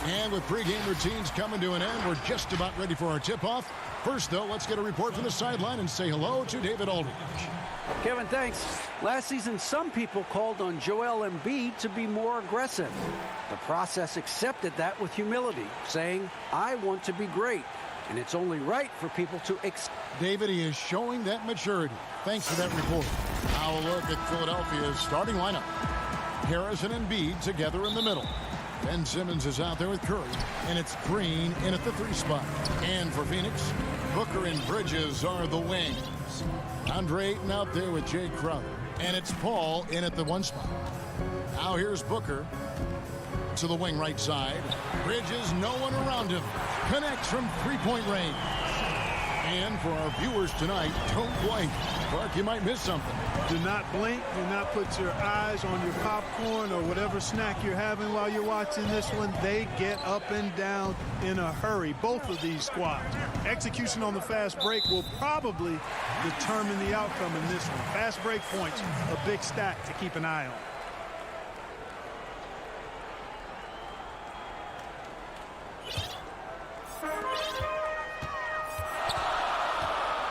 And with pregame routines coming to an end, we're just about ready for our tip-off. First, though, let's get a report from the sideline and say hello to David Aldridge. Kevin, thanks. Last season, some people called on Joel Embiid to be more aggressive. The process accepted that with humility, saying, I want to be great, and it's only right for people to David, he is showing that maturity. Thanks for that report. Now a look at Philadelphia's starting lineup. Harris and Embiid together in the middle. Ben Simmons is out there with Curry, and it's Green in at the 3 spot. And for Phoenix, Booker and Bridges are the wings. Andre Ayton out there with Jay Crowder, and it's Paul in at the 1 spot. Now here's Booker to the wing right side. Bridges, no one around him. Connects from 3-point range. And for our viewers tonight, don't blink. Clark, you might miss something. Do not blink. Do not put your eyes on your popcorn or whatever snack you're having while you're watching this one. They get up and down in a hurry, both of these squads. Execution on the fast break will probably determine the outcome in this one. Fast break points, a big stack to keep an eye on.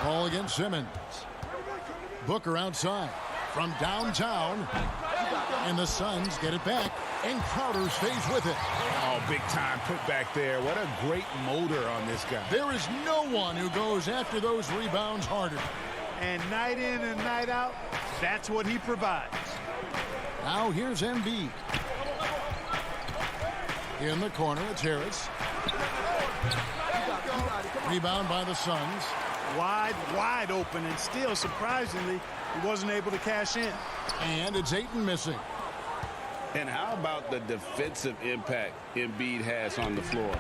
Ball against Simmons. Booker outside from downtown. And the Suns get it back. And Crowder stays with it. Oh, big time put back there. What a great motor on this guy. There is no one who goes after those rebounds harder. And night in and night out, that's what he provides. Now here's Embiid. In the corner, it's Harris. Rebound by the Suns. Wide open, and still, surprisingly, he wasn't able to cash in. And it's Ayton missing. And how about the defensive impact Embiid has on the floor?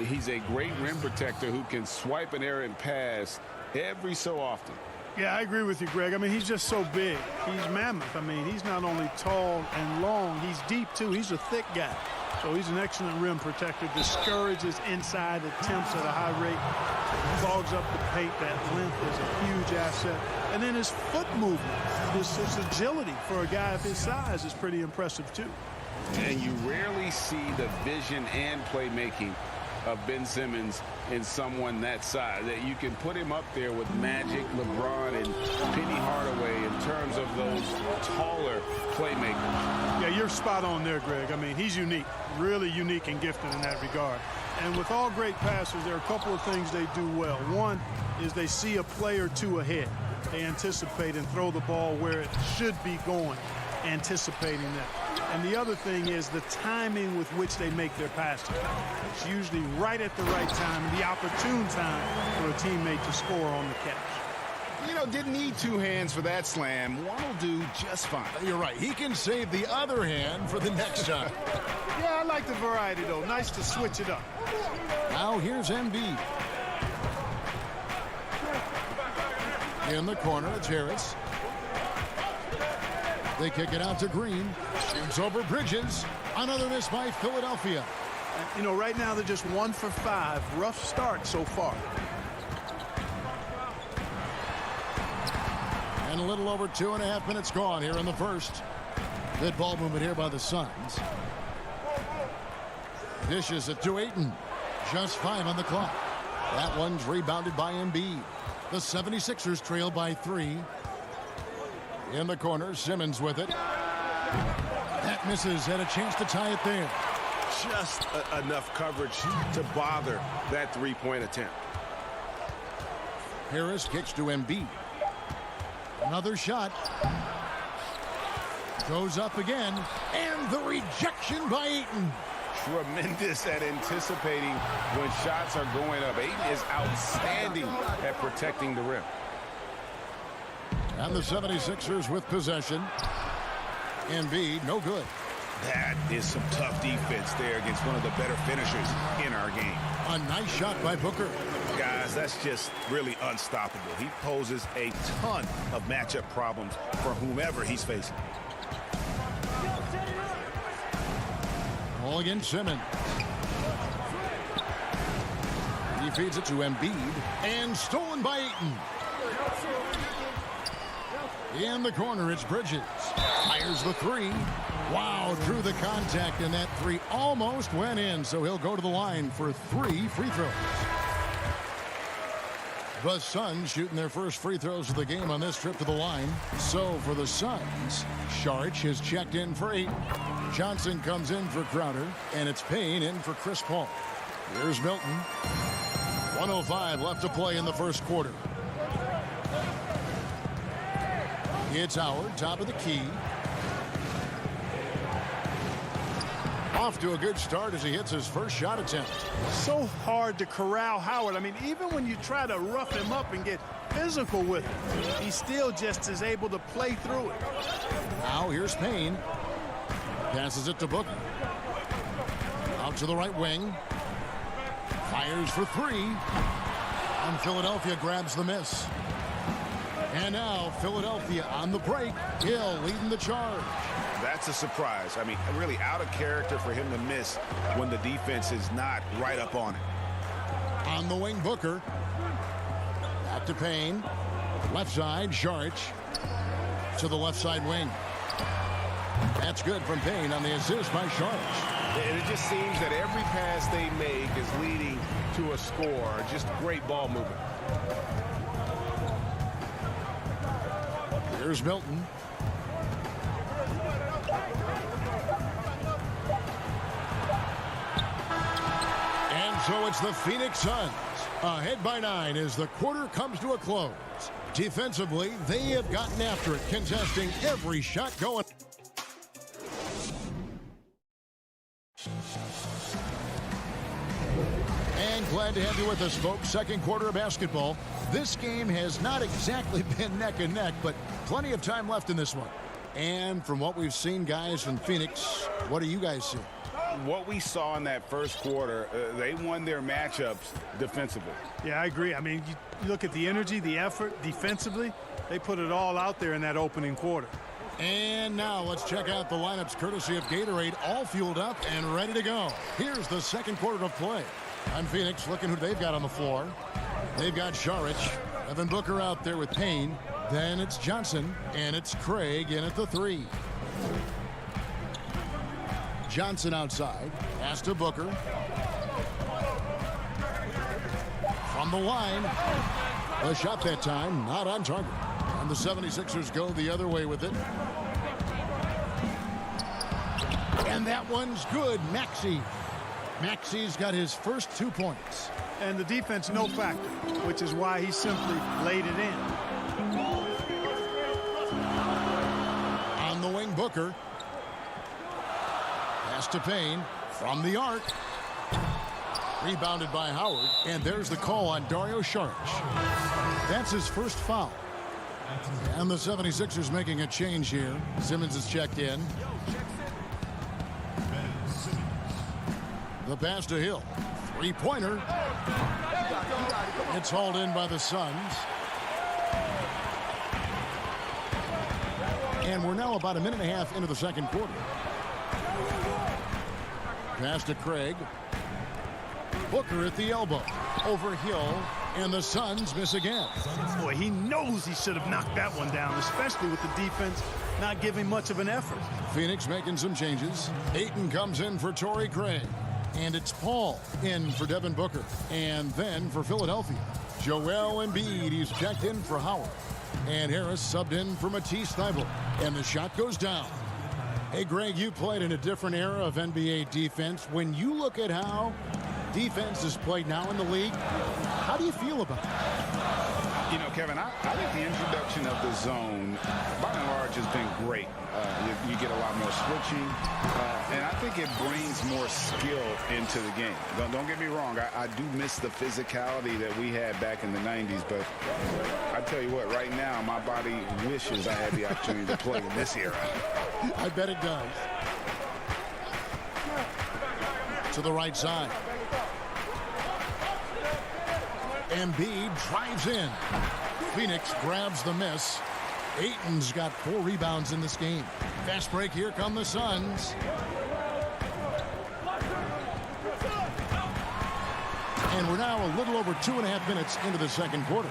He's a great rim protector who can swipe an errant pass every so often. Yeah, I agree with you, Greg. I mean, he's just so big. He's mammoth. I mean, he's not only tall and long, he's deep, too. He's a thick guy. So he's an excellent rim protector. Discourages inside attempts at a high rate. Clogs up the paint. That length is a huge asset. And then his foot movement, his agility for a guy of his size is pretty impressive, too. And you rarely see the vision and playmaking of Ben Simmons in someone that size. That you can put him up there with Magic, LeBron, and Penny Hardaway in terms of those taller playmakers. Yeah, you're spot on there, Greg. I mean, he's unique, really unique and gifted in that regard. And with all great passers, there are a couple of things they do well. One is they see a play or two ahead. They anticipate and throw the ball where it should be going, anticipating that. And the other thing is the timing with which they make their passes. It's usually right at the right time, the opportune time for a teammate to score on the catch. You know, didn't need 2 hands for that slam. One will do just fine. You're right. He can save the other hand for the next time. Yeah, I like the variety, though. Nice to switch it up. Now here's Embiid. In the corner, it's Harris. They kick it out to Green. Shoots over Bridges. Another miss by Philadelphia. You know, right now they're just 1 for 5. Rough start so far. And a little over 2.5 minutes gone here in the first. Good ball movement here by the Suns. Dishes it to Ayton. Just 5 on the clock. That one's rebounded by Embiid. The 76ers trail by 3. In the corner, Simmons with it. That misses, and a chance to tie it there. Just enough coverage to bother that 3-point attempt. Harris kicks to Embiid. Another shot. Goes up again, and the rejection by Ayton. Tremendous at anticipating when shots are going up. Ayton is outstanding at protecting the rim. And the 76ers with possession. Embiid, no good. That is some tough defense there against one of the better finishers in our game. A nice shot by Booker. Guys, that's just really unstoppable. He poses a ton of matchup problems for whomever he's facing. All against Simmons. He feeds it to Embiid. And stolen by Ayton. In the corner, it's Bridges. Fires the 3. Wow, drew the contact, and that three almost went in, so he'll go to the line for 3 free throws. The Suns shooting their first free throws of the game on this trip to the line. So for the Suns, Saric has checked in for 8. Johnson comes in for Crowder, and it's Payne in for Chris Paul. Here's Milton. 1:05 left to play in the first quarter. It's Howard, top of the key. Off to a good start as he hits his first shot attempt. So hard to corral Howard. I mean, even when you try to rough him up and get physical with him, he still just is able to play through it. Now here's Payne. Passes it to Booker. Out to the right wing. Fires for 3. And Philadelphia grabs the miss. And now Philadelphia on the break. Hill leading the charge. That's a surprise. I mean, really out of character for him to miss when the defense is not right up on it. On the wing, Booker. Back to Payne. Left side, Saric. To the left side wing. That's good from Payne on the assist by Saric. And it just seems that every pass they make is leading to a score. Just great ball movement. Here's Milton. And so it's the Phoenix Suns ahead by 9 as the quarter comes to a close. Defensively, they have gotten after it, contesting every shot going. And glad to have you with us, folks. Second quarter of basketball. This game has not exactly been neck and neck, but plenty of time left in this one. And from what we've seen, guys, from Phoenix, what do you guys see? What we saw in that first quarter, they won their matchups defensively. Yeah, I agree. I mean, you look at the energy, the effort defensively, they put it all out there in that opening quarter. And now let's check out the lineups courtesy of Gatorade, all fueled up and ready to go. Here's the second quarter of play. I'm Phoenix, looking who they've got on the floor. They've got Saric, Devin Booker out there with Payne. Then it's Johnson, and it's Craig in at the 3. Johnson outside, pass to Booker. From the line, a shot that time, not on target. And the 76ers go the other way with it. And that one's good, Maxey. Maxey's got his first 2 points. And the defense no factor, which is why he simply laid it in. On the wing, Booker. Pass to Payne from the arc. Rebounded by Howard. And there's the call on Dario Saric. That's his first foul. And the 76ers making a change here. Simmons is checked in. The pass to Hill. Three-pointer. It's hauled in by the Suns. And we're now about a minute and a half into the second quarter. Pass to Craig. Booker at the elbow. Over Hill. And the Suns miss again. Boy, he knows he should have knocked that one down, especially with the defense not giving much of an effort. Phoenix making some changes. Ayton comes in for Torrey Craig. And it's Paul in for Devin Booker. And then for Philadelphia, Joel Embiid. He's checked in for Howard. And Harris subbed in for Matisse Thybulle. And the shot goes down. Hey, Greg, you played in a different era of NBA defense. When you look at how defense is played now in the league, how do you feel about it? You know, Kevin, I think the introduction of the zone, by and large, has been great. You get a lot more switching, and I think it brings more skill into the game. Don't get me wrong. I do miss the physicality that we had back in the 90s, but I tell you what, right now, my body wishes I had the opportunity to play in this era. I bet it does. To the right side. Embiid drives in. Phoenix grabs the miss. Ayton's got 4 rebounds in this game. Fast break, here come the Suns. And we're now a little over 2.5 minutes into the second quarter.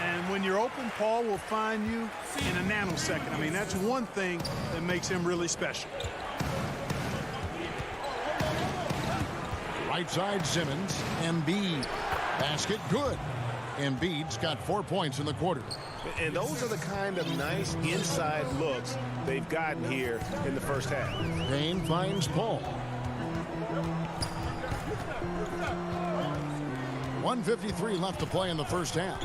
And when you're open, Paul will find you in a nanosecond. I mean, that's one thing that makes him really special. Right side Simmons. Embiid. Basket good. Embiid's got 4 points in the quarter. And those are the kind of nice inside looks they've gotten here in the first half. Payne finds Paul. 1:53 left to play in the first half.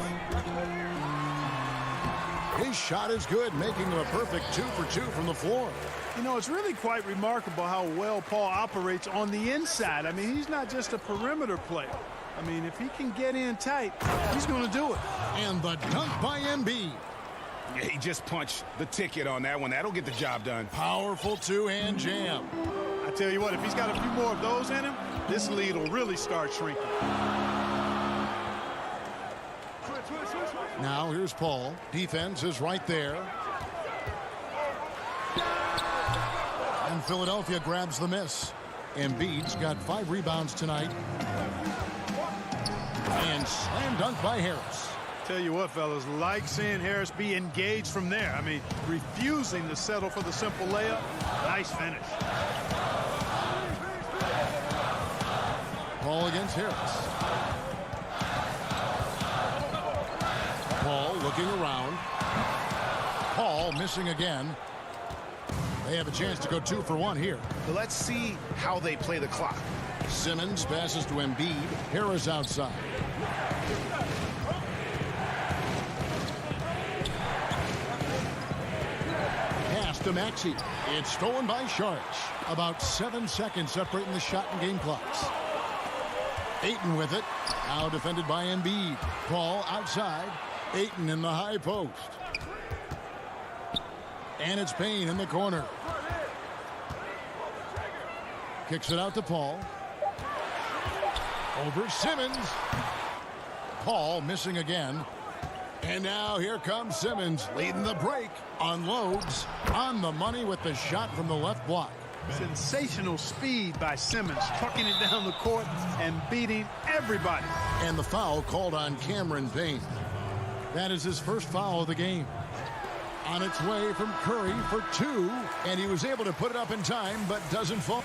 His shot is good, making him a perfect 2 for 2 from the floor. You know, it's really quite remarkable how well Paul operates on the inside. I mean, he's not just a perimeter player. I mean, if he can get in tight, he's going to do it. And the dunk by Embiid. Yeah, he just punched the ticket on that one. That'll get the job done. Powerful two-hand jam. I tell you what, if he's got a few more of those in him, this lead will really start shrinking. Now here's Paul. Defense is right there. And Philadelphia grabs the miss. Embiid's got 5 rebounds tonight. And slam dunk by Harris. Tell you what, fellas, like seeing Harris be engaged from there. I mean, refusing to settle for the simple layup. Nice finish. Paul against Harris. Paul looking around. Paul missing again. They have a chance to go 2 for 1 here. So let's see how they play the clock. Simmons passes to Embiid. Harris outside. Pass to Maxey. It's stolen by Sharch. About 7 seconds separating the shot and game clocks. Ayton with it. Now defended by Embiid. Paul outside. Ayton in the high post. And it's Payne in the corner. Kicks it out to Paul. Over Simmons. Paul missing again. And now here comes Simmons leading the break. Unloads on the money with the shot from the left block. Sensational speed by Simmons, trucking it down the court and beating everybody. And the foul called on Cameron Payne. That is his first foul of the game. On its way from Curry for 2, and he was able to put it up in time, but doesn't fall.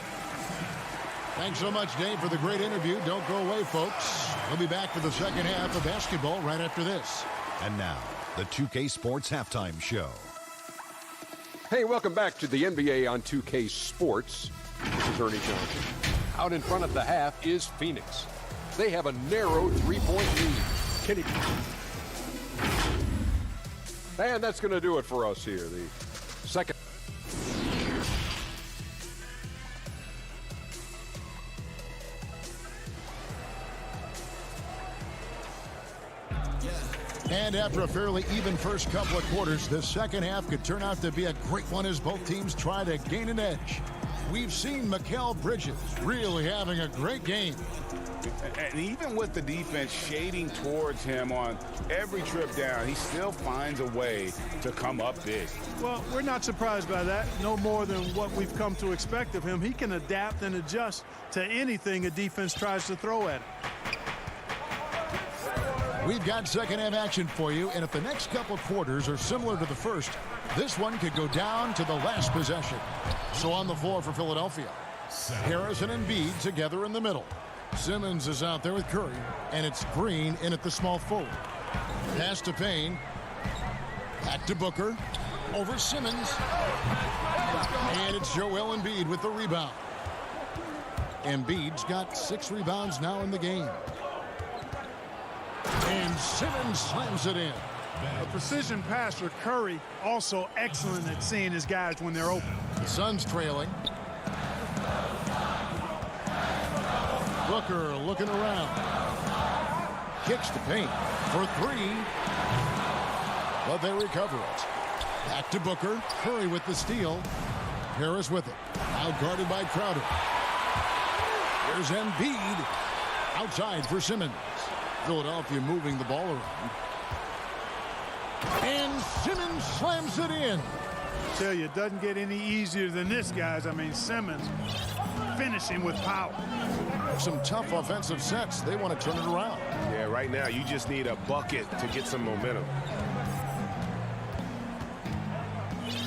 Thanks so much, Dave, for the great interview. Don't go away, folks. We'll be back for the second half of basketball right after this. And now, the 2K Sports Halftime Show. Hey, welcome back to the NBA on 2K Sports. This is Ernie Johnson. Out in front at the half is Phoenix. They have a narrow 3-point lead. Kenny. And that's going to do it for us here. The second. And after a fairly even first couple of quarters, the second half could turn out to be a great one as both teams try to gain an edge. We've seen Mikal Bridges really having a great game. And even with the defense shading towards him on every trip down, he still finds a way to come up big. Well, we're not surprised by that. No more than what we've come to expect of him. He can adapt and adjust to anything a defense tries to throw at him. We've got second half action for you, and if the next couple quarters are similar to the first, this one could go down to the last possession. So on the floor for Philadelphia, Harris and Embiid together in the middle. Simmons is out there with Curry, and it's Green in at the small forward. Pass to Payne. Back to Booker. Over Simmons. And it's Joel Embiid with the rebound. Embiid's got 6 rebounds now in the game. And Simmons slams it in. A precision passer, Curry, also excellent at seeing his guys when they're open. The Suns trailing. Booker looking around. Kicks to Payne for 3. But they recover it. Back to Booker. Curry with the steal. Harris with it. Now guarded by Crowder. Here's Embiid. Outside for Simmons. Philadelphia moving the ball around. And Simmons slams it in. I tell you, it doesn't get any easier than this, guys. I mean, Simmons finishing with power. Some tough offensive sets. They want to turn it around. Yeah, right now you just need a bucket to get some momentum.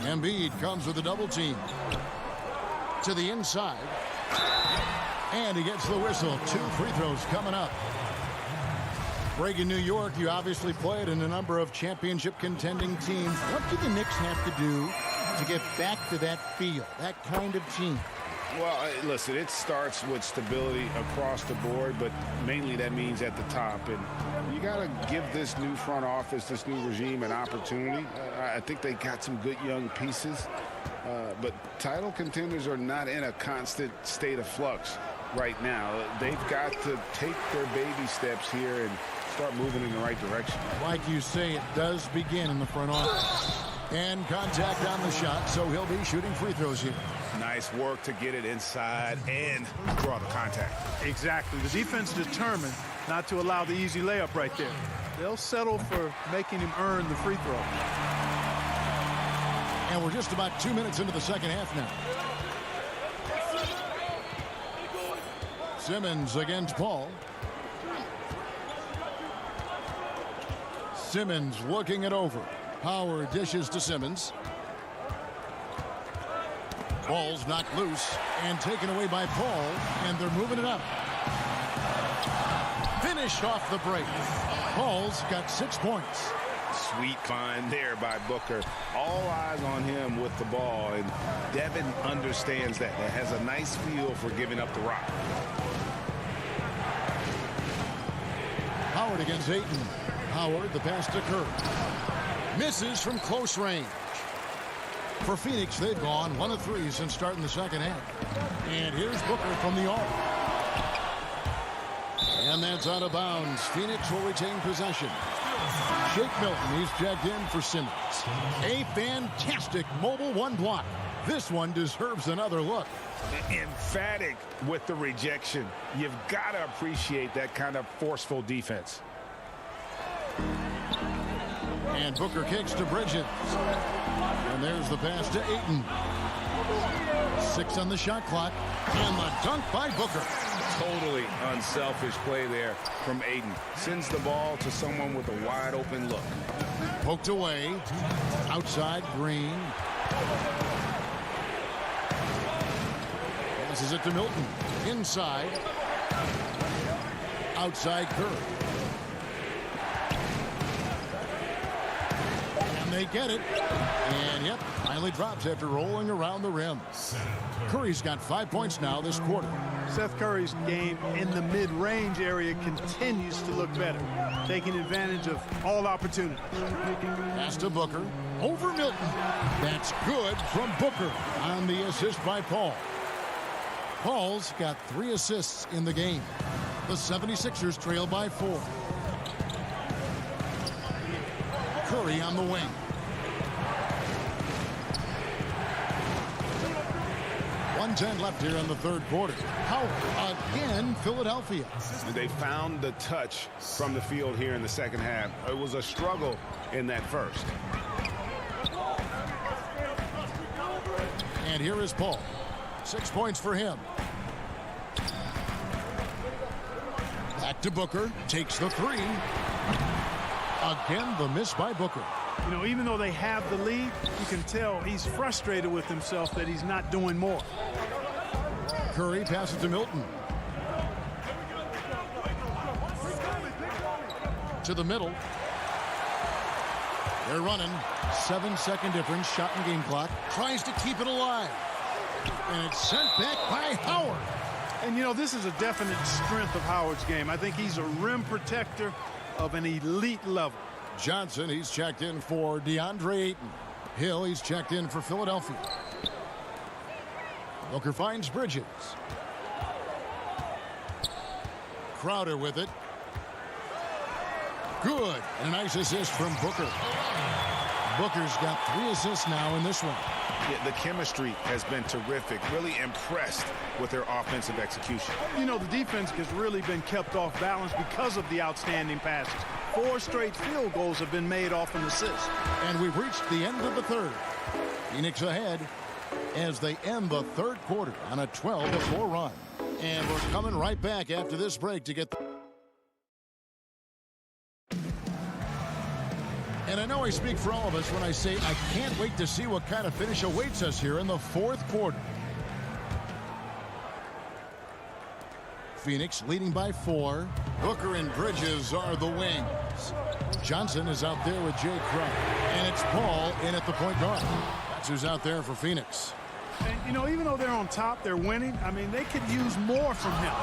Embiid comes with a double team. To the inside. And he gets the whistle. 2 free throws coming up. Greg, in New York, you obviously played in a number of championship contending teams. What do the Knicks have to do to get back to that feel, that kind of team? Well, listen, it starts with stability across the board, but mainly that means at the top. And you got to give this new front office, this new regime, an opportunity. I think they got some good young pieces, but title contenders are not in a constant state of flux right now. They've got to take their baby steps here and start moving in the right direction. Like you say, it does begin in the front office. And contact on the shot, so he'll be shooting free throws here. Nice work to get it inside and draw the contact. Exactly. The defense determined not to allow the easy layup right there. They'll settle for making him earn the free throw. And we're just about 2 minutes into the second half now. Simmons against Paul. Simmons looking it over. Howard dishes to Simmons. Ball's knocked loose and taken away by Paul, and they're moving it up. Finish off the break. Paul's got 6 points. Sweet find there by Booker. All eyes on him with the ball, and Devin understands that. That has a nice feel for giving up the rock. Howard against Ayton. Howard, the pass to Curry. Misses from close range. For Phoenix, they've gone 1 of 3 since starting the second half. And here's Booker from the arc. And that's out of bounds. Phoenix will retain possession. Shake Milton, he's checked in for Simmons. A fantastic mobile 1 block. This one deserves another look. Emphatic with the rejection. You've got to appreciate that kind of forceful defense. And Booker kicks to Bridges. And there's the pass to Ayton. 6 on the shot clock. And the dunk by Booker. Totally unselfish play there from Ayton. Sends the ball to someone with a wide open look. Poked away. Outside Green. Passes it to Milton. Inside. Outside Curry. They get it. And, yep, finally drops after rolling around the rim. Curry's got 5 points now this quarter. Seth Curry's game in the mid-range area continues to look better, taking advantage of all opportunities. Pass to Booker. Over Milton. That's good from Booker on the assist by Paul. Paul's got 3 assists in the game. The 76ers trail by 4. Curry on the wing. .110 left here in the third quarter. Howard again, Philadelphia. They found the touch from the field here in the second half. It was a struggle in that first. And here is Paul. 6 points for him. Back to Booker. Takes the 3. Again, the miss by Booker. You know, even though they have the lead, you can tell he's frustrated with himself that he's not doing more. Curry passes to Milton. To the middle. They're running. 7-second difference. Shot and game clock. Tries to keep it alive. And it's sent back by Howard. And, you know, this is a definite strength of Howard's game. I think he's a rim protector of an elite level. Johnson, he's checked in for DeAndre Ayton. Hill, he's checked in for Philadelphia. Booker finds Bridges. Crowder with it. Good. And a nice assist from Booker. Booker's got 3 assists now in this one. Yeah, the chemistry has been terrific. Really impressed with their offensive execution. You know, the defense has really been kept off balance because of the outstanding passes. 4 straight field goals have been made off an assist. And we've reached the end of the third. Phoenix ahead as they end the third quarter on a 12-4 run. And we're coming right back after this break to get And I know I speak for all of us when I say I can't wait to see what kind of finish awaits us here in the fourth quarter. Phoenix leading by 4. Booker and Bridges are the wings. Johnson is out there with Jay Crowder. And it's Paul in at the point guard. That's who's out there for Phoenix. And, you know, even though they're on top, they're winning. I mean, they could use more from him.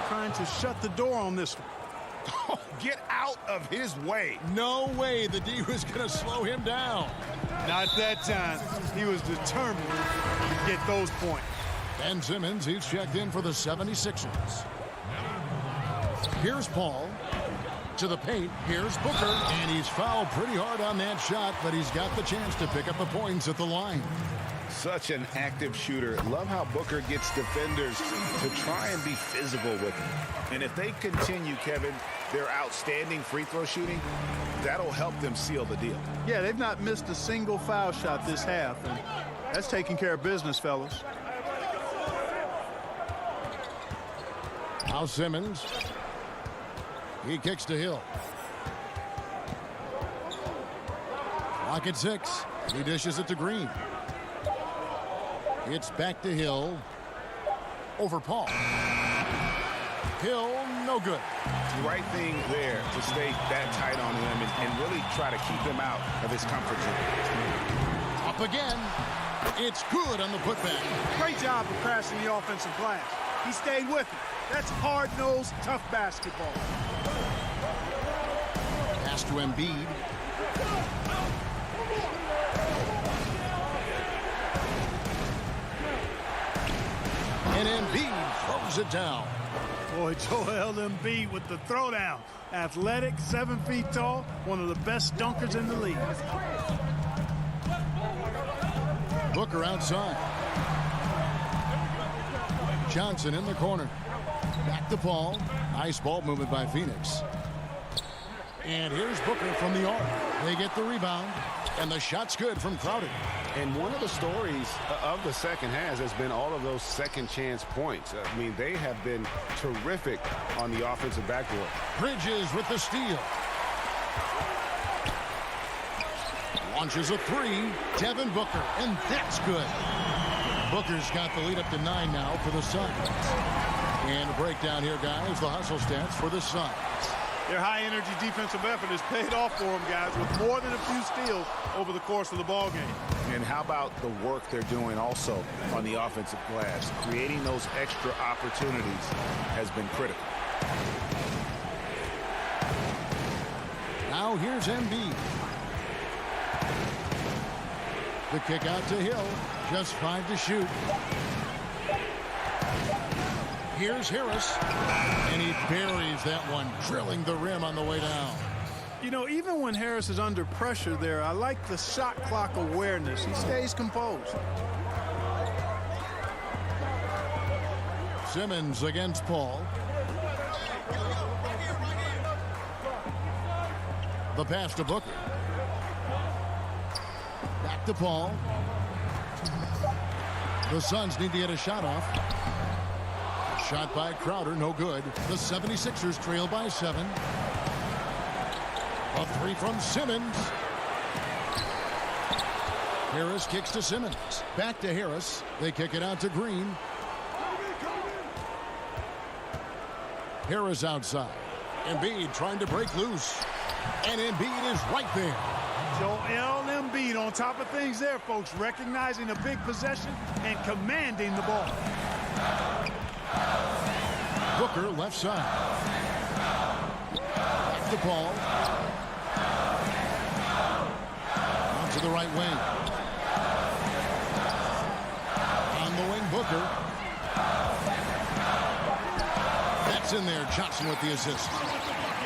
Trying to shut the door on this one. Oh, get out of his way. No way the D was going to slow him down. Not that time. He was determined to get those points. Ben Simmons, he's checked in for the 76ers. Here's Paul. To the paint. Here's Booker. And he's fouled pretty hard on that shot, but he's got the chance to pick up the points at the line. Such an active shooter. Love how Booker gets defenders to try and be physical with him. And if they continue, Kevin, their outstanding free throw shooting, that'll help them seal the deal. Yeah, they've not missed a single foul shot this half, and that's taking care of business, fellas. Now Simmons. He kicks to Hill. Clock at 6. He dishes it to Green. It's back to Hill. Over Paul. Hill, no good. Right thing there to stay that tight on him and really try to keep him out of his comfort zone. Up again. It's good on the putback. Great job of crashing the offensive glass. He stayed with it. That's hard-nosed, tough basketball. Pass to Embiid. And Embiid throws it down. Boy, Joel Embiid with the throwdown. Athletic, 7 feet tall, one of the best dunkers in the league. Booker outside. Johnson in the corner. Back to Paul. Nice ball movement by Phoenix. And here's Booker from the arc. They get the rebound. And the shot's good from Crowder. And one of the stories of the second half has been all of those second chance points. I mean, they have been terrific on the offensive backboard. Bridges with the steal. Launches a 3. Devin Booker. And that's good. Booker's got the lead up to 9 now for the Suns. And a breakdown here, guys. The hustle stats for the Suns. Their high-energy defensive effort has paid off for them, guys, with more than a few steals over the course of the ball game. And how about the work they're doing also on the offensive glass? Creating those extra opportunities has been critical. Now here's Embiid. The kick out to Hill. Just 5 to shoot. Here's Harris. And he buries that one, drilling the rim on the way down. You know, even when Harris is under pressure there, I like the shot clock awareness. He stays composed. Simmons against Paul. The pass to Booker. Back to Paul. The Suns need to get a shot off. Shot by Crowder, no good. The 76ers trail by 7. A 3 from Simmons. Harris kicks to Simmons. Back to Harris. They kick it out to Green. Harris outside. Embiid trying to break loose. And Embiid is right there. Joel Embiid on top of things there, folks. Recognizing a big possession and commanding the ball. Booker left side. Back to Paul. On to the right wing. On the wing, Booker. That's in there. Johnson with the assist.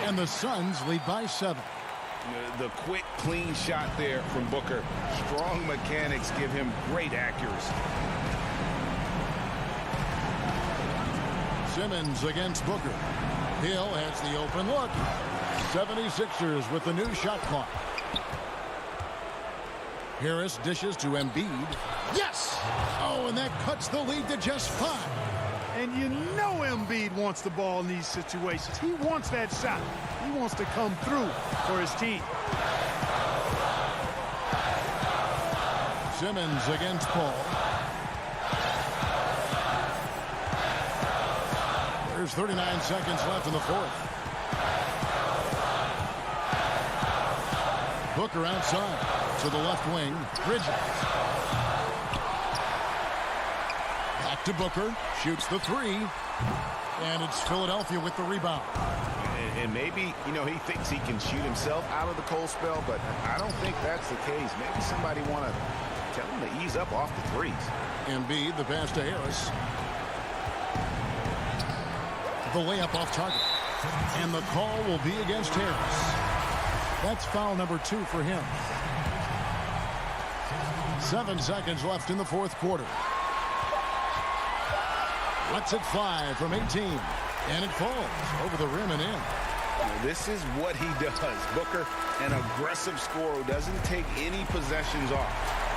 And the Suns lead by 7. The quick, clean shot there from Booker. Strong mechanics give him great accuracy. Simmons against Booker. Hill has the open look. 76ers with the new shot clock. Harris dishes to Embiid. Yes! Oh, and that cuts the lead to just 5. And you know Embiid wants the ball in these situations. He wants that shot. He wants to come through for his team. Simmons against Paul. There's 39 seconds left in the fourth. Booker outside to the left wing. Bridges. Back to Booker. Shoots the three. And it's Philadelphia with the rebound. And maybe, you know, he thinks he can shoot himself out of the cold spell, but I don't think that's the case. Maybe somebody want to tell him to ease up off the threes. Embiid, the pass to Harris. The layup off target. And the call will be against Harris. That's foul number 2 for him. 7 seconds left in the fourth quarter. Lets it fly from 18. And it falls over the rim and in. This is what he does. Booker, an aggressive scorer who doesn't take any possessions off.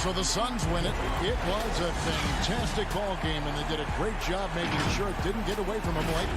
So the Suns win it. It was a fantastic ball game, and they did a great job making sure it didn't get away from them late.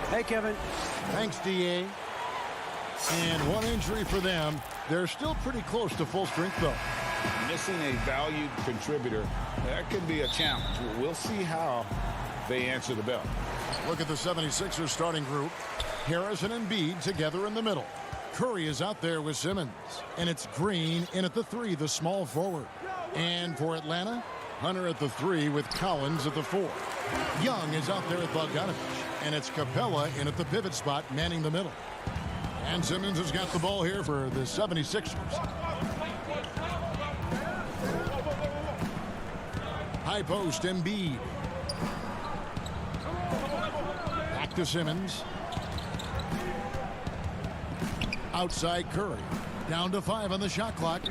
Hey, Kevin. Thanks, D.A. And one injury for them. They're still pretty close to full strength, though. Missing a valued contributor, that could be a challenge. We'll see how they answer the bell. Look at the 76ers starting group. Harris and Embiid together in the middle. Curry is out there with Simmons. And it's Green in at the 3, the small forward. And for Atlanta, Hunter at the 3 with Collins at the 4. Young is out there with Bogdanovich. And it's Capella in at the pivot spot, manning the middle. And Simmons has got the ball here for the 76ers. High post, Embiid. Back to Simmons. Outside Curry. Down to 5 on the shot clock.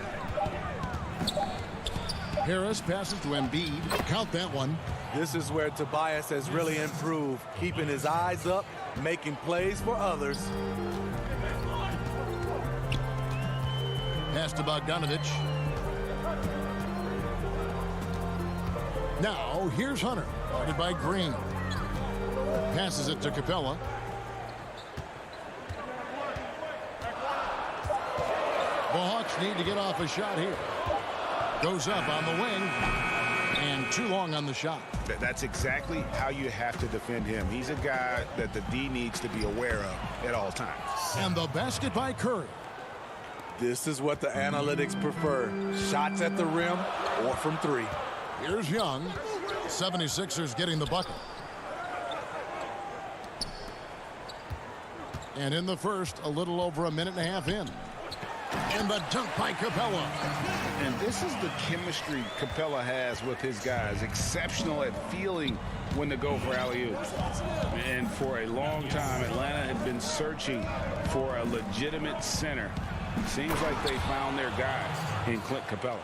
Harris passes to Embiid. Count that one. This is where Tobias has really improved, keeping his eyes up, making plays for others. Pass to Bogdanovich. Now, here's Hunter, guarded by Green. Passes it to Capella. The Hawks need to get off a shot here. Goes up on the wing. And too long on the shot. That's exactly how you have to defend him. He's a guy that the D needs to be aware of at all times. And the basket by Curry. This is what the analytics prefer. Shots at the rim or from 3. Here's Young. 76ers getting the bucket. And in the first, a little over a minute and a half in. And the dunk by Capella. And this is the chemistry Capella has with his guys. Exceptional at feeling when to go for alley-oops. And for a long time, Atlanta had been searching for a legitimate center. Seems like they found their guy in Clint Capella.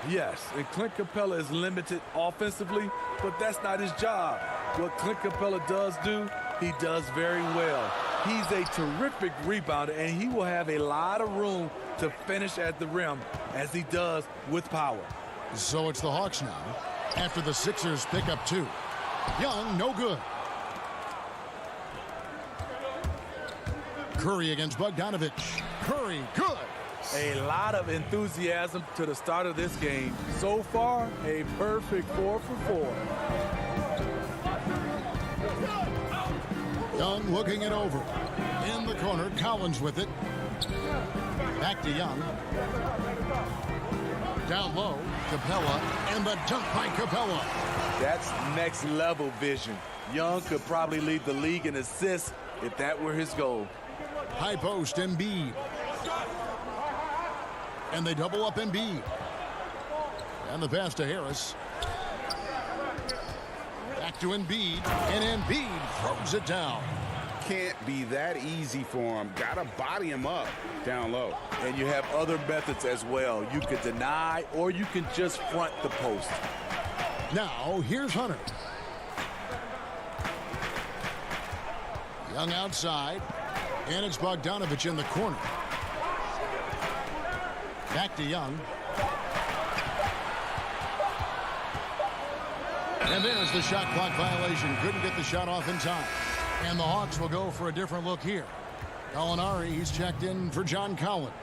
Yes, and Clint Capella is limited offensively, but that's not his job. What Clint Capella does do, he does very well. He's a terrific rebounder, and he will have a lot of room to finish at the rim, as he does with power. So it's the Hawks now, after the Sixers pick up 2. Young, no good. Curry against Bogdanovich. Curry, good. A lot of enthusiasm to the start of this game. So far, a perfect 4 for 4. Young looking it over. In the corner, Collins with it. Back to Young. Down low, Capella, and the dunk by Capella. That's next level vision. Young could probably lead the league in assists if that were his goal. High post, Embiid. And they double up Embiid. And the pass to Harris. Back to Embiid, and Embiid throws it down. Can't be that easy for him. Got to body him up down low. And you have other methods as well. You could deny, or you can just front the post. Now, here's Hunter. Young outside, and it's Bogdanovich in the corner. Back to Young. And there's the shot clock violation. Couldn't get the shot off in time. And the Hawks will go for a different look here. Gallinari, he's checked in for John Collins.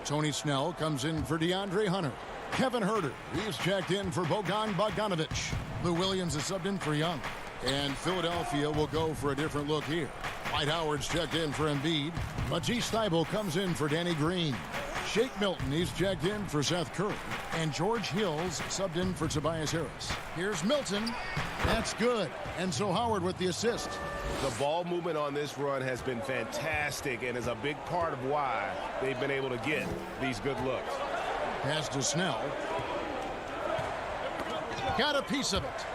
Tony Snell comes in for DeAndre Hunter. Kevin Huerter, he's checked in for Bogdanovich. Lou Williams is subbed in for Young. And Philadelphia will go for a different look here. Dwight Howard's checked in for Embiid. Matisse Thybulle comes in for Danny Green. Shake Milton, he's checked in for Seth Curry. And George Hill's subbed in for Tobias Harris. Here's Milton. That's good. And so Howard with the assist. The ball movement on this run has been fantastic and is a big part of why they've been able to get these good looks. Pass to Snell. Got a piece of it.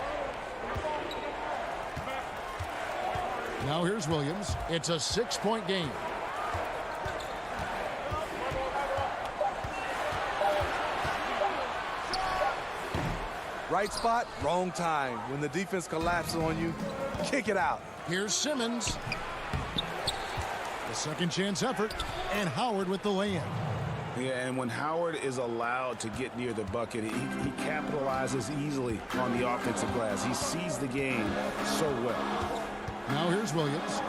Now here's Williams. It's a 6-point game. Right spot, wrong time. When the defense collapses on you, kick it out. Here's Simmons. The second chance effort. And Howard with the lay-in. Yeah, and when Howard is allowed to get near the bucket, he capitalizes easily on the offensive glass. He sees the game so well. Now here's Williams.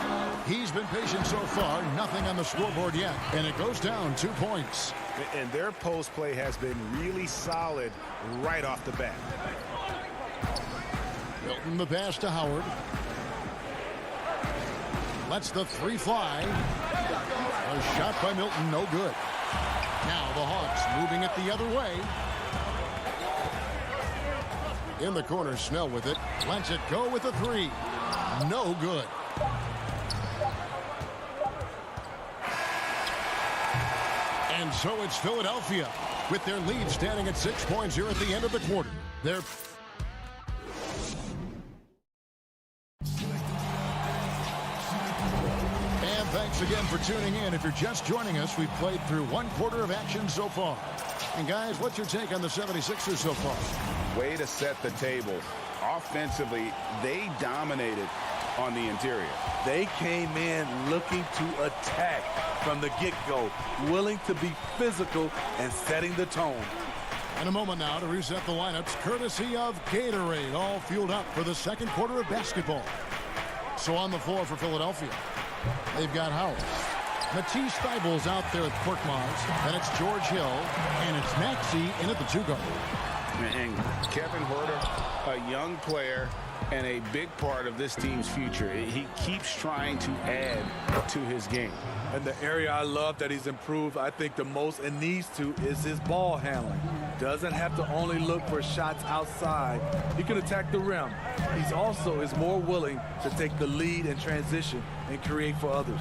He's been patient so far. Nothing on the scoreboard yet. And it goes down 2 points. And their post play has been really solid right off the bat. Milton the pass to Howard. Lets the three fly. A shot by Milton, no good. Now the Hawks moving it the other way. In the corner, Snell with it. Lets it go with a three. No good. And so it's Philadelphia with their lead standing at 6 points here at the end of the quarter. And thanks again for tuning in. If you're just joining us, we've played through 1 quarter of action so far. And guys, what's your take on the 76ers so far? Way to set the table. Offensively, they dominated on the interior. They came in looking to attack from the get-go, willing to be physical and setting the tone. In a moment now to reset the lineups, courtesy of Gatorade, all fueled up for the second quarter of basketball. So on the floor for Philadelphia, they've got Howard. Matisse Thybulle's out there with Korkmaz. Then it's George Hill, and it's Maxey in at the 2 guard. And Kevin Huerter, a young player and a big part of this team's future. He keeps trying to add to his game. And the area I love that he's improved, I think the most and needs to, is his ball handling. Doesn't have to only look for shots outside. He can attack the rim. He's also is more willing to take the lead in transition and create for others.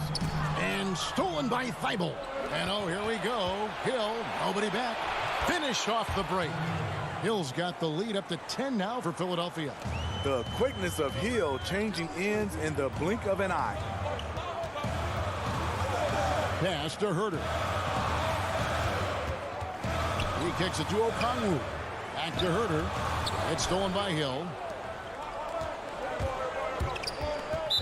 And stolen by Thybulle. And oh, here we go. Hill, nobody back. Finish off the break. Hill's got the lead up to 10 now for Philadelphia. The quickness of Hill changing ends in the blink of an eye. Pass to Huerter. He kicks it to Okongwu. Back to Huerter. It's stolen by Hill.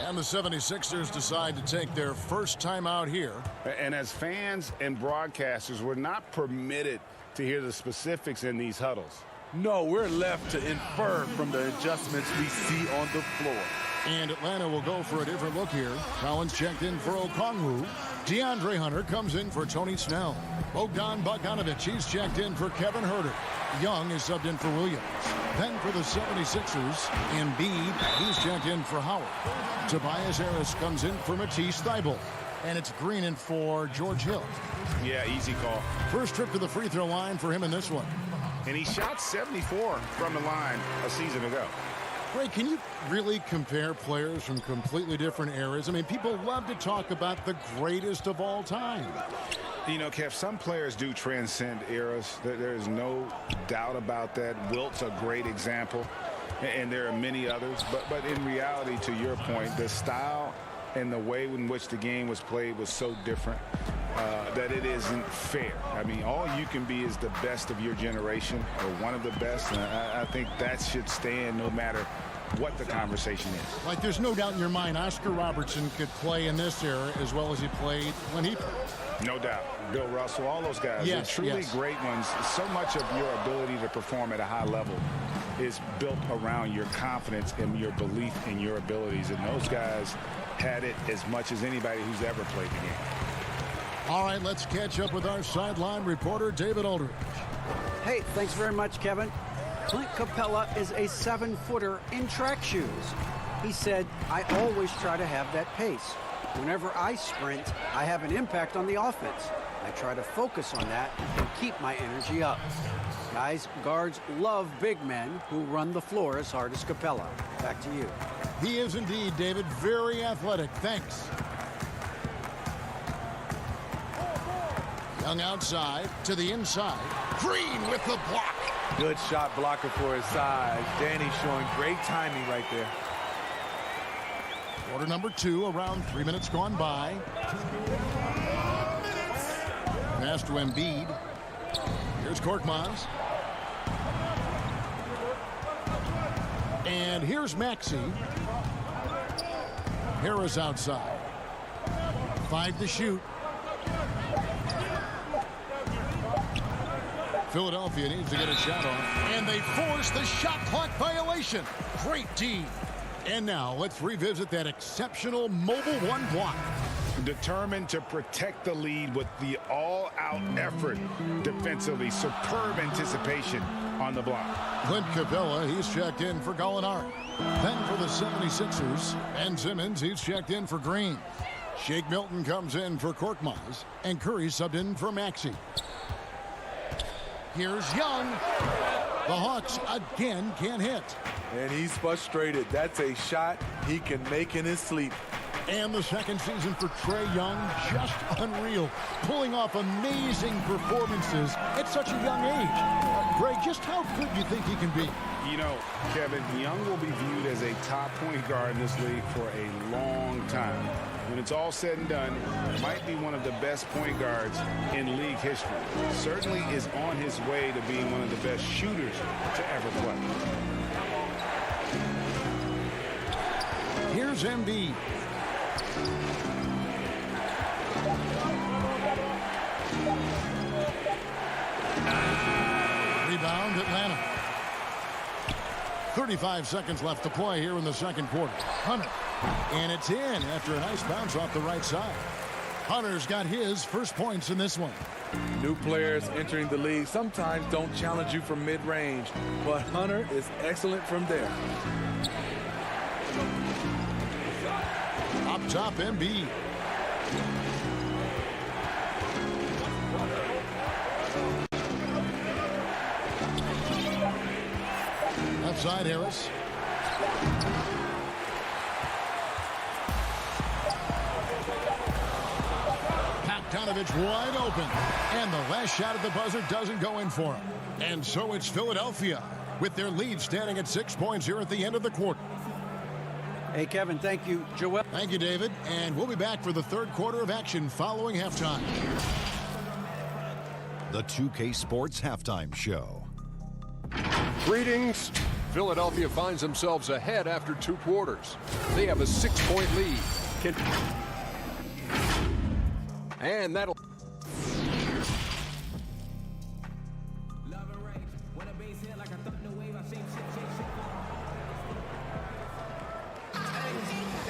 And the 76ers decide to take their first time out here. And as fans and broadcasters, we're not permitted to hear the specifics in these huddles. No, we're left to infer from the adjustments we see on the floor. And Atlanta will go for a different look here. Collins checked in for Okongwu. DeAndre Hunter comes in for Tony Snell. Bogdan Bogdanovic, he's checked in for Kevin Huerter. Young is subbed in for Williams. Then for the 76ers, Embiid, he's checked in for Howard. Tobias Harris comes in for Matisse Thybulle. And it's Green in for George Hill. Yeah, easy call. First trip to the free throw line for him in this one. And he shot 74 from the line a season ago. Ray, can you really compare players from completely different eras? I mean, people love to talk about the greatest of all time. You know, Kev, some players do transcend eras. There is no doubt about that. Wilt's a great example, and there are many others. But in reality, to your point, the style and the way in which the game was played was so different that it isn't fair. I mean, all you can be is the best of your generation, or one of the best, and I think that should stand no matter what the conversation is. Like, there's no doubt in your mind Oscar Robertson could play in this era as well as he played when he played. No doubt. Bill Russell, all those guys, yes, they're truly great ones. So much of your ability to perform at a high level is built around your confidence and your belief in your abilities, and those guys had it as much as anybody who's ever played the game. All right, let's catch up with our sideline reporter, David Aldridge. Hey, thanks very much, Kevin. Clint Capella is a 7-footer in track shoes. He said, I always try to have that pace. Whenever I sprint, I have an impact on the offense. I try to focus on that and keep my energy up. Guys, guards love big men who run the floor as hard as Capella. Back to you. He is indeed, David, very athletic. Thanks. Young outside to the inside. Green with the block. Good shot blocker for his size. Danny showing great timing right there. Quarter number 2, around 3 minutes gone by. Pass to Embiid. Here's Korkmaz. And here's Maxey. Harris outside. 5 to shoot. Philadelphia needs to get a shot off. And they force the shot clock violation. Great D. And now let's revisit that exceptional mobile one block. Determined to protect the lead with the all-out effort defensively. Superb anticipation on the block. Clint Capella, he's checked in for Gallinari. Then for the 76ers, Ben Simmons, he's checked in for Green. Shake Milton comes in for Korkmaz, and Curry subbed in for Maxey. Here's Young. The Hawks again can't hit. And he's frustrated. That's a shot he can make in his sleep. And the second season for Trae Young, just unreal. Pulling off amazing performances at such a young age. Greg, just how good do you think he can be? You know, Kevin, Young will be viewed as a top point guard in this league for a long time. When it's all said and done, might be one of the best point guards in league history. Certainly is on his way to being one of the best shooters to ever play. Here's Embiid. Rebound, Atlanta. 35 seconds left to play here in the second quarter. Hunter. And it's in after a nice bounce off the right side. Hunter's got his first points in this one. New players entering the league sometimes don't challenge you from mid-range, but Hunter is excellent from there. Up top, Embiid. Outside, Harris. Bogdanovich wide open. And the last shot at the buzzer doesn't go in for him. And so it's Philadelphia with their lead standing at 6 points here at the end of the quarter. Hey, Kevin, thank you. Joel. Thank you, David. And we'll be back for the third quarter of action following halftime. The 2K Sports Halftime Show. Greetings. Philadelphia finds themselves ahead after 2 quarters. They have a 6-point lead. And that'll...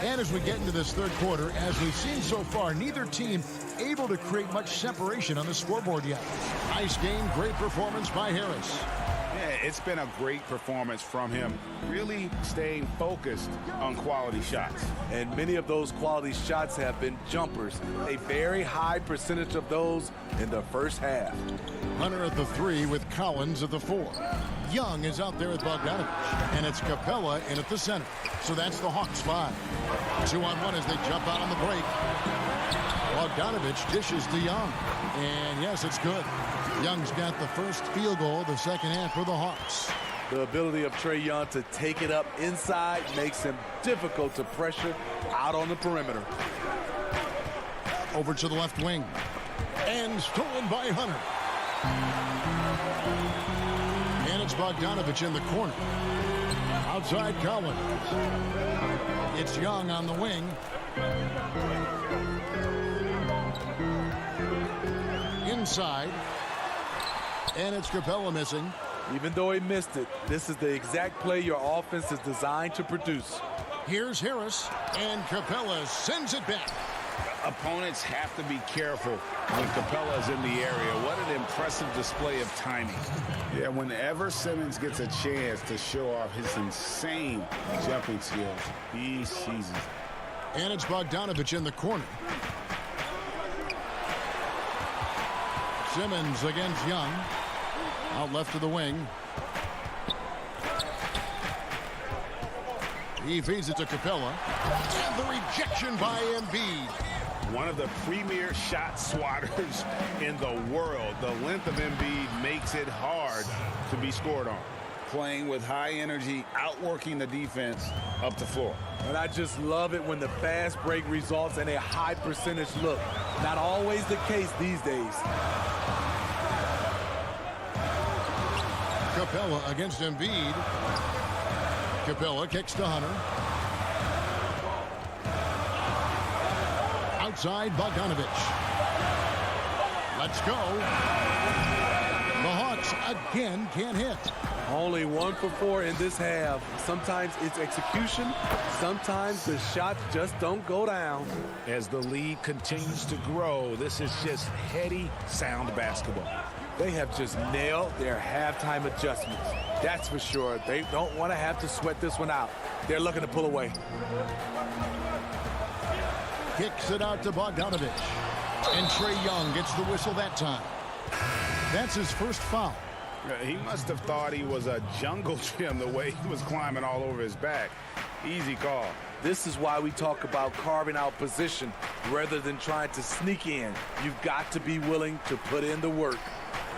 And as we get into this third quarter, as we've seen so far, neither team able to create much separation on the scoreboard yet. Nice game, great performance by Harris. Yeah, it's been a great performance from him, really staying focused on quality shots. And many of those quality shots have been jumpers. A very high percentage of those in the first half. Hunter at the 3 with Collins at the 4. Young is out there with Bogdanovich, and it's Capella in at the center. So that's the Hawks 5. 2-on-1 as they jump out on the break. Bogdanovich dishes to Young, and yes, it's good. Young's got the first field goal of the second half for the Hawks. The ability of Trae Young to take it up inside makes him difficult to pressure out on the perimeter. Over to the left wing. And stolen by Hunter. And it's Bogdanovich in the corner. Outside Collins. It's Young on the wing. Inside. And it's Capella missing. Even though he missed it, this is the exact play your offense is designed to produce. Here's Harris, and Capella sends it back. Opponents have to be careful when Capella is in the area. What an impressive display of timing. Yeah, whenever Simmons gets a chance to show off his insane jumping skills, he seizes it. And it's Bogdanovich in the corner. Simmons against Young. Out left to the wing. He feeds it to Capella. And the rejection by Embiid. One of the premier shot swatters in the world. The length of Embiid makes it hard to be scored on. Playing with high energy, outworking the defense up the floor. And I just love it when the fast break results in a high percentage look. Not always the case these days. Capella against Embiid. Capella kicks to Hunter. Outside Bogdanovich. Let's go. The Hawks again can't hit. Only 1 for 4 in this half. Sometimes it's execution. Sometimes the shots just don't go down. As the lead continues to grow, this is just heady, sound basketball. They have just nailed their halftime adjustments. That's for sure. They don't want to have to sweat this one out. They're looking to pull away. Kicks it out to Bogdanovich. And Trae Young gets the whistle that time. That's his first foul. He must have thought he was a jungle gym the way he was climbing all over his back. Easy call. This is why we talk about carving out position rather than trying to sneak in. You've got to be willing to put in the work.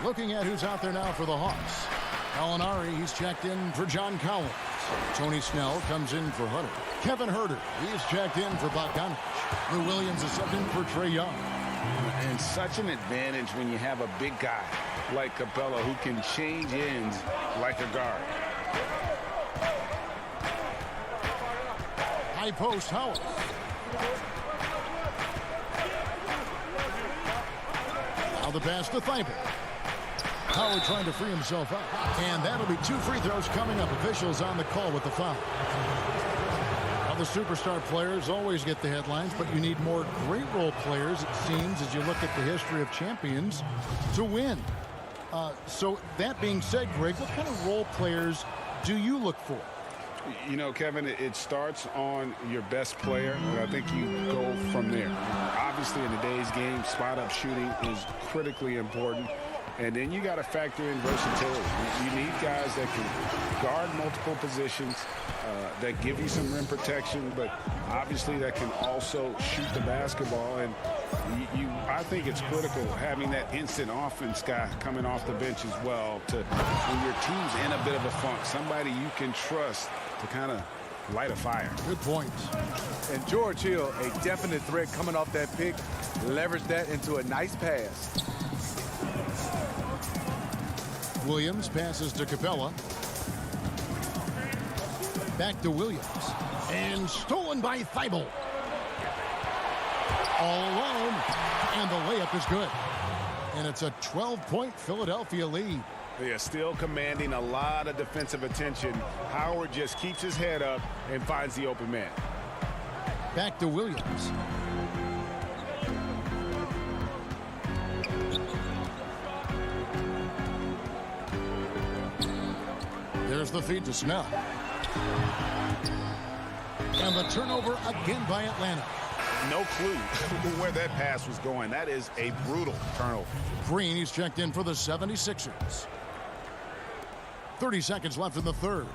Looking at who's out there now for the Hawks. Gallinari, he's checked in for John Collins. Tony Snell comes in for Hunter. Kevin Huerter, he's checked in for Bogdanovich. Lou Williams is subbed in for Trae Young. And such an advantage when you have a big guy like Capella who can change ends like a guard. High post, Howard. Now the pass to Thibault. Howard trying to free himself up. And that'll be 2 free throws coming up. Officials on the call with the foul. Now the superstar players always get the headlines, but you need more great role players, it seems, as you look at the history of champions, to win. So that being said, Greg, what kind of role players do you look for? You know, Kevin, it starts on your best player, and I think you go from there. Obviously, in today's game, spot-up shooting is critically important. And then you got to factor in versatility. You need guys that can guard multiple positions, that give you some rim protection, but obviously that can also shoot the basketball. And I think it's critical having that instant offense guy coming off the bench as well to when your team's in a bit of a funk, somebody you can trust to kind of light a fire. Good point. And George Hill, a definite threat coming off that pick, leveraged that into a nice pass. Williams passes to Capella. Back to Williams. And stolen by Thibault. All alone. And the layup is good. And it's a 12-point Philadelphia lead. They are still commanding a lot of defensive attention. Howard just keeps his head up and finds the open man. Back to Williams. There's the feed to Snell. And the turnover again by Atlanta. No clue where that pass was going. That is a brutal turnover. Green, he's checked in for the 76ers. 30 seconds left in the third.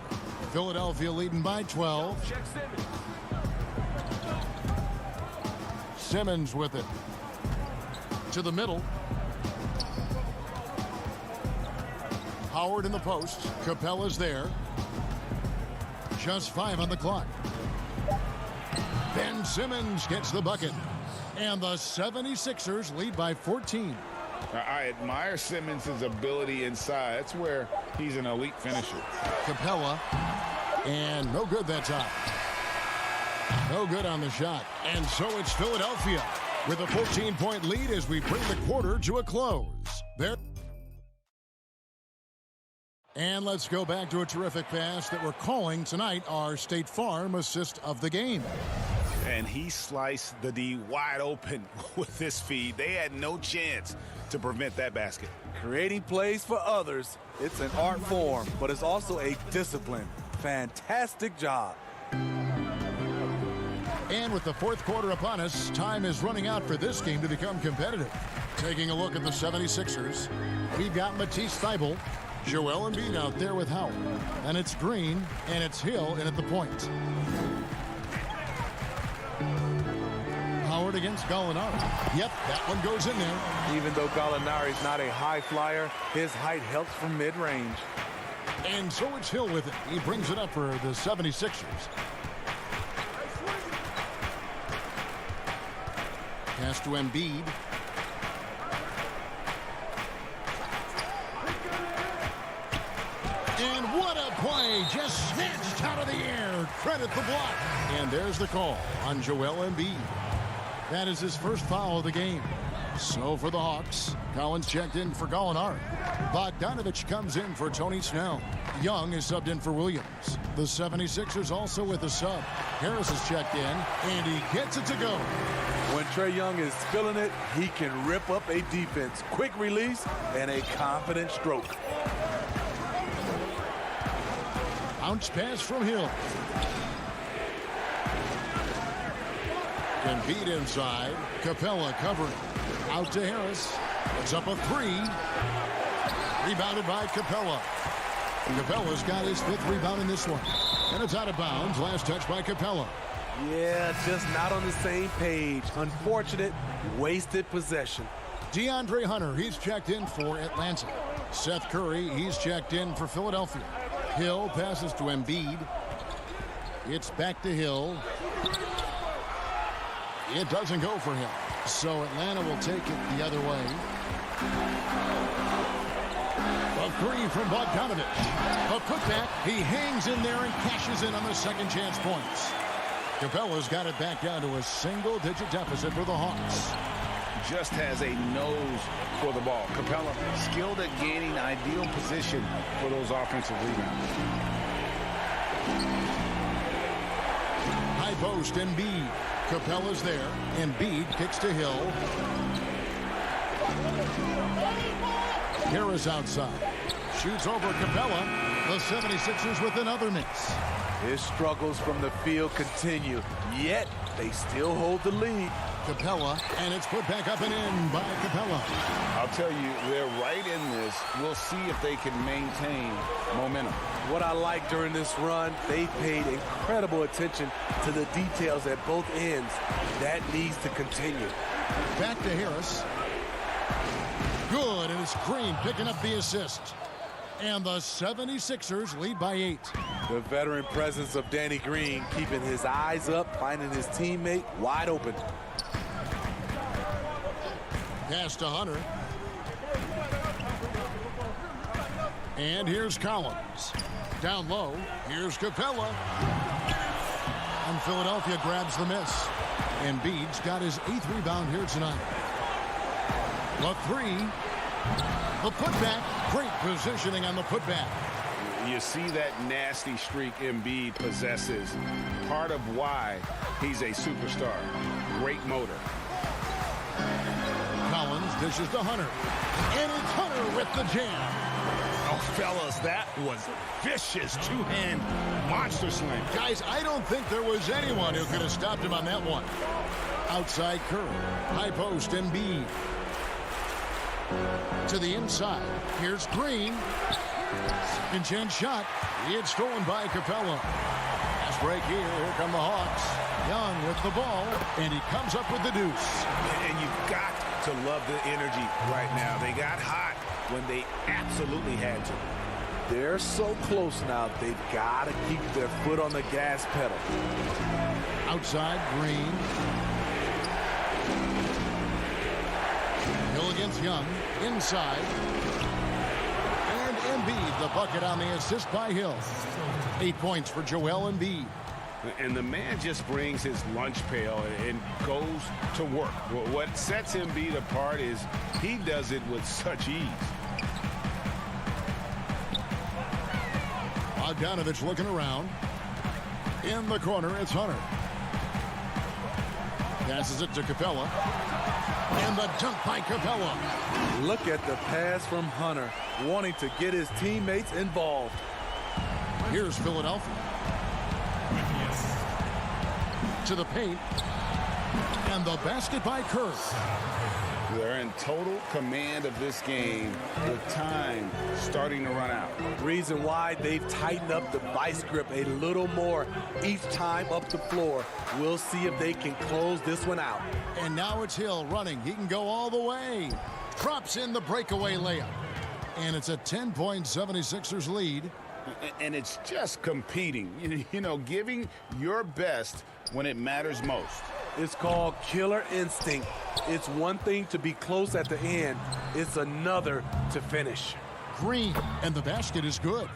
Philadelphia leading by 12. Simmons with it. To the middle. Howard in the post. Capella's there. Just 5 on the clock. Ben Simmons gets the bucket. And the 76ers lead by 14. I admire Simmons' ability inside. That's where he's an elite finisher. Capella. And no good that time. No good on the shot. And so it's Philadelphia with a 14-point lead as we bring the quarter to a close. And let's go back to a terrific pass that we're calling tonight our State Farm assist of the game. And he sliced the D wide open with this feed. They had no chance to prevent that basket. Creating plays for others, it's an art form, but it's also a discipline. Fantastic job. And with the fourth quarter upon us, time is running out for this game to become competitive. Taking a look at the 76ers, we've got Matisse Thybulle, Joel Embiid out there with Howard. And it's Green, and it's Hill in at the point. Howard against Gallinari. Yep, that one goes in there. Even though Gallinari's not a high flyer, his height helps from mid-range. And so it's Hill with it. He brings it up for the 76ers. Pass to Embiid. And what a play, just snatched out of the air. Credit the block. And there's the call on Joel Embiid. That is his first foul of the game. So for the Hawks, Collins checked in for Gallinari. Bogdanovich comes in for Tony Snell. Young is subbed in for Williams. The 76ers also with a sub. Harris is checked in, and he gets it to go. When Trae Young is feeling it, he can rip up a defense. Quick release and a confident stroke. Bounce pass from Hill. Embiid inside. Capella covering. Out to Harris. It's up a three. Rebounded by Capella. Capella's got his 5th rebound in this one. And it's out of bounds. Last touch by Capella. Yeah, just not on the same page. Unfortunate, wasted possession. DeAndre Hunter, he's checked in for Atlanta. Seth Curry, he's checked in for Philadelphia. Hill passes to Embiid. It's back to Hill. It doesn't go for him. So Atlanta will take it the other way. A three from Bogdanovich. A putback. He hangs in there and cashes in on the second chance points. Capella's got it back down to a single-digit deficit for the Hawks. Just has a nose for the ball. Capella skilled at gaining ideal position for those offensive rebounds. High post, Embiid. Capella's there. Embiid kicks to Hill. Harris outside. Shoots over Capella. The 76ers with another miss. His struggles from the field continue, yet they still hold the lead. Capella, and it's put back up and in by Capella. I'll tell you, they're right in this. We'll see if they can maintain momentum. What I like during this run, they paid incredible attention to the details at both ends. That needs to continue. Back to Harris. Good, and it's Green picking up the assist. And the 76ers lead by 8. The veteran presence of Danny Green keeping his eyes up, finding his teammate wide open. Pass to Hunter. And here's Collins. Down low, here's Capella. And Philadelphia grabs the miss. Embiid's got his 8th rebound here tonight. The three. The putback. Great positioning on the putback. You see that nasty streak Embiid possesses. Part of why he's a superstar. Great motor. Collins dishes to Hunter. And it's Hunter with the jam. Oh, fellas, that was vicious two-hand monster slam. Guys, I don't think there was anyone who could have stopped him on that one. Outside Curry. High post Embiid. To the inside. Here's Green. Second chance shot. It's stolen by Capella. Fast break here. Here come the Hawks. Young with the ball. And he comes up with the deuce. And you've got to love the energy right now. They got hot when they absolutely had to. They're so close now, they've got to keep their foot on the gas pedal. Outside Green. Hill against Young. Inside. And Embiid, the bucket on the assist by Hill. 8 points for Joel Embiid. And the man just brings his lunch pail and goes to work. What sets Embiid apart is he does it with such ease. Bogdanovich looking around. In the corner, it's Hunter. Passes it to Capella. And the dunk by Capella. Look at the pass from Hunter, wanting to get his teammates involved. Here's Philadelphia. To the paint. And the basket by Curry. They're in total command of this game with time starting to run out. Reason why they've tightened up the vice grip a little more each time up the floor. We'll see if they can close this one out. And now it's Hill running. He can go all the way. Drops in the breakaway layup. And it's a 10-point 76ers lead. And it's just competing, you know, giving your best when it matters most. It's called killer instinct. It's one thing to be close at the end. It's another to finish. Green, and the basket is good.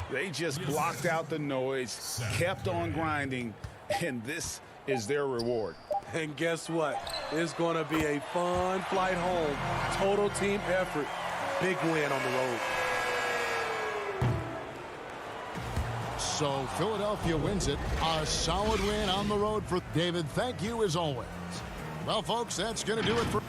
They just blocked out the noise, kept on grinding, and this is their reward. And guess what? It's going to be a fun flight home. Total team effort. Big win on the road. So Philadelphia wins it. A solid win on the road for David. Thank you as always. Well, folks, that's going to do it for...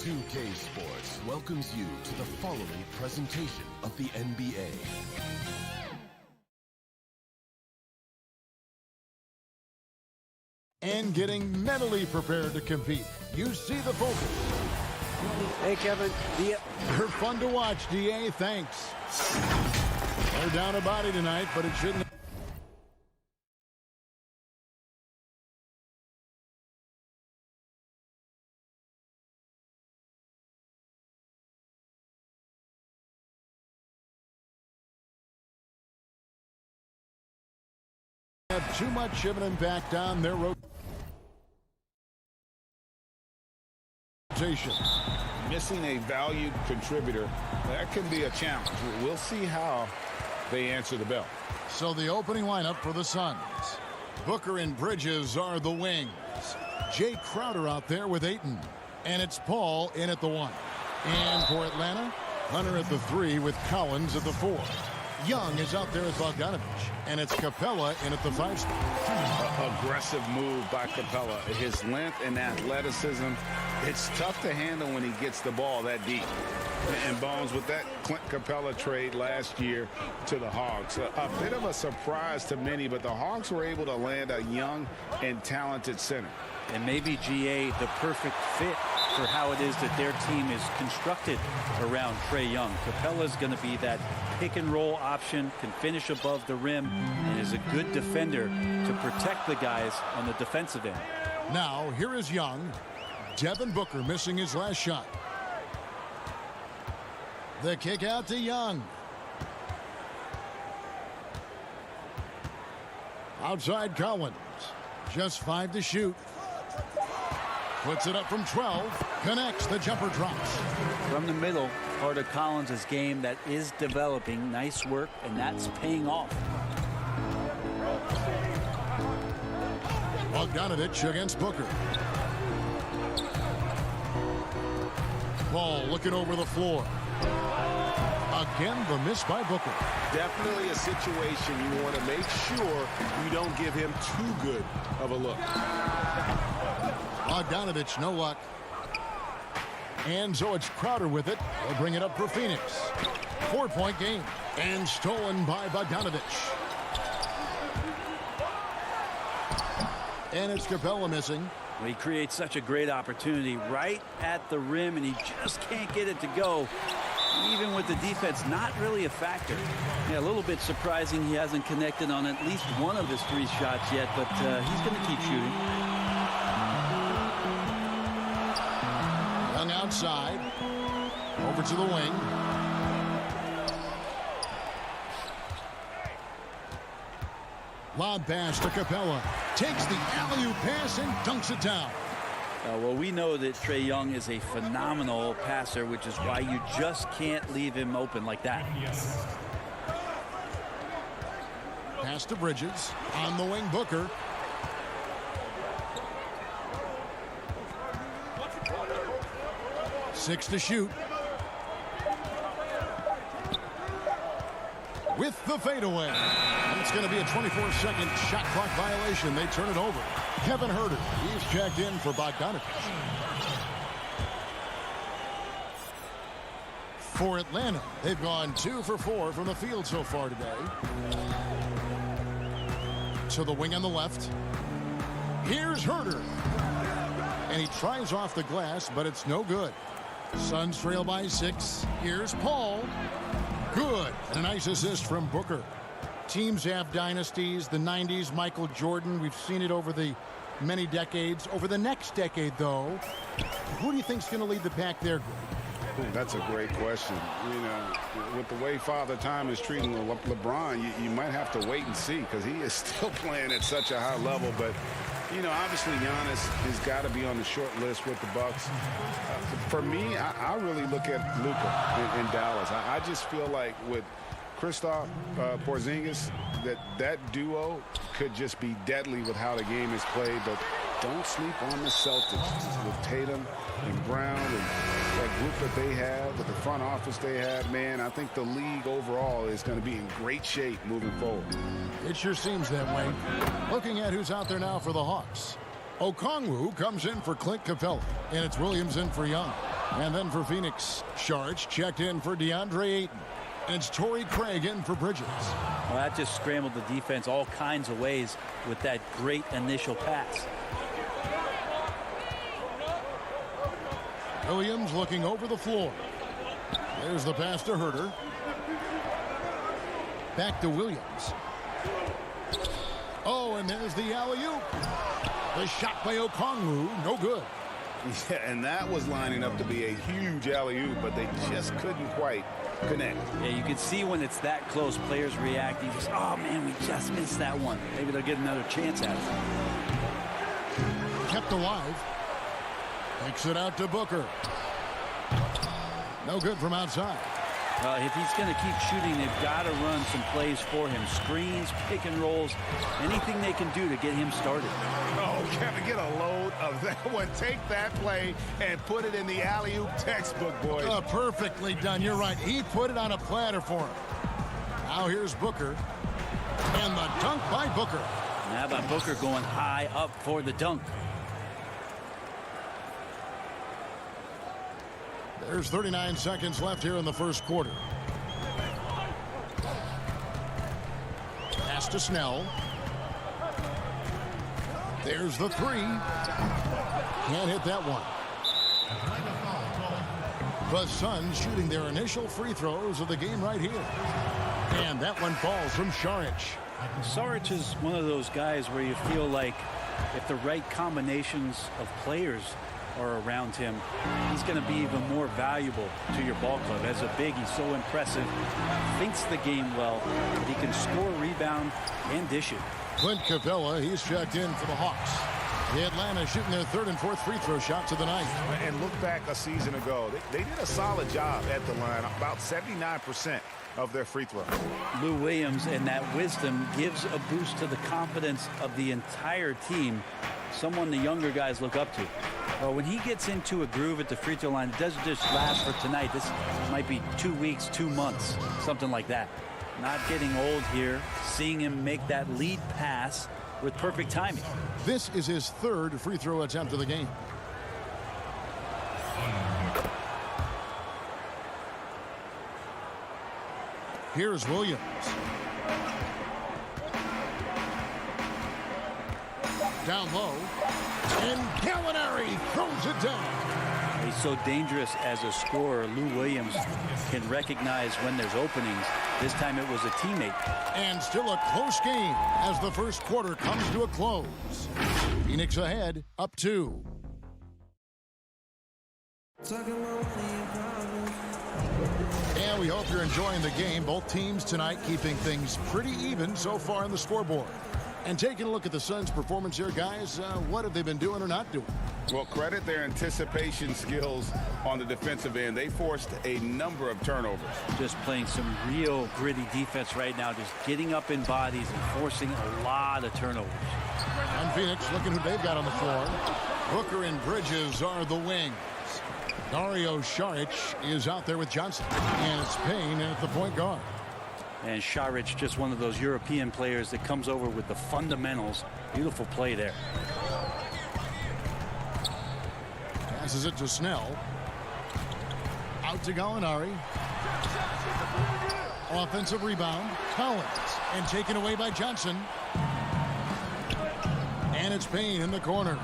2K Sports welcomes you to the following presentation of the NBA. And getting mentally prepared to compete. You see the focus. Hey, Kevin. They're fun to watch, DA. Thanks. They're down a body tonight, but it shouldn't. Have too much of an impact on their rotation. Missing a valued contributor, that can be a challenge. We'll see how they answer the bell. So the opening lineup for the Suns. Booker and Bridges are the wings. Jay Crowder out there with Ayton. And it's Paul in at the 1. And for Atlanta, Hunter at the 3 with Collins at the 4. Young is out there as Bogdanovich, and it's Capella in at the 5 spot. Aggressive move by Capella. His length and athleticism, it's tough to handle when he gets the ball that deep. And Bones, with that Clint Capella trade last year to the Hawks, a bit of a surprise to many, but the Hawks were able to land a young and talented center. And maybe GA the perfect fit for how it is that their team is constructed around Trae Young. Capella's going to be that pick and roll option, can finish above the rim, and is a good defender to protect the guys on the defensive end. Now here is Young. Devin Booker missing his last shot. The kick out to Young. Outside Collins. Just 5 to shoot. Puts it up from 12. Connects. The jumper drops. From the middle, part of Collins' game that is developing. Nice work, and that's paying off. Bogdanovich against Booker. Ball looking over the floor. Again, the miss by Booker. Definitely a situation you want to make sure you don't give him too good of a look. Bogdanovich, no luck. And so it's Crowder with it. They'll bring it up for Phoenix. 4-point game. And stolen by Bogdanovich. And it's Capella missing. Well, he creates such a great opportunity right at the rim, and he just can't get it to go. Even with the defense not really a factor. Yeah, a little bit surprising he hasn't connected on at least one of his 3 shots yet, but he's going to keep shooting. Young outside. Over to the wing. Lob pass to Capella. Takes the alley-oop pass and dunks it down. Well, we know that Trae Young is a phenomenal passer, which is why you just can't leave him open like that. Pass to Bridges. On the wing, Booker. Six to shoot. With the fadeaway. It's going to be a 24-second shot clock violation. They turn it over. Kevin Huerter, he's checked in for Bogdanovich. For Atlanta, they've gone 2 for 4 from the field so far today. To the wing on the left. Here's Huerter. And he tries off the glass, but it's no good. Suns trail by 6. Here's Paul. Good. And a nice assist from Booker. Teams have dynasties. The 90s, Michael Jordan. We've seen it over the many decades. Over the next decade, though, who do you think is going to lead the pack there, Greg? That's a great question. You know, with the way Father Time is treating LeBron, you might have to wait and see because he is still playing at such a high level. But, you know, obviously Giannis has got to be on the short list with the Bucks. For me, I really look at Luka in Dallas. I just feel like with Kristaps Porzingis, that duo could just be deadly with how the game is played. But don't sleep on the Celtics with Tatum and Brown and that group that they have, with the front office they have. Man, I think the league overall is going to be in great shape moving forward. It sure seems that way. Looking at who's out there now for the Hawks. Okongwu comes in for Clint Capella, and it's Williams in for Young. And then for Phoenix, Sharch checked in for DeAndre Ayton. And it's Torrey Craig in for Bridges. Well, that just scrambled the defense all kinds of ways with that great initial pass. Williams looking over the floor. There's the pass to Herter. Back to Williams. Oh, and there's the alley-oop. The shot by Okongwu, no good. Yeah, and that was lining up to be a huge alley-oop, but they just couldn't quite connect. Yeah, you can see when it's that close, players reacting. Just, oh, man, we just missed that one. Maybe they'll get another chance at it. Kept alive. Takes it out to Booker. No good from outside. If he's going to keep shooting, they've got to run some plays for him. Screens, pick and rolls, anything they can do to get him started. Oh, Kevin, get a load of that one. Take that play and put it in the alley-oop textbook, boys. Perfectly done. You're right. He put it on a platter for him. Now here's Booker. And the dunk by Booker. And how about Booker going high up for the dunk? There's 39 seconds left here in the first quarter. Pass to Snell. There's the three. Can't hit that one. The Suns shooting their initial free throws of the game right here. And that one falls from Saric. Saric is one of those guys where you feel like if the right combinations of players are around him, he's going to be even more valuable to your ball club. As a big, he's so impressive, thinks the game well, he can score, rebound, and dish it. Clint Capella, he's checked in for the Hawks. The Atlanta shooting their third and fourth free throw shots of the night. And look back a season ago, they did a solid job at the line, about 79% of their free throw. Lou Williams and that wisdom gives a boost to the confidence of the entire team, someone the younger guys look up to. Well, when he gets into a groove at the free throw line, it doesn't just last for tonight. This might be 2 weeks, 2 months, something like that. Not getting old here, seeing him make that lead pass with perfect timing. This is his third free throw attempt of the game. Here's Williams. Down low. And Gallinari throws it down. He's so dangerous as a scorer. Lou Williams can recognize when there's openings. This time it was a teammate. And still a close game as the first quarter comes to a close. Phoenix ahead, up 2. And we hope you're enjoying the game. Both teams tonight keeping things pretty even so far on the scoreboard. And taking a look at the Suns' performance here, guys, what have they been doing or not doing? Well, credit their anticipation skills on the defensive end. They forced a number of turnovers. Just playing some real gritty defense right now, just getting up in bodies and forcing a lot of turnovers. And Phoenix looking who they've got on the floor. Booker and Bridges are the wings. Dario Saric is out there with Johnson. And it's Payne at the point guard. And Saric, just one of those European players that comes over with the fundamentals. Beautiful play there. Passes it to Snell. Out to Gallinari. Offensive rebound. Collins. And taken away by Johnson. And it's Payne in the corner.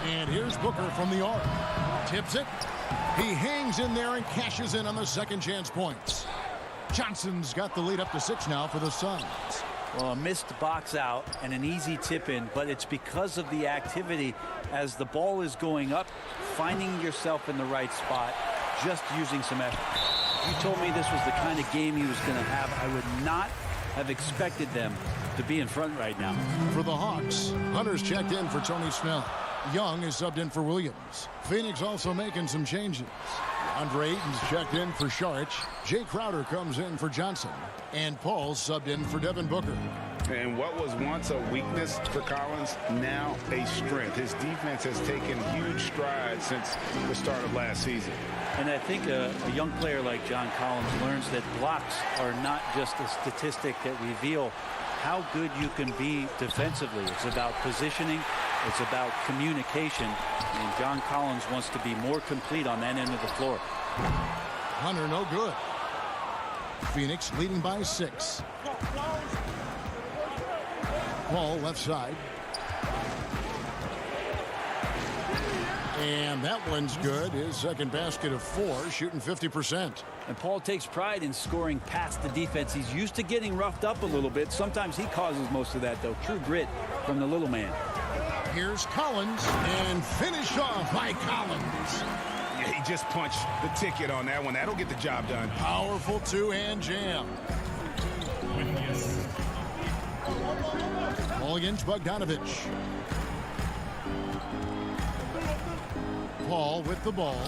And here's Booker from the arc. Tips it. He hangs in there and cashes in on the second chance points. Johnson's got the lead up to 6 now for the Suns. Well, a missed box out and an easy tip in, but it's because of the activity as the ball is going up, finding yourself in the right spot, just using some effort. If you told me this was the kind of game he was going to have, I would not have expected them to be in front right now. For the Hawks, Hunter's checked in for Tony Snell. Young is subbed in for Williams. Phoenix also making some changes. Andre Ayton's checked in for Saric. Jay Crowder comes in for Johnson. And Paul's subbed in for Devin Booker. And what was once a weakness for Collins, now a strength. His defense has taken huge strides since the start of last season. And I think a young player like John Collins learns that blocks are not just a statistic that reveal how good you can be defensively. It's about positioning It's about communication, and John Collins wants to be more complete on that end of the floor. Hunter, no good. Phoenix leading by 6. Paul left side. And that one's good. His second basket of 4, shooting 50%. And Paul takes pride in scoring past the defense. He's used to getting roughed up a little bit. Sometimes he causes most of that, though. True grit from the little man. Here's Collins, and finish off by Collins. Yeah, he just punched the ticket on that one. That'll get the job done. Powerful two-hand jam. Ball against Bogdanovich. Paul with the ball.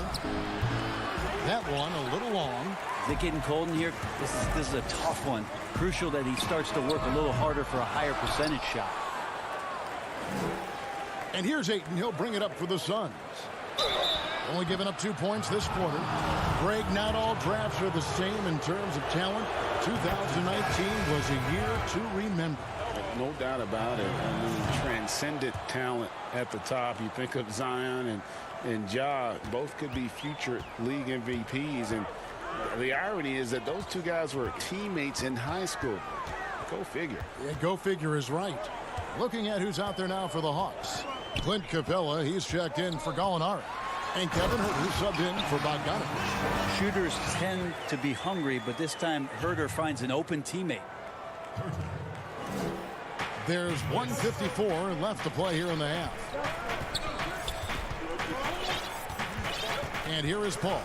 That one a little long. Is it getting cold in here? This is a tough one. Crucial that he starts to work a little harder for a higher percentage shot. And here's Ayton. He'll bring it up for the Suns. Only giving up 2 points this quarter. Greg, not all drafts are the same in terms of talent. 2019 was a year to remember. No doubt about it. I mean, transcendent talent at the top. You think of Zion and Ja, both could be future league MVPs. And the irony is that those two guys were teammates in high school. Go figure. Yeah, go figure is right. Looking at who's out there now for the Hawks. Clint Capella, he's checked in for Gallinari. And Kevin Huerter subbed in for Bogdanovich. Shooters tend to be hungry, but this time Huerter finds an open teammate. There's 1:54 left to play here in the half. And here is Paul.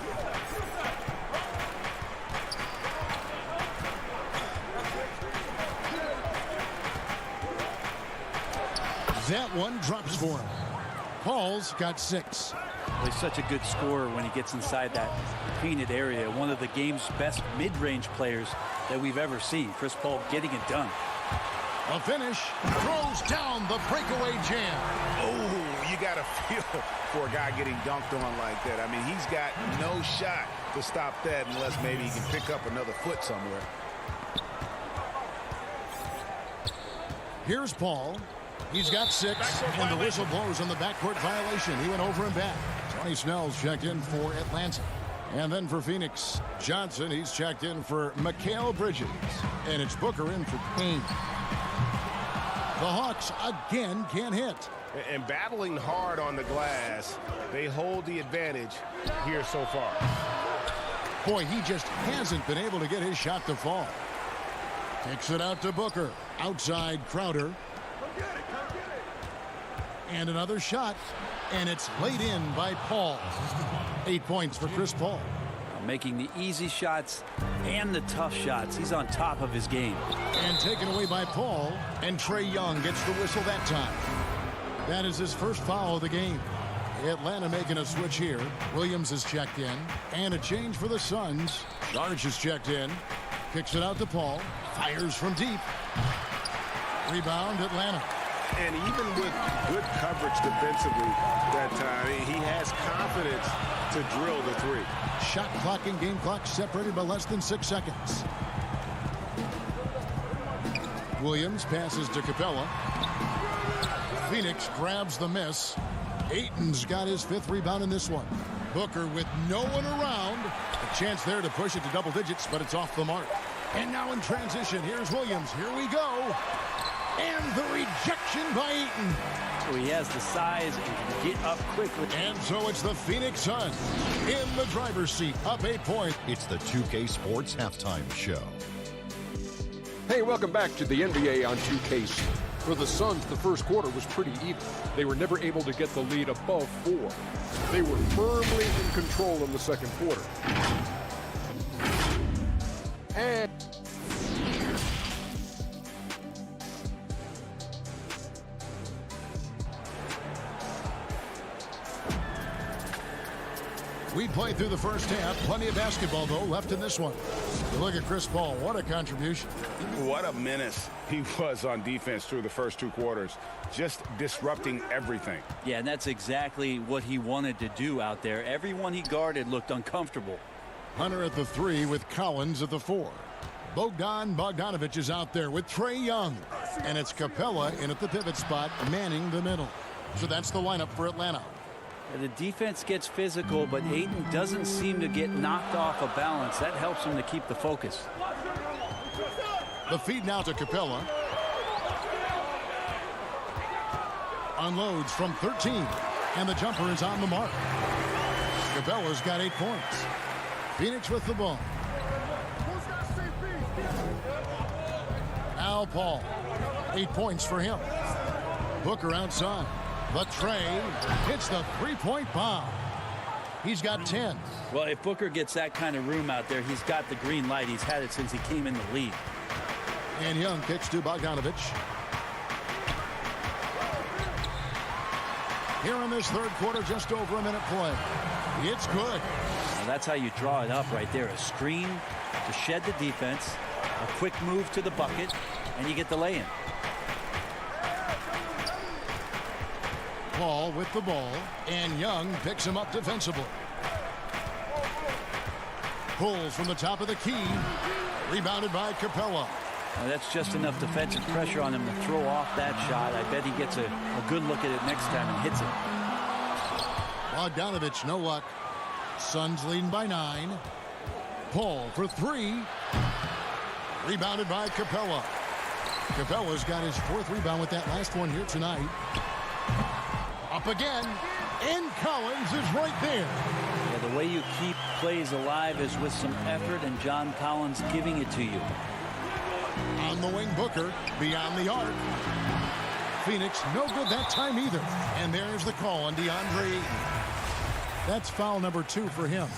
That one drops for him. Paul's got 6. Well, he's such a good scorer when he gets inside that painted area. One of the game's best mid-range players that we've ever seen. Chris Paul getting it done. A finish, throws down the breakaway jam. Oh, you got to feel for a guy getting dunked on like that. I mean, he's got no shot to stop that unless maybe he can pick up another foot somewhere. Here's Paul. He's got 6, and the whistle blows on the backcourt violation. He went over and back. Tony Snell's checked in for Atlanta. And then for Phoenix, Johnson, he's checked in for Mikal Bridges. And it's Booker in for Payne. The Hawks again can't hit. And battling hard on the glass, they hold the advantage here so far. Boy, he just hasn't been able to get his shot to fall. Kicks it out to Booker. Outside Crowder. And another shot, and it's laid in by Paul. 8 points for Chris Paul. Making the easy shots and the tough shots. He's on top of his game. And taken away by Paul, and Trae Young gets the whistle that time. That is his first foul of the game. Atlanta making a switch here. Williams is checked in, and a change for the Suns. Darge is checked in, kicks it out to Paul, fires from deep. Rebound Atlanta. And even with good coverage defensively that time, he has confidence to drill the 3. Shot clock and game clock separated by less than 6 seconds. Williams passes to Capella. Phoenix grabs the miss. Ayton's got his 5th rebound in this one. Booker with no one around. A chance there to push it to double digits, but it's off the mark. And now in transition, here's Williams. Here we go. And the rejection by Ayton. So he has the size and can get up quickly. And so it's the Phoenix Suns in the driver's seat, up 8 points. It's the 2K Sports Halftime Show. Hey, welcome back to the NBA on 2K. For the Suns, the first quarter was pretty even. They were never able to get the lead above 4. They were firmly in control in the second quarter. And we played through the first half. Plenty of basketball, though, left in this one. You look at Chris Paul. What a contribution. What a menace he was on defense through the first 2 quarters. Just disrupting everything. Yeah, and that's exactly what he wanted to do out there. Everyone he guarded looked uncomfortable. Hunter at the 3 with Collins at the 4. Bogdanovich is out there with Trae Young. And it's Capella in at the pivot spot, manning the middle. So that's the lineup for Atlanta. The defense gets physical, but Ayton doesn't seem to get knocked off of balance. That helps him to keep the focus. The feed now to Capella. Unloads from 13, and the jumper is on the mark. Capella's got 8 points. Phoenix with the ball. Al Paul, 8 points for him. Booker outside. The tray hits the three-point bomb. He's got 10. Well, if Booker gets that kind of room out there, he's got the green light. He's had it since he came in the league. And Young kicks to Bogdanovich. Here in this third quarter, just over a minute play. It's good. Well, that's how you draw it up right there. A screen to shed the defense, a quick move to the bucket, and you get the lay-in. Paul with the ball, and Young picks him up defensively. Pulls from the top of the key. Rebounded by Capella. Now that's just enough defensive pressure on him to throw off that shot. I bet he gets a good look at it next time and hits it. Bogdanovich, no luck. Suns leading by 9. Paul for 3. Rebounded by Capella. Capella's got his 4th rebound with that last one here tonight. Up again, and Collins is right there. Yeah, the way you keep plays alive is with some effort, and John Collins giving it to you. On the wing, Booker, beyond the arc. Phoenix, no good that time either. And there's the call on DeAndre Ayton. That's foul number 2 for him.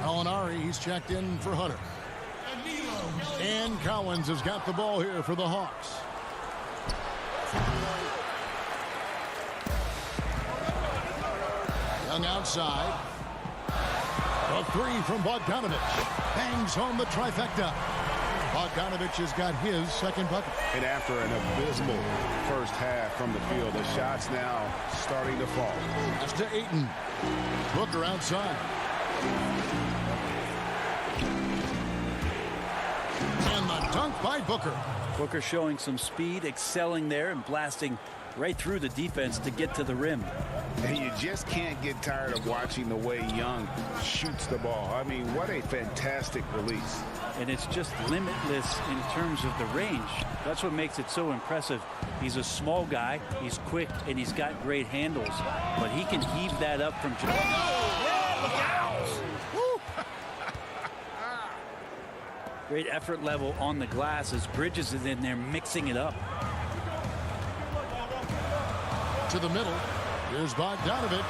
Alinari, he's checked in for Hunter. And Collins has got the ball here for the Hawks. Young outside. A 3 from Bogdanovich. Bangs home the trifecta. Bogdanovich has got his 2nd bucket. And after an abysmal first half from the field, the shots now starting to fall. That's to Ayton. Booker outside. And the dunk by Booker. Booker showing some speed, excelling there, and blasting right through the defense to get to the rim. And you just can't get tired of watching the way Young shoots the ball. I mean, what a fantastic release. And it's just limitless in terms of the range. That's what makes it so impressive. He's a small guy, he's quick, and he's got great handles. But he can heave that up from... Great effort level on the glass as Bridges is in there mixing it up. To the middle. Here's Bogdanovich.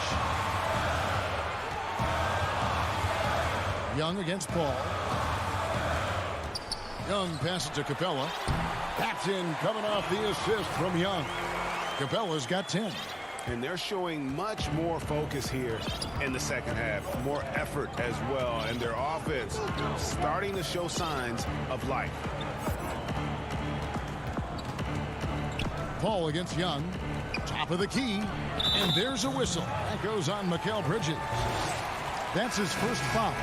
Young against Paul. Young passes to Capella. That's in, coming off the assist from Young. Capella's got 10. And they're showing much more focus here in the second half. More effort as well. And their offense starting to show signs of life. Paul against Young. Top of the key. And there's a whistle. That goes on Mikal Bridges. That's his first foul.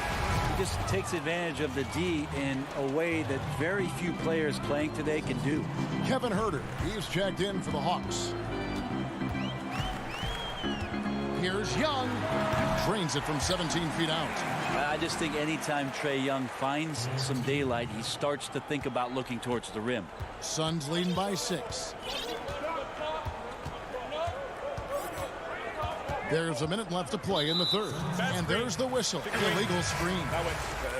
He just takes advantage of the D in a way that very few players playing today can do. Kevin Huerter, he's checked in for the Hawks. Here's Young. Drains it from 17 feet out. I just think anytime Trae Young finds some daylight, he starts to think about looking towards the rim. Suns leading by 6. There's a minute left to play in the third. And there's the whistle. Illegal screen.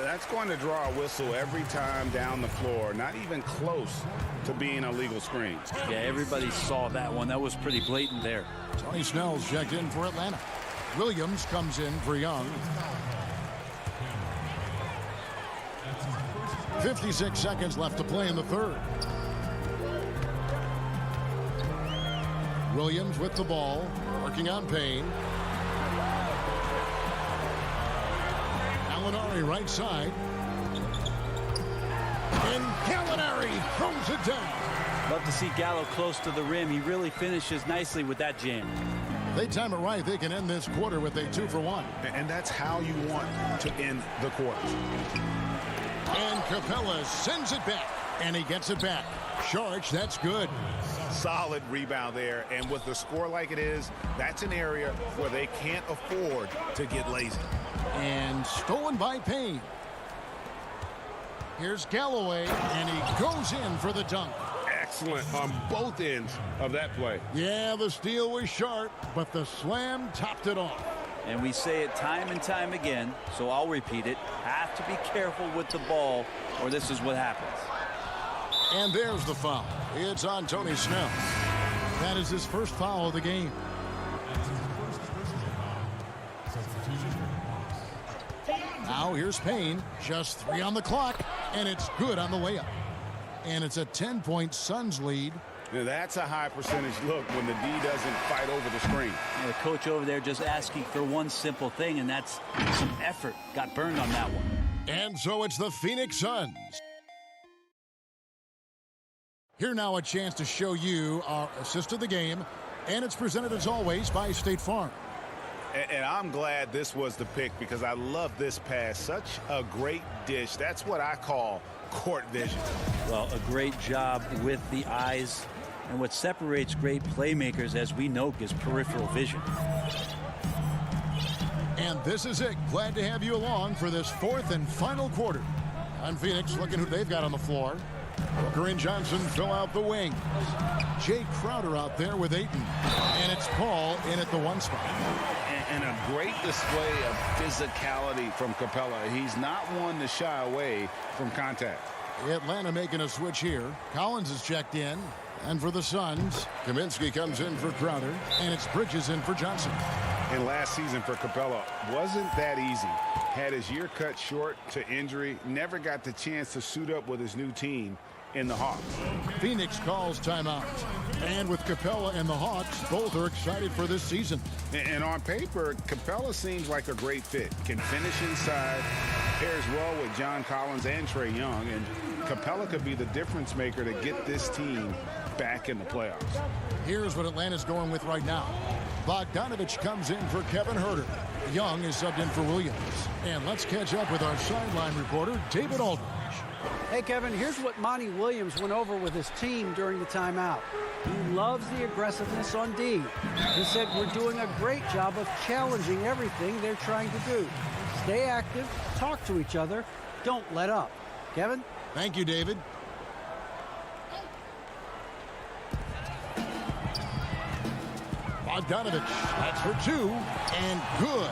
That's going to draw a whistle every time down the floor. Not even close to being a legal screen. Yeah, everybody saw that one. That was pretty blatant there. Tony Snell's checked in for Atlanta. Williams comes in for Young. 56 seconds left to play in the third. Williams with the ball, working on Payne. Alinari right side. And Gallinari throws it down. Love to see Gallo close to the rim. He really finishes nicely with that jam. They time it right. They can end this quarter with a 2-for-1. And that's how you want to end the quarter. And Capella sends it back. And he gets it back. Sharch, that's good. Solid rebound there. And with the score like it is, that's an area where they can't afford to get lazy. And stolen by Payne. Here's Galloway, and he goes in for the dunk. Excellent on both ends of that play. Yeah, the steal was sharp, but the slam topped it off. And we say it time and time again, so I'll repeat it. Have to be careful with the ball, or this is what happens. And there's the foul. It's on Tony Snell. That is his first foul of the game. Now here's Payne. Just 3 on the clock, and it's good on the way up. And it's a 10-point Suns lead. Now that's a high percentage look when the D doesn't fight over the screen. And the coach over there just asking for one simple thing, and that's some effort. Got burned on that one. And so it's the Phoenix Suns. Here now a chance to show you our assist of the game, and it's presented as always by State Farm. And I'm glad this was the pick because I love this pass. Such a great dish. That's what I call court vision. Well, a great job with the eyes. And what separates great playmakers, as we know, is peripheral vision. And this is it. Glad to have you along for this fourth and final quarter. On Phoenix, looking who they've got on the floor. Booker and Johnson fill out the wings. Jay Crowder out there with Ayton. And it's Paul in at the 1 spot. And a great display of physicality from Capella. He's not one to shy away from contact. Atlanta making a switch here. Collins is checked in. And for the Suns, Kaminsky comes in for Crowder. And it's Bridges in for Johnson. And last season for Capella wasn't that easy. Had his year cut short to injury. Never got the chance to suit up with his new team in the Hawks. Phoenix calls timeout. And with Capella and the Hawks, both are excited for this season. And on paper, Capella seems like a great fit. Can finish inside, pairs well with John Collins and Trae Young, and Capella could be the difference maker to get this team back in the playoffs. Here's what Atlanta's going with right now. Bogdanovich comes in for Kevin Huerter. Young is subbed in for Williams. And let's catch up with our sideline reporter, David Aldridge. Hey, Kevin, here's what Monty Williams went over with his team during the timeout. He loves the aggressiveness on D. He said, we're doing a great job of challenging everything they're trying to do. Stay active, talk to each other, don't let up. Kevin? Thank you, David. Bogdanovich, that's for 2, and good,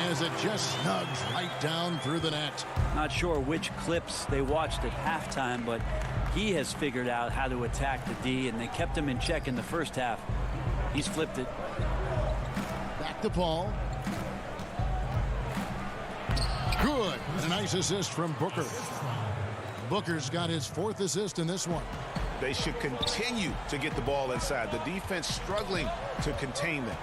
as it just snugs right down through the net. Not sure which clips they watched at halftime, but he has figured out how to attack the D, and they kept him in check in the first half. He's flipped it. Back to Paul. Good. And a nice assist from Booker. Booker's got his 4th assist in this one. They should continue to get the ball inside. The defense struggling to contain them.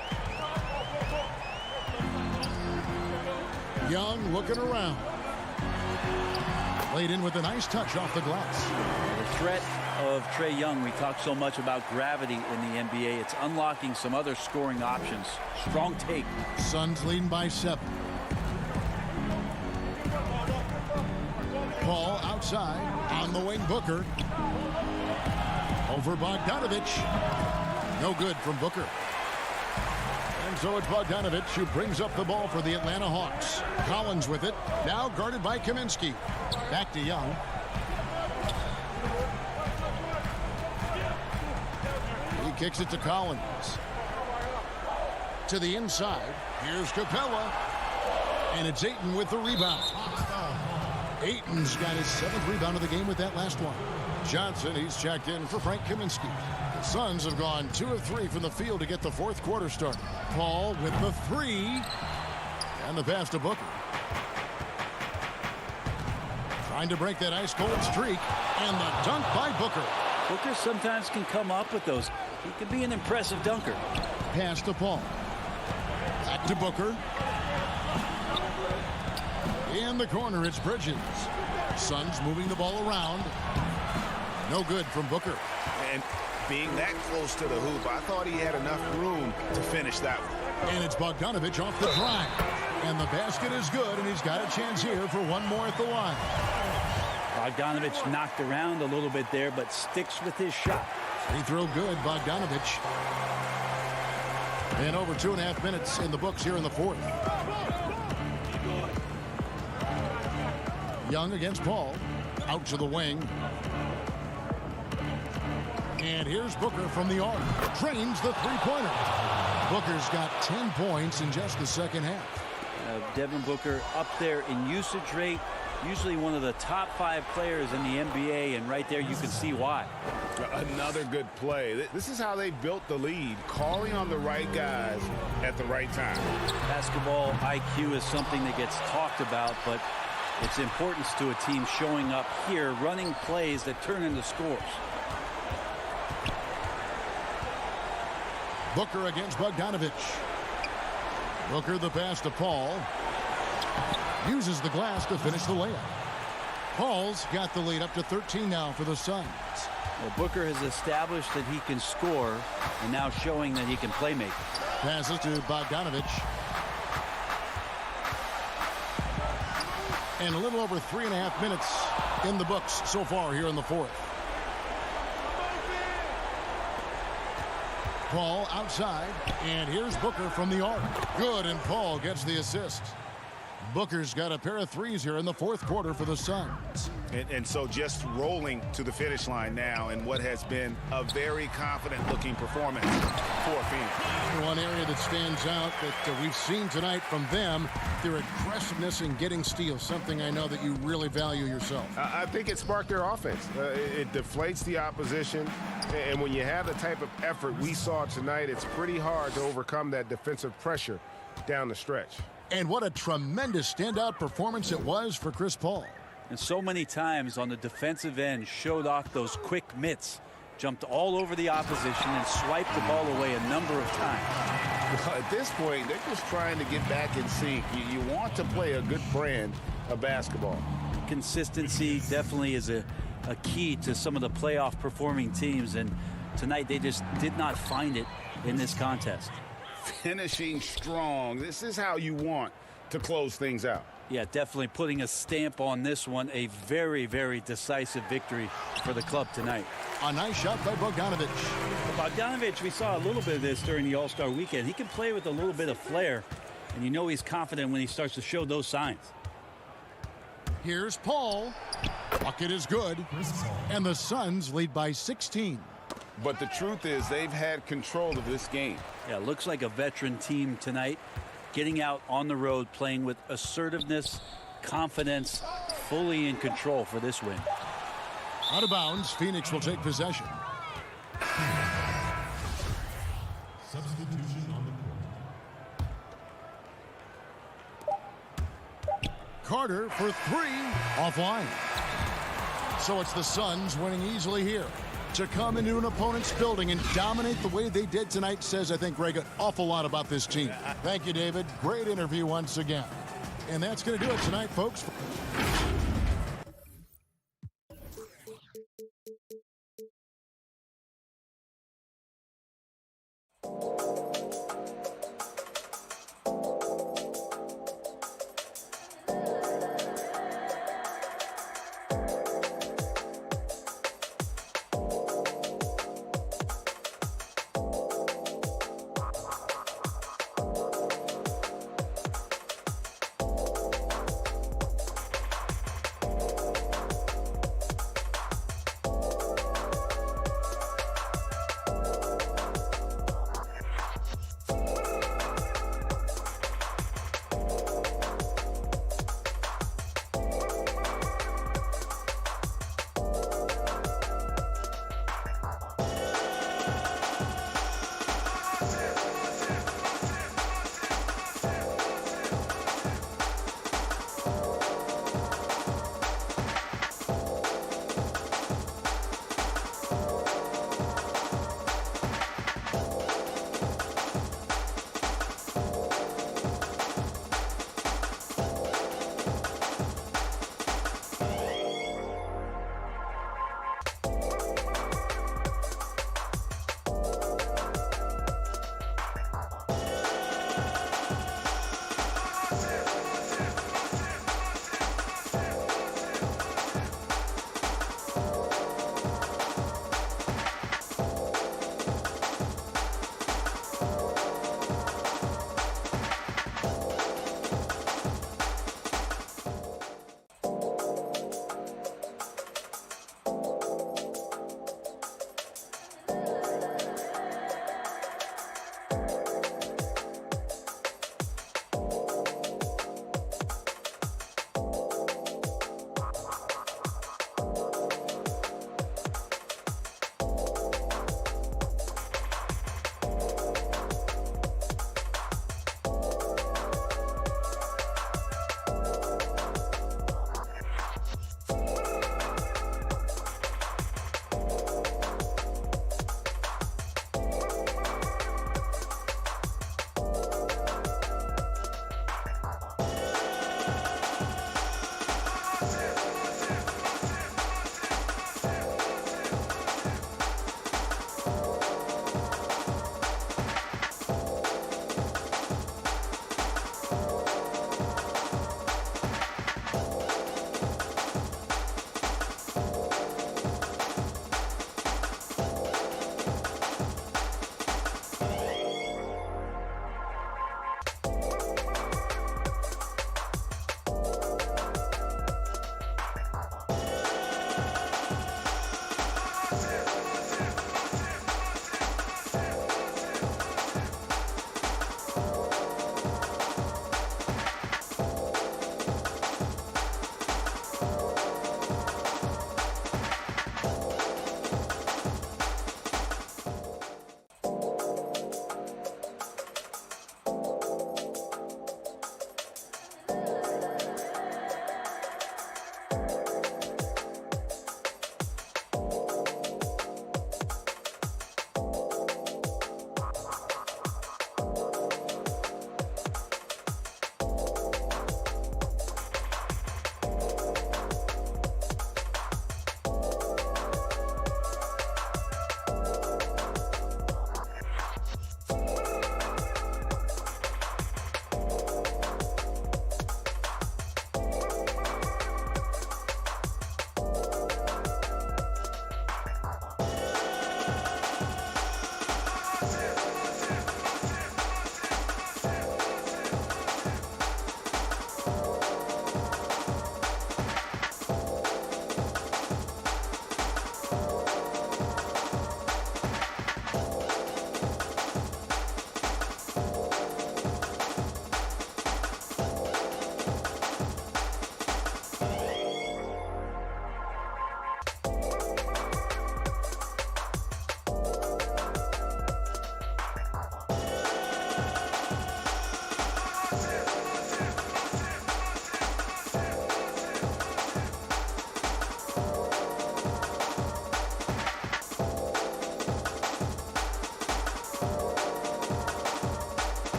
Young looking around. Laid in with a nice touch off the glass. The threat of Trae Young, we talk so much about gravity in the NBA. It's unlocking some other scoring options. Strong take. Suns leading by 7. Paul outside. On the wing, Booker. Over Bogdanovich. No good from Booker. And so it's Bogdanovich who brings up the ball for the Atlanta Hawks. Collins with it. Now guarded by Kaminsky. Back to Young. He kicks it to Collins. To the inside. Here's Capella. And it's Ayton with the rebound. Ayton's got his 7th rebound of the game with that last one. Johnson, he's checked in for Frank Kaminsky. The Suns have gone 2 of 3 from the field to get the 4th quarter started. Paul with the 3. And the pass to Booker. Trying to break that ice-cold streak. And the dunk by Booker. Booker sometimes can come up with those. He can be an impressive dunker. Pass to Paul. Back to Booker. In the corner, it's Bridges. Suns moving the ball around. No good from Booker. And being that close to the hoop, I thought he had enough room to finish that one. And it's Bogdanovich off the drive. And the basket is good, and he's got a chance here for one more at the line. Bogdanovich knocked around a little bit there, but sticks with his shot. Free throw good, Bogdanovich. And over 2.5 minutes in the books here in the fourth. Young against Paul. Out to the wing. And here's Booker from the arc. Drains the three-pointer. Booker's got 10 points in just the second half. Devin Booker up there in usage rate. Usually one of the top 5 players in the NBA, and right there you can see why. Another good play. This is how they built the lead, calling on the right guys at the right time. Basketball IQ is something that gets talked about, but its importance to a team showing up here, running plays that turn into scores. Booker against Bogdanovich. Booker the pass to Paul. Uses the glass to finish the layup. Paul's got the lead up to 13 now for the Suns. Well, Booker has established that he can score and now showing that he can play make. Passes to Bogdanovich. And a little over 3.5 minutes in the books so far here in the fourth. Paul outside, and here's Booker from the arc. Good, and Paul gets the assist. Booker's got a pair of threes here in the fourth quarter for the Suns. And so just rolling to the finish line now in what has been a very confident-looking performance for Phoenix. One area that stands out that we've seen tonight from them, their aggressiveness in getting steals, something I know that you really value yourself. I think it sparked their offense. It deflates the opposition, and when you have the type of effort we saw tonight, it's pretty hard to overcome that defensive pressure down the stretch. And what a tremendous standout performance it was for Chris Paul. And so many times on the defensive end showed off those quick mitts. Jumped all over the opposition and swiped the ball away a number of times. At this point, they're just trying to get back in sync. You want to play a good brand of basketball. Consistency definitely is a key to some of the playoff performing teams. And tonight they just did not find it in this contest. Finishing strong. This is how you want to close things out. Yeah, definitely putting a stamp on this one. A very, very decisive victory for the club tonight. A nice shot by Bogdanovich. Bogdanovich, we saw a little bit of this during the All-Star weekend. He can play with a little bit of flair, and you know he's confident when he starts to show those signs. Here's Paul. Bucket is good, and the Suns lead by 16. But the truth is they've had control of this game. Yeah, looks like a veteran team tonight, getting out on the road, playing with assertiveness, confidence, fully in control for this win. Out of bounds, Phoenix will take possession. Substitution on the court. Carter for three, offline. So it's the Suns winning easily here. To come into an opponent's building and dominate the way they did tonight says, I think, Greg, an awful lot about this team. Thank you, David. Great interview once again. And that's going to do it tonight, folks.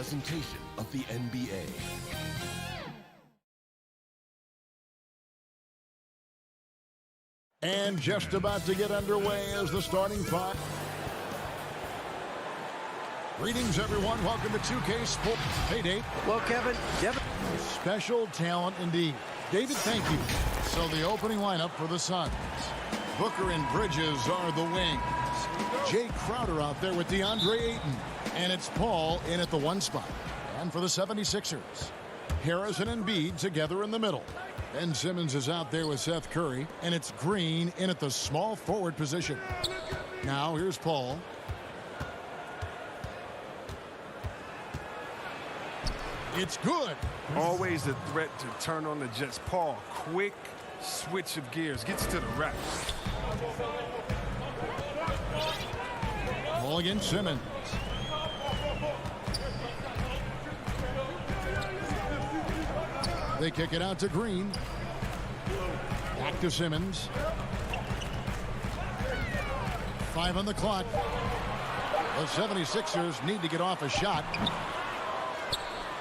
presentation of the NBA. And just about to get underway as the starting five. Greetings, everyone. Welcome to 2K Sports. Hey, Dave. Well, Kevin, Special talent indeed. David, thank you. So the opening lineup for the Suns. Booker and Bridges are the wings. Jay Crowder out there with DeAndre Ayton. And it's Paul in at the 1 spot. And for the 76ers, Harrison and Embiid together in the middle. Ben Simmons is out there with Seth Curry. And it's Green in at the small forward position. Now here's Paul. It's good. Always a threat to turn on the Jets. Paul, quick switch of gears. Gets to the rack. Ball against Simmons. They kick it out to Green. Back to Simmons. 5 on the clock. The 76ers need to get off a shot.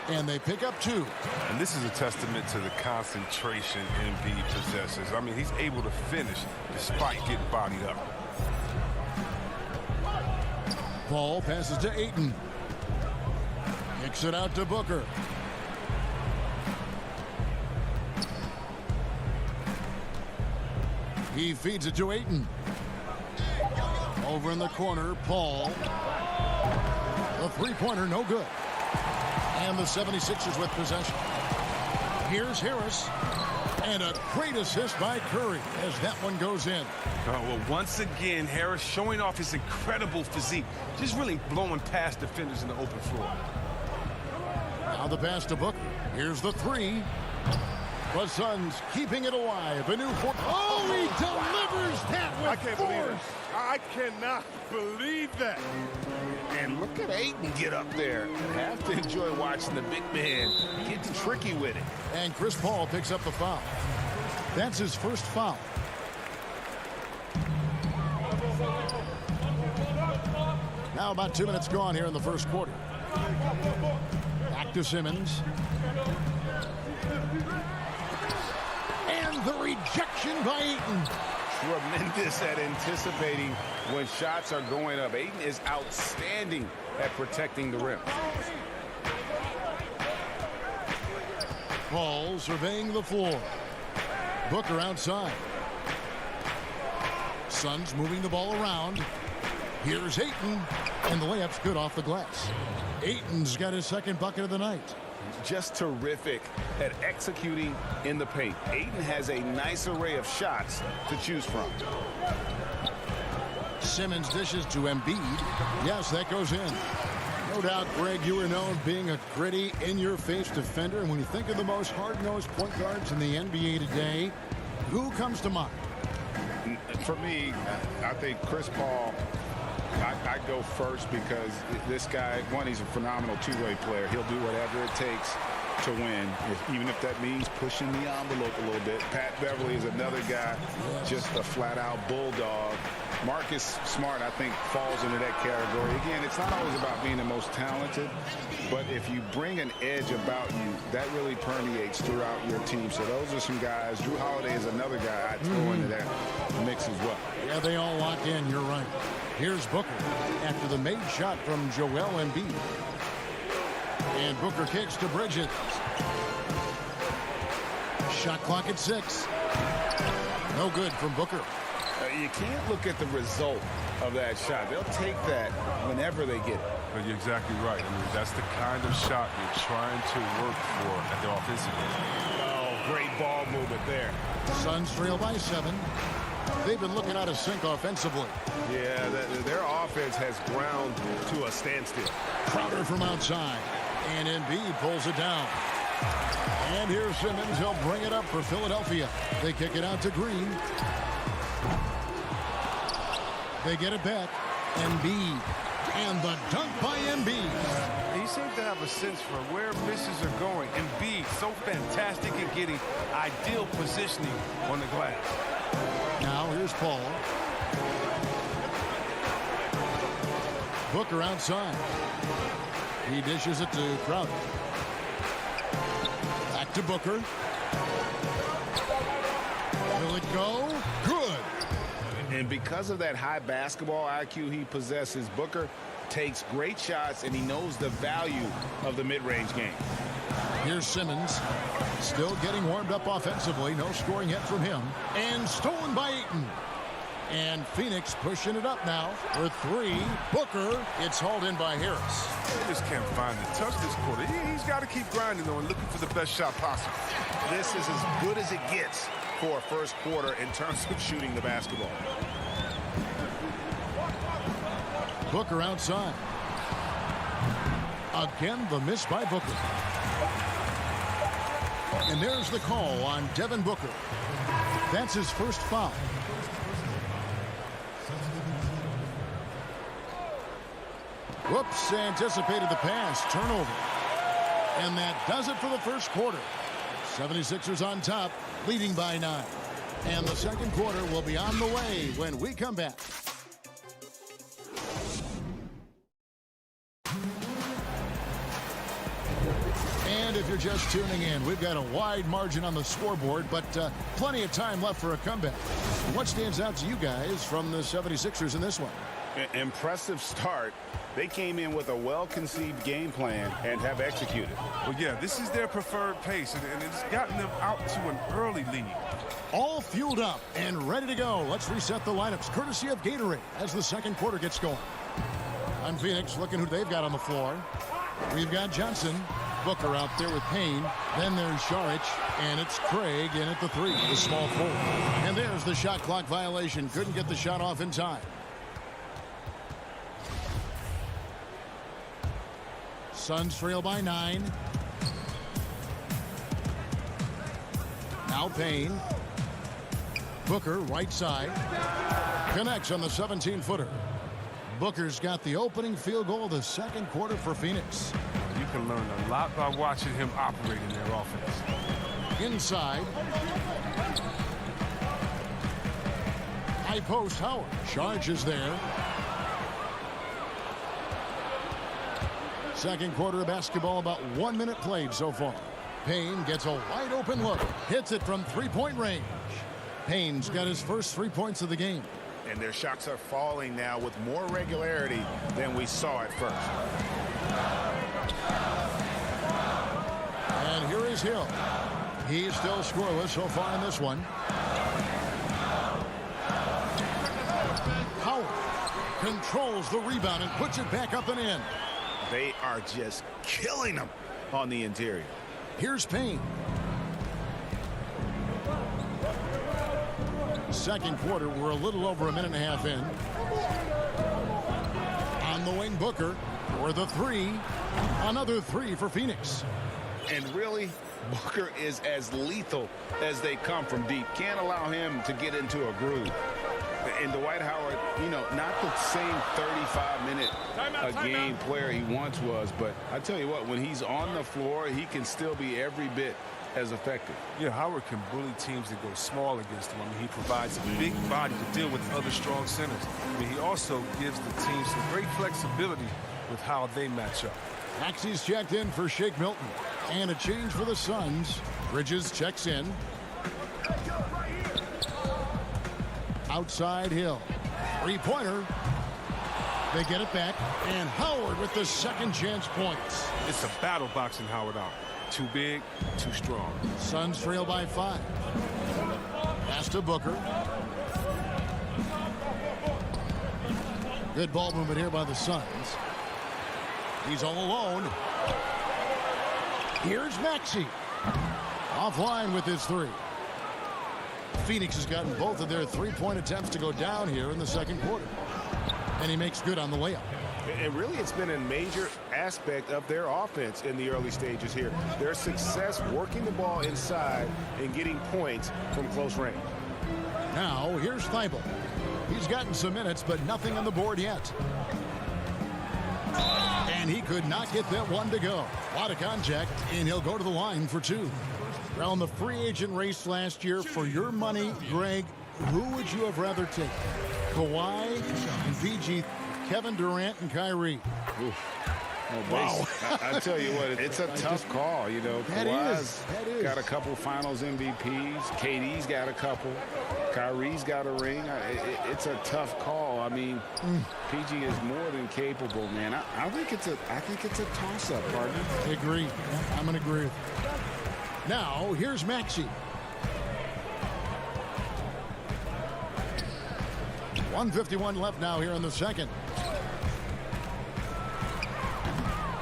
And they pick up 2. And this is a testament to the concentration Embiid possesses. I mean, he's able to finish despite getting bodied up. Paul passes to Ayton. Kicks it out to Booker. He feeds it to Ayton. Over in the corner, Paul. The three-pointer, no good. And the 76ers with possession. Here's Harris. And a great assist by Curry as that one goes in. Well, once again, Harris showing off his incredible physique. Just really blowing past defenders in the open floor. Now the pass to Booker. Here's the 3. The Suns keeping it alive. A new 4. Oh, he delivers that with I can't believe it. force. I cannot believe that. And look at Ayton get up there. You have to enjoy watching the big man get tricky with it. And Chris Paul picks up the foul. That's his first foul. Now about 2 minutes gone here in the first quarter. Back to Simmons. And the rejection by Ayton. Tremendous at anticipating when shots are going up. Ayton is outstanding at protecting the rim. Paul surveying the floor. Booker outside. Suns moving the ball around. Here's Ayton. And the layup's good off the glass. Ayton's got his second bucket of the night. Just terrific at executing in the paint. Ayton has a nice array of shots to choose from. Simmons dishes to Embiid. Yes, that goes in. No doubt, Greg, you are known being a gritty, in-your-face defender. And when you think of the most hard-nosed point guards in the NBA today, who comes to mind? For me, I think Chris Paul, I go first because this guy, one, he's a phenomenal two-way player. He'll do whatever it takes to win, even if that means pushing the envelope a little bit. Pat Beverly is another guy, just a flat-out bulldog. Marcus Smart, I think, falls into that category. Again, it's not always about being the most talented, but if you bring an edge about you, that really permeates throughout your team. So those are some guys. Drew Holiday is another guy I'd throw into that mix as well. Yeah, they all lock in. You're right. Here's Booker after the made shot from Joel Embiid. And Booker kicks to Bridges. Shot clock at 6. No good from Booker. You can't look at the result of that shot. They'll take that whenever they get it. But you're exactly right. I mean, that's the kind of shot you're trying to work for at the offensive end. Oh, great ball movement there. Suns trail by 7. They've been looking out of sync offensively. Yeah, their offense has ground to a standstill. Crowder from outside. And Embiid pulls it down. And here's Simmons. He'll bring it up for Philadelphia. They kick it out to Green. They get it back. Embiid. And the dunk by Embiid. He seems to have a sense for where misses are going. Embiid, so fantastic at getting ideal positioning on the glass. Now here's Paul. Booker outside. He dishes it to Crowder. Back to Booker. Will it go? Good. And because of that high basketball IQ he possesses, Booker takes great shots, and he knows the value of the mid-range game. Here's Simmons. Still getting warmed up offensively. No scoring yet from him. And stolen by Ayton. And Phoenix pushing it up now for three. Booker. It's hauled in by Harris. They just can't find the touch this quarter. He's got to keep grinding, though, and looking for the best shot possible. This is as good as it gets for a first quarter in terms of shooting the basketball. Booker outside. Again, the miss by Booker. And there's the call on Devin Booker. That's his first foul. Whoops, anticipated the pass. Turnover. And that does it for the first quarter. 76ers on top, leading by 9. And the second quarter will be on the way when we come back. And if you're just tuning in, we've got a wide margin on the scoreboard, but plenty of time left for a comeback. What stands out to you guys from the 76ers in this one? Impressive start. They came in with a well-conceived game plan and have executed. Well, yeah, this is their preferred pace, and it's gotten them out to an early lead. All fueled up and ready to go. Let's reset the lineups, courtesy of Gatorade, as the second quarter gets going. On Phoenix, looking who they've got on the floor. We've got Johnson. Booker out there with Payne. Then there's Šarić, and it's Craig in at the 3, the small forward. And there's the shot clock violation. Couldn't get the shot off in time. Suns trail by 9. Now Payne. Booker, right side. Connects on the 17-footer. Booker's got the opening field goal of the second quarter for Phoenix. You can learn a lot by watching him operate in their offense. Inside. High post, Howard. Šarić is there. Second quarter of basketball, about 1 minute played so far. Payne gets a wide open look. Hits it from three-point range. Payne's got his first 3 points of the game. And their shots are falling now with more regularity than we saw at first. And here is Hill. He's still scoreless so far in this one. Howard controls the rebound and puts it back up and in. They are just killing them on the interior. Here's Payne. Second quarter, we're a little over a minute and a half in. On the wing, Booker for the 3. Another 3 for Phoenix. And really, Booker is as lethal as they come from deep. Can't allow him to get into a groove. And Dwight Howard, you know, not the same 35-minute-a-game player he once was, but I tell you what, when he's on the floor, he can still be every bit as effective. Yeah, Howard can bully teams that go small against him. I mean, he provides a big body to deal with other strong centers. I mean, he also gives the team some great flexibility with how they match up. Maxey's checked in for Shake Milton. And a change for the Suns. Bridges checks in. Outside Hill. Three-pointer. They get it back. And Howard with the second chance points. It's a battle boxing Howard out. Too big, too strong. Suns trail by 5. Pass to Booker. Good ball movement here by the Suns. He's all alone. Here's Maxey. Offline with his 3. Phoenix has gotten both of their three-point attempts to go down here in the second quarter. And he makes good on the layup. And really, it's been a major aspect of their offense in the early stages here. Their success working the ball inside and getting points from close range. Now, here's Thibault. He's gotten some minutes, but nothing on the board yet. And he could not get that one to go. A lot of contact, and he'll go to the line for 2. Well, in the free agent race last year, for your money, Greg, who would you have rather taken? Kawhi and PG Kevin Durant and Kyrie. Oof. Wow. I tell you what, it's a tough call. You know, Kawhi's got a couple Finals MVPs. KD's got a couple. Kyrie's got a ring. It's a tough call. I mean, PG is more than capable, man. I think it's a toss-up, partner. I agree. I'm going to agree with you. Now, here's Maxey. 1:51 left now here in the second.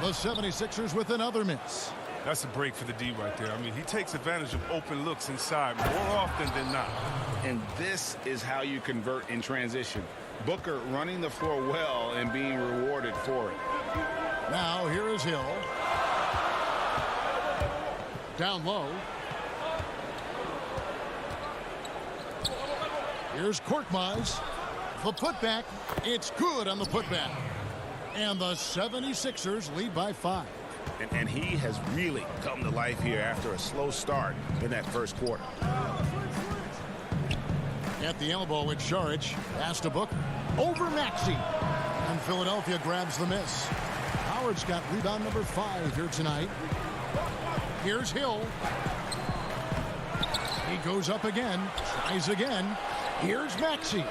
The 76ers with another miss. That's a break for the D right there. I mean, he takes advantage of open looks inside more often than not. And this is how you convert in transition. Booker running the floor well and being rewarded for it. Now here is Hill. Down low. Here's Korkmaz. The putback. It's good on the putback. And the 76ers lead by 5. And he has really come to life here after a slow start in that first quarter. At the elbow, it's Saric. Pass to Booker. Over Maxey. And Philadelphia grabs the miss. Howard's got rebound number 5 here tonight. Here's Hill. He goes up again. Tries again. Here's Maxey.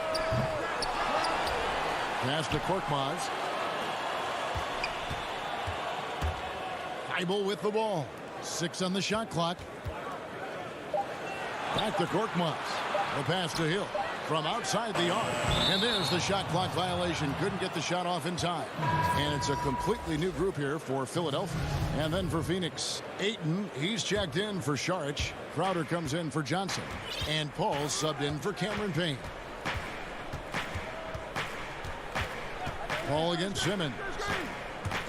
Pass to Korkmaz. Thibault with the ball. 6 on the shot clock. Back to Korkmaz. The pass to Hill from outside the arc. And there's the shot clock violation. Couldn't get the shot off in time. And it's a completely new group here for Philadelphia. And then for Phoenix, Ayton, he's checked in for Saric. Crowder comes in for Johnson. And Paul subbed in for Cameron Payne. Paul against Simmons.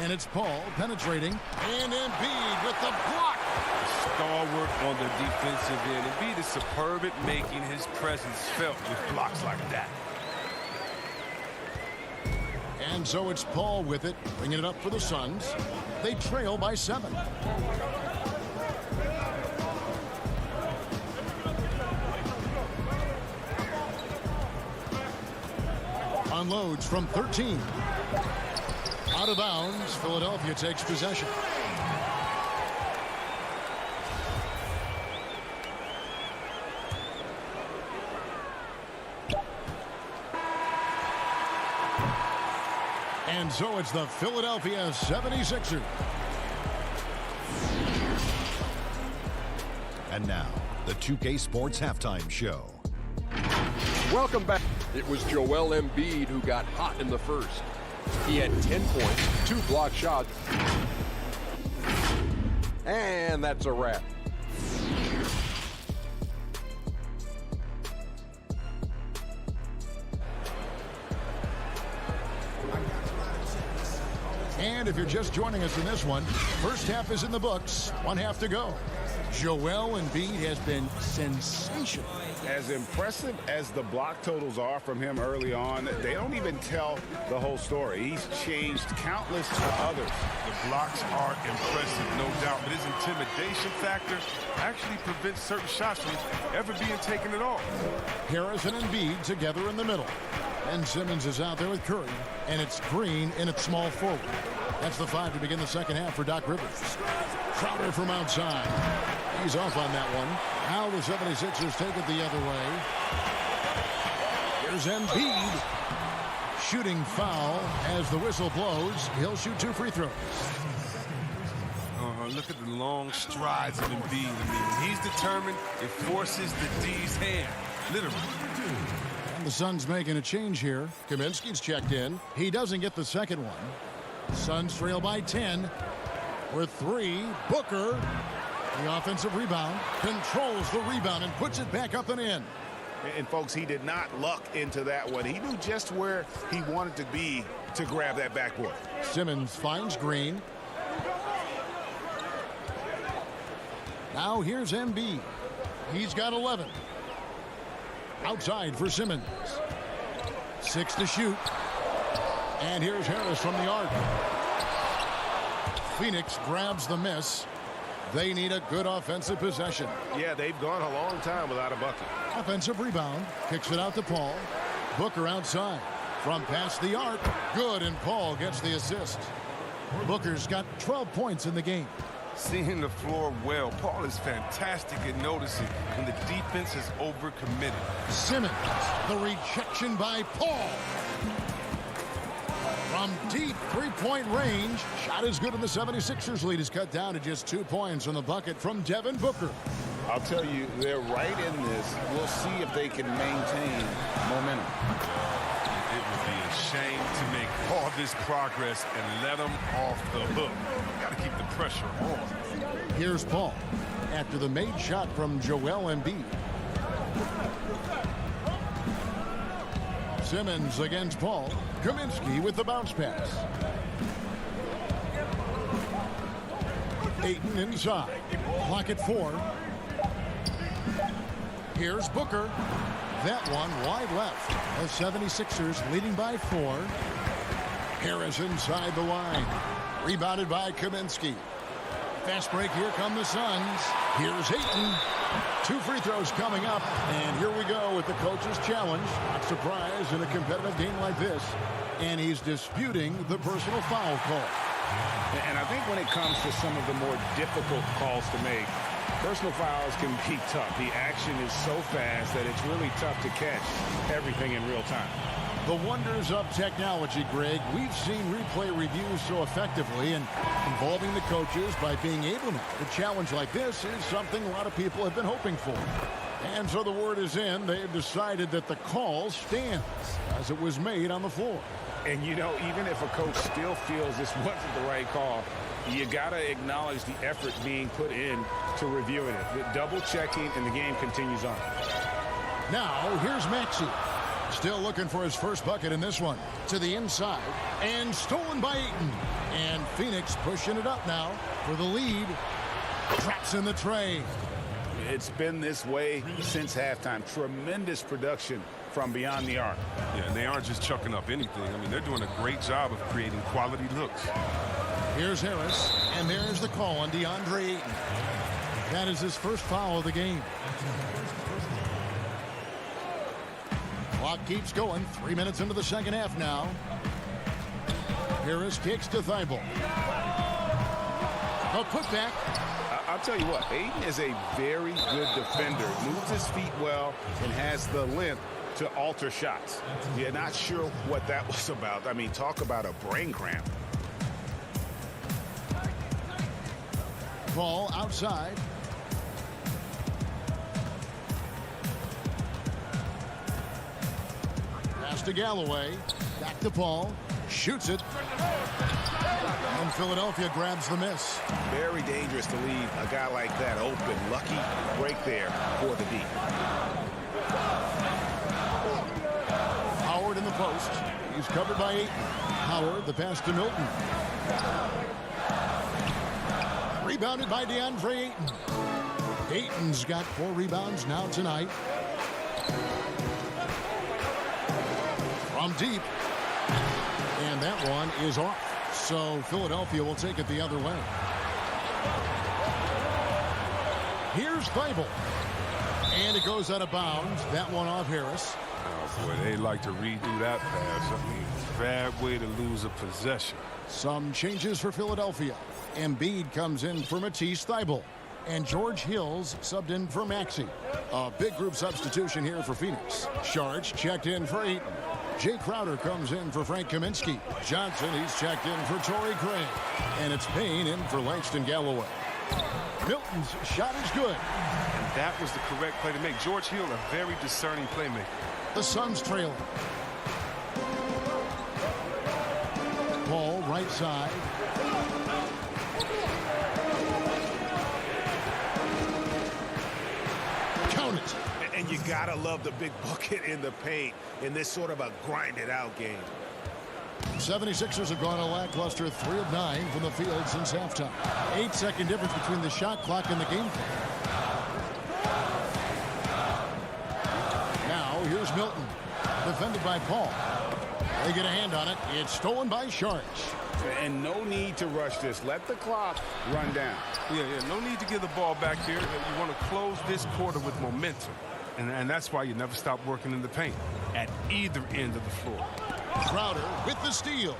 And it's Paul penetrating. And Embiid with the block. Stalwart on the defensive end. Embiid is superb at making his presence felt with blocks like that. And so it's Paul with it, bringing it up for the Suns. They trail by 7. Unloads from 13. Out of bounds, Philadelphia takes possession. And so it's the Philadelphia 76ers. And now, the 2K Sports Halftime Show. Welcome back. It was Joel Embiid who got hot in the first. He had 10 points, 2 block shots. And that's a wrap. And if you're just joining us in this one, first half is in the books. 1 half to go. Joel Embiid has been sensational. As impressive as the block totals are from him early on, they don't even tell the whole story. He's changed countless others. The blocks are impressive, no doubt, but his intimidation factor actually prevents certain shots from ever being taken at all. Harris and Embiid together in the middle. And Simmons is out there with Curry. And it's Green in at small forward. That's the 5 to begin the second half for Doc Rivers. Crowder from outside. He's off on that one. Now the 76ers take it the other way. Here's Embiid. Shooting foul as the whistle blows. He'll shoot 2 free throws. Look at the long strides of Embiid. I mean, he's determined. It forces the D's hand, literally. And the Suns making a change here. Kaminsky's checked in. He doesn't get the second one. Suns trail by 10. With 3, Booker, the offensive rebound, controls the rebound and puts it back up and in. And folks, he did not luck into that one. He knew just where he wanted to be to grab that backboard. Simmons finds Green. Now here's Embiid. He's got 11. Outside for Simmons. 6 to shoot. And here's Harris from the arc. Phoenix grabs the miss. They need a good offensive possession. Yeah, they've gone a long time without a bucket. Offensive rebound. Kicks it out to Paul. Booker outside. From past the arc, good, and Paul gets the assist. Booker's got 12 points in the game. Seeing the floor well, Paul is fantastic at noticing when the defense is overcommitted. Simmons, the rejection by Paul. From deep three-point range, shot is good, and the 76ers lead is cut down to just 2 points on the bucket from Devin Booker. I'll tell you, they're right in this. We'll see if they can maintain momentum. It would be a shame to make all this progress and let them off the hook. Got to keep the pressure on. Here's Paul after the made shot from Joel Embiid. Simmons against Paul. Kaminsky with the bounce pass. Ayton inside. Clock at 4. Here's Booker. That one wide left. The 76ers leading by 4. Harris inside the line. Rebounded by Kaminsky. Fast break. Here come the Suns. Here's Ayton. 2 free throws coming up. And here we go with the coach's challenge. Not surprised in a competitive game like this. And he's disputing the personal foul call. And I think when it comes to some of the more difficult calls to make, personal fouls can be tough. The action is so fast that it's really tough to catch everything in real time. The wonders of technology, Greg. We've seen replay reviews so effectively, and involving the coaches by being able now to challenge like this is something a lot of people have been hoping for. And so the word is in. They've decided that the call stands as it was made on the floor. And, you know, even if a coach still feels this wasn't the right call, you got to acknowledge the effort being put in to reviewing it. The double checking, and the game continues on. Now, here's Maxey. Still looking for his first bucket in this one. To the inside, and stolen by Ayton. And Phoenix pushing it up now for the lead. Traps in the tray. It's been this way since halftime. Tremendous production from beyond the arc. Yeah, and they aren't just chucking up anything. I mean, they're doing a great job of creating quality looks. Here's Harris, and there's the call on DeAndre Ayton. That is his first foul of the game. Clock keeps going. 3 minutes into the second half now. Harris kicks to Thibault. A putback. I'll tell you what, Ayton is a very good defender. Moves his feet well and has the length to alter shots. You're not sure what that was about. I mean, talk about a brain cramp. Ball outside. Pass to Galloway. Back to Paul. Shoots it. And Philadelphia grabs the miss. Very dangerous to leave a guy like that open. Lucky break there for the D. Howard in the post. He's covered by Ayton. Howard, the pass to Milton. Rebounded by DeAndre Ayton. Ayton's got 4 rebounds now tonight. From deep. And that one is off. So Philadelphia will take it the other way. Here's Thibault. And it goes out of bounds. That one off Harris. Oh, boy, they like to redo that pass. I mean, bad way to lose a possession. Some changes for Philadelphia. Embiid comes in for Matisse Thybulle. And George Hill's subbed in for Maxey. A big group substitution here for Phoenix. Sharge checked in for Ayton. Jay Crowder comes in for Frank Kaminsky. Johnson, he's checked in for Torrey Craig. And it's Payne in for Langston Galloway. Milton's shot is good. And that was the correct play to make. George Hill, a very discerning playmaker. The Suns trailing. Ball right side. Count it. And you gotta love the big bucket in the paint in this sort of a grinded out game. 76ers have gone a lackluster 3 of 9 from the field since halftime. 8-second difference between the shot clock and the game clock. Now here's Milton, defended by Paul. They get a hand on it. It's stolen by Sharge. And no need to rush this. Let the clock run down. Yeah, no need to give the ball back here. You want to close this quarter with momentum. And that's why you never stop working in the paint at either end of the floor. Crowder with the steal.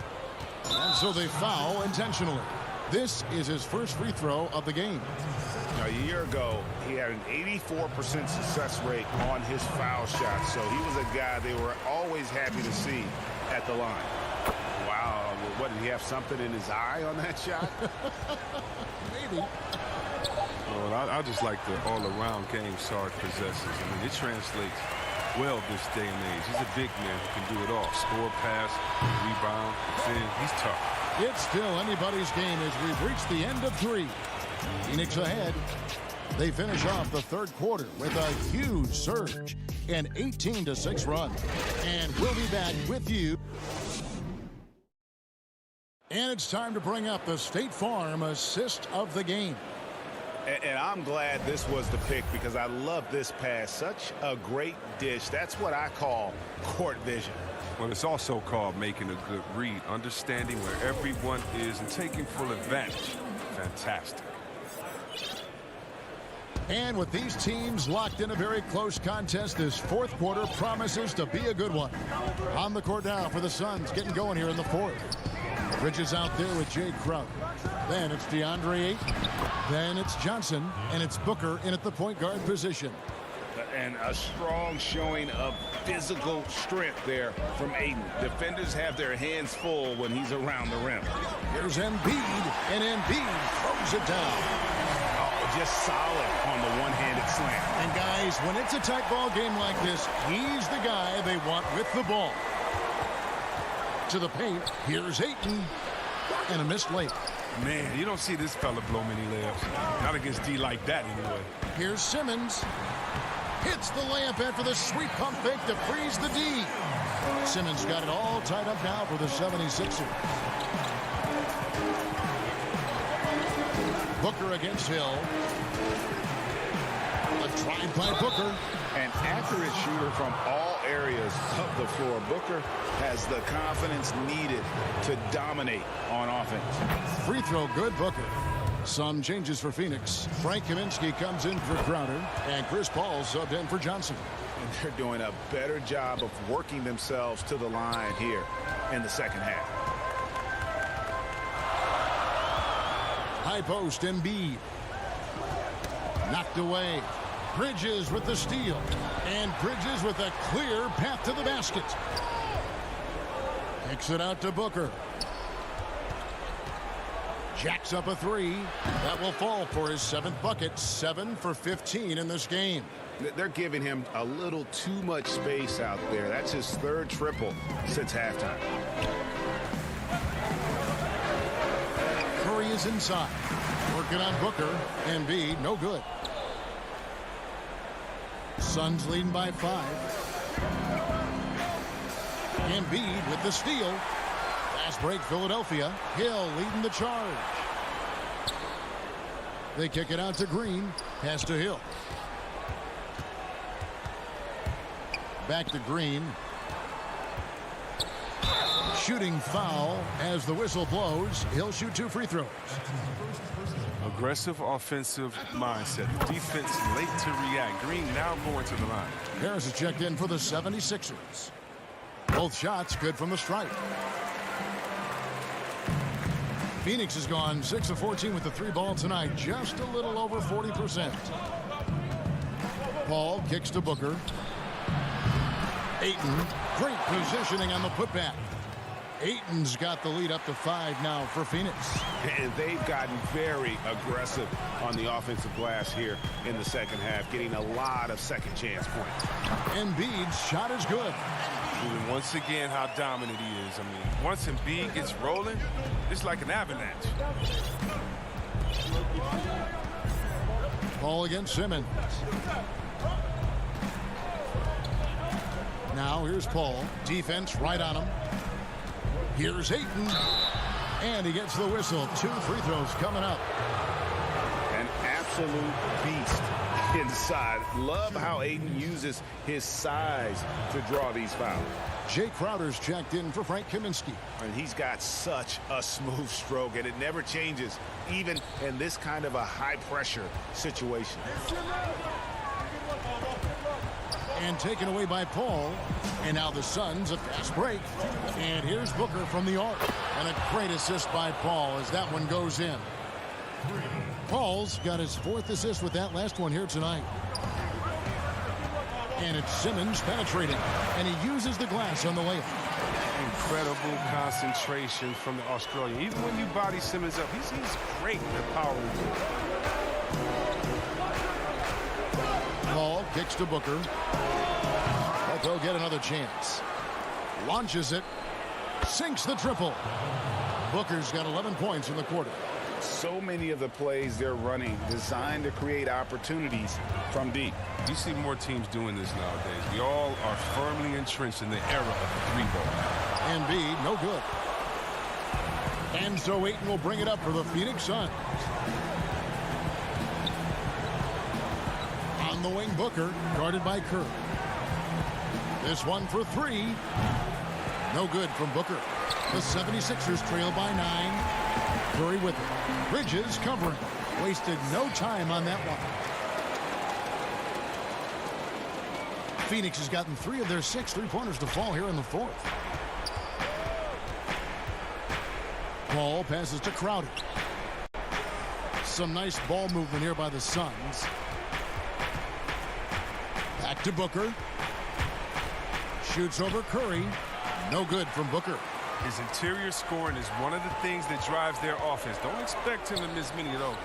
And so they foul intentionally. This is his first free throw of the game. A year ago, he had an 84% success rate on his foul shots. So he was a guy they were always happy to see at the line. Wow. What, did he have something in his eye on that shot? Maybe. Well, I just like the all-around game Sarge possesses. I mean, it translates well this day and age. He's a big man who can do it all. Score, pass, rebound, defend. He's tough. It's still anybody's game as we've reached the end of 3. Phoenix ahead. They finish off the third quarter with a huge surge, an 18-6 run. And we'll be back with you. And it's time to bring up the State Farm assist of the game. And I'm glad this was the pick because I love this pass. Such a great dish. That's what I call court vision. Well, it's also called making a good read, understanding where everyone is and taking full advantage. Fantastic. And with these teams locked in a very close contest, this fourth quarter promises to be a good one. On the court now for the Suns, getting going here in the fourth. Bridges out there with Jay Crowder. Then it's DeAndre Ayton. Then it's Johnson. And it's Booker in at the point guard position. And a strong showing of physical strength there from Ayton. Defenders have their hands full when he's around the rim. Here's Embiid. And Embiid throws it down. Oh, just solid on the one-handed slam. And guys, when it's a tight ball game like this, he's the guy they want with the ball. To the paint, here's Ayton, and a missed layup. Man, you don't see this fella blow many layups. Not against D like that, anyway. Here's Simmons. Hits the layup after the sweet pump fake to freeze the D. Simmons got it all tied up now for the 76ers. Booker against Hill. A drive by Booker. An accurate shooter from all areas of the floor. Booker has the confidence needed to dominate on offense. Free throw good, Booker. Some changes for Phoenix. Frank Kaminsky comes in for Crowder, and Chris Paul subbed in for Johnson. And they're doing a better job of working themselves to the line here in the second half. High post, Embiid. Knocked away. Bridges with the steal. And Bridges with a clear path to the basket. Kicks it out to Booker. Jacks up a 3. That will fall for his 7th bucket. 7 for 15 in this game. They're giving him a little too much space out there. That's his 3rd triple since halftime. Curry is inside. Working on Booker. Embiid, no good. Suns leading by 5. Embiid with the steal. Fast break, Philadelphia. Hill leading the charge. They kick it out to Green. Pass to Hill. Back to Green. Shooting foul as the whistle blows. He'll shoot 2 free throws. Aggressive offensive mindset. The defense late to react. Green now going to the line. Harris is checked in for the 76ers. Both shots good from the stripe. Phoenix has gone 6 of 14 with the 3 ball tonight. Just a little over 40%. Paul kicks to Booker. Ayton. Great positioning on the putback. Ayton's got the lead up to 5 now for Phoenix. And they've gotten very aggressive on the offensive glass here in the second half, getting a lot of second chance points. Embiid's shot is good. And once again, how dominant he is. I mean, once Embiid gets rolling, it's like an avalanche. Ball against Simmons. Now here's Paul. Defense right on him. Here's Ayton. And he gets the whistle. 2 free throws coming up. An absolute beast inside. Love how Ayton uses his size to draw these fouls. Jay Crowder's checked in for Frank Kaminsky. And he's got such a smooth stroke, and it never changes, even in this kind of a high-pressure situation. And taken away by Paul. And now the Suns a fast break. And here's Booker from the arc. And a great assist by Paul as that one goes in. Paul's got his 4th assist with that last one here tonight. And it's Simmons penetrating. And he uses the glass on the layup. Incredible concentration from the Australian. Even when you body Simmons up, he's great at power. Paul kicks to Booker. But they'll get another chance. Launches it. Sinks the triple. Booker's got 11 points in the quarter. So many of the plays they're running designed to create opportunities from deep. You see more teams doing this nowadays. We all are firmly entrenched in the era of the 3-ball. Embiid, no good. And so Ayton will bring it up for the Phoenix Suns. On the wing, Booker, guarded by Curry. This one for 3. No good from Booker. The 76ers trail by 9. Curry with it. Bridges covering. Wasted no time on that one. Phoenix has gotten 3 of their 6 3-pointers to fall here in the 4th. Paul passes to Crowder. Some nice ball movement here by the Suns. Back to Booker. Shoots over Curry. No good from Booker. His interior scoring is one of the things that drives their offense. Don't expect him to miss many of those.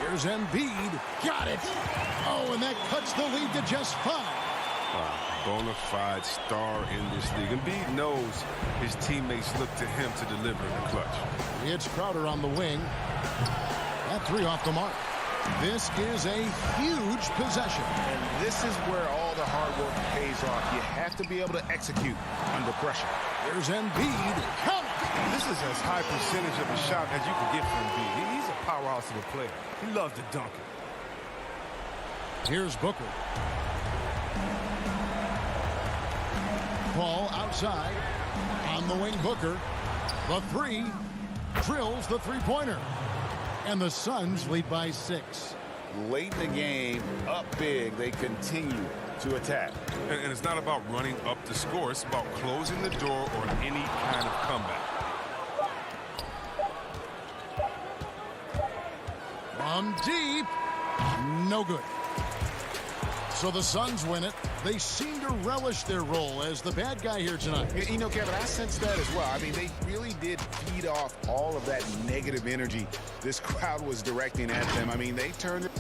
Here's Embiid. Got it. Oh, and that cuts the lead to just 5. Bona fide star in this league. Embiid knows his teammates look to him to deliver in the clutch. It's Crowder on the wing. That 3 off the mark. This is a huge possession. And this is where all the hard work pays off. You have to be able to execute under pressure. There's Embiid. Count. This is as high percentage of a shot as you can get from Embiid. He's a powerhouse of a player. He loves to dunk it. Here's Booker. Paul outside. On the wing, Booker. The 3. Drills the 3-pointer. And the Suns lead by 6. Late in the game, up big, they continue to attack. And it's not about running up the score. It's about closing the door on any kind of comeback. From deep. No good. So the Suns win it. They seem to relish their role as the bad guy here tonight. You know, Kevin, I sense that as well. I mean, they really did feed off all of that negative energy this crowd was directing at them. I mean, they turned it.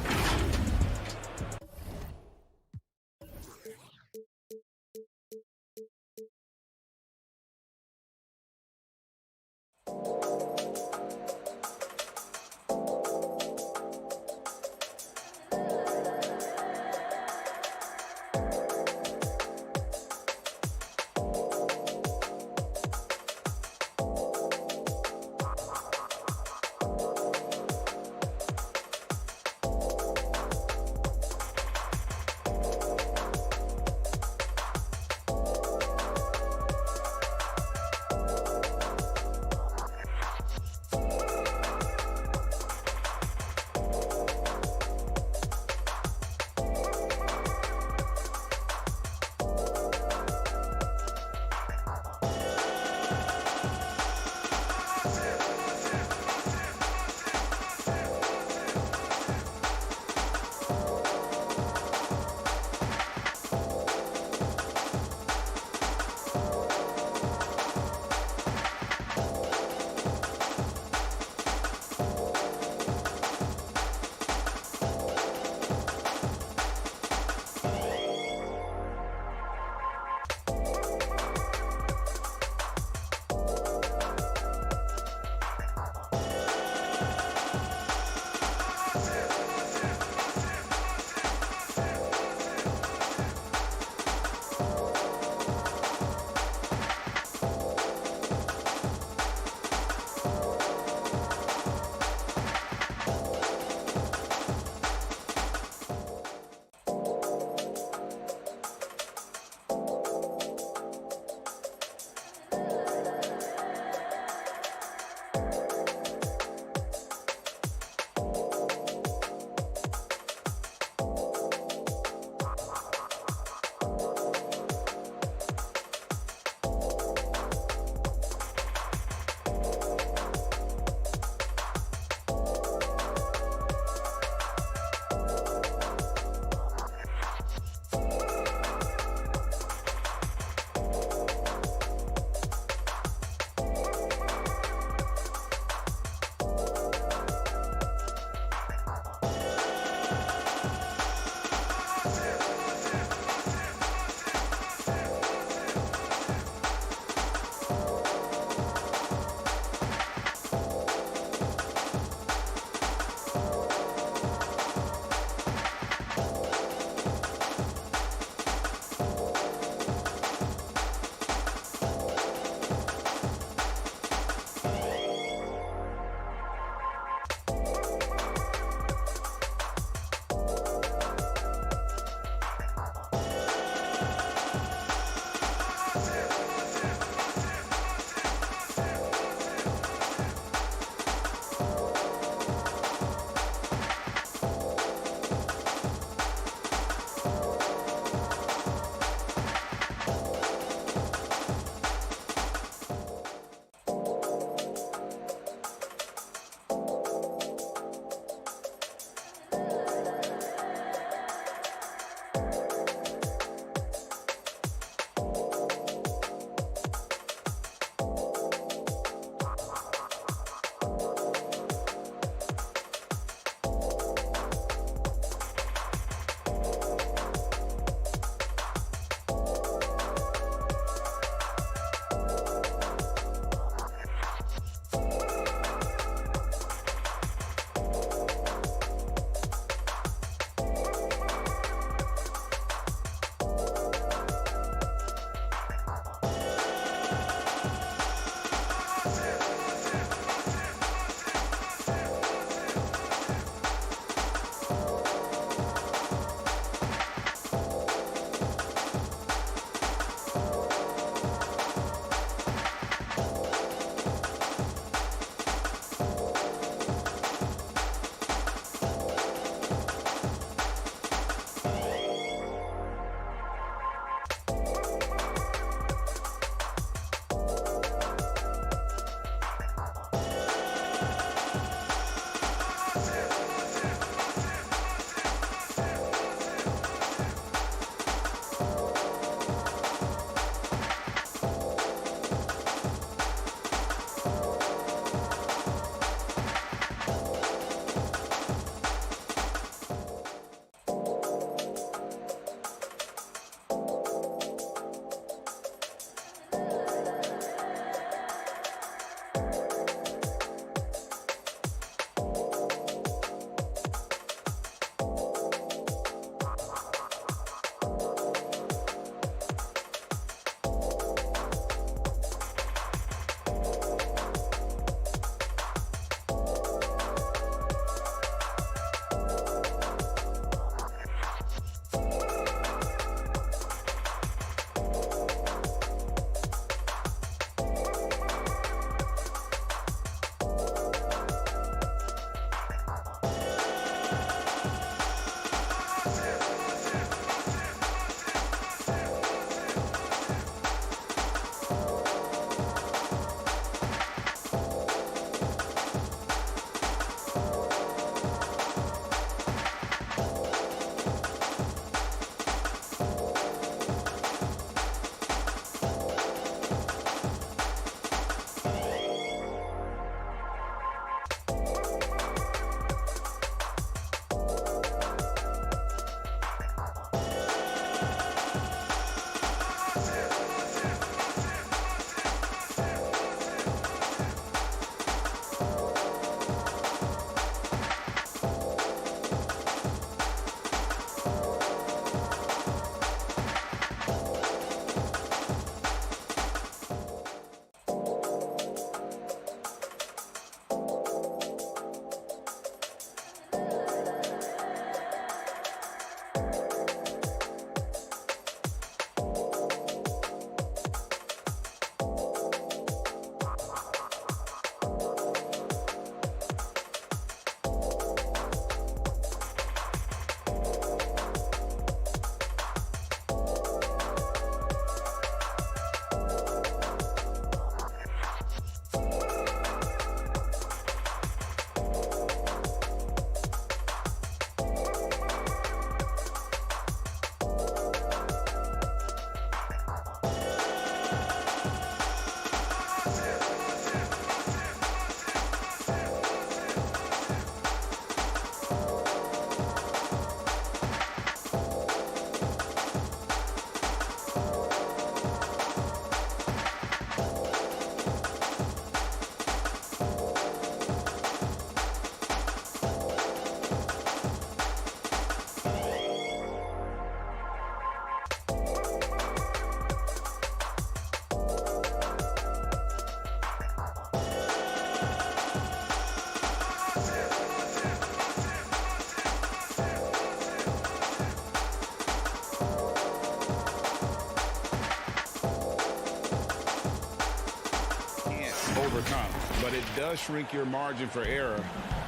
overcome. But it does shrink your margin for error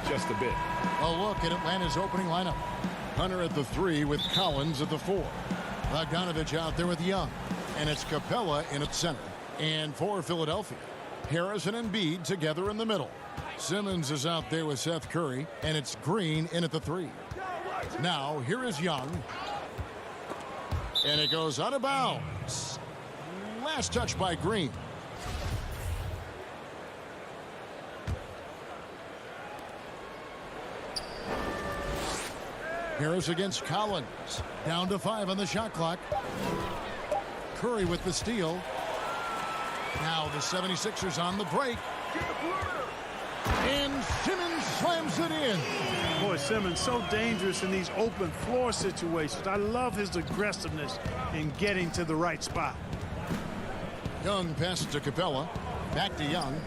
just a bit. A look at Atlanta's opening lineup. Hunter at the 3 with Collins at the 4. Bogdanovich out there with Young. And it's Capella in at center. And for Philadelphia, Harris and Embiid together in the middle. Simmons is out there with Seth Curry. And it's Green in at the 3. Now, here is Young. And it goes out of bounds. Last touch by Green. Harris against Collins. Down to 5 on the shot clock. Curry with the steal. Now the 76ers on the break. And Simmons slams it in. Boy, Simmons so dangerous in these open floor situations. I love his aggressiveness in getting to the right spot. Young passes to Capella. Back to Young.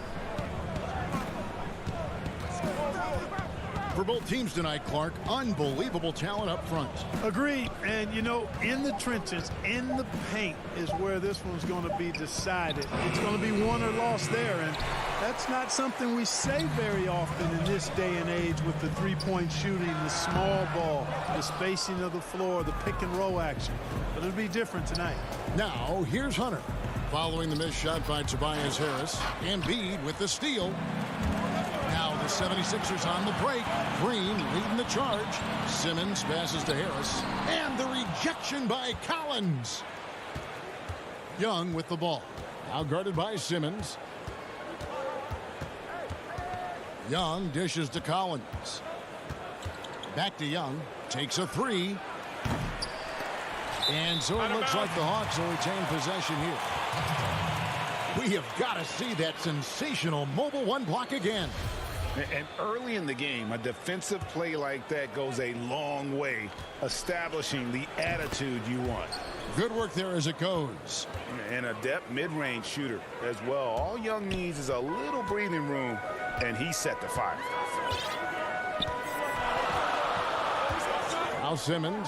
For both teams tonight, Clark, unbelievable talent up front. Agreed. And, you know, in the trenches, in the paint is where this one's going to be decided. It's going to be won or lost there. And that's not something we say very often in this day and age with the three-point shooting, the small ball, the spacing of the floor, the pick and roll action. But it'll be different tonight. Now, here's Hunter. Following the missed shot by Tobias Harris. Embiid with the steal. Now the 76ers on the break. Green leading the charge. Simmons passes to Harris. And the rejection by Collins. Young with the ball. Now guarded by Simmons. Young dishes to Collins. Back to Young. Takes a 3. And so it looks like the Hawks will retain possession here. We have got to see that sensational mobile one block again. And early in the game, a defensive play like that goes a long way, establishing the attitude you want. Good work there as it goes. And a depth mid-range shooter as well. All Young needs is a little breathing room, and he's set to fire. Now Simmons.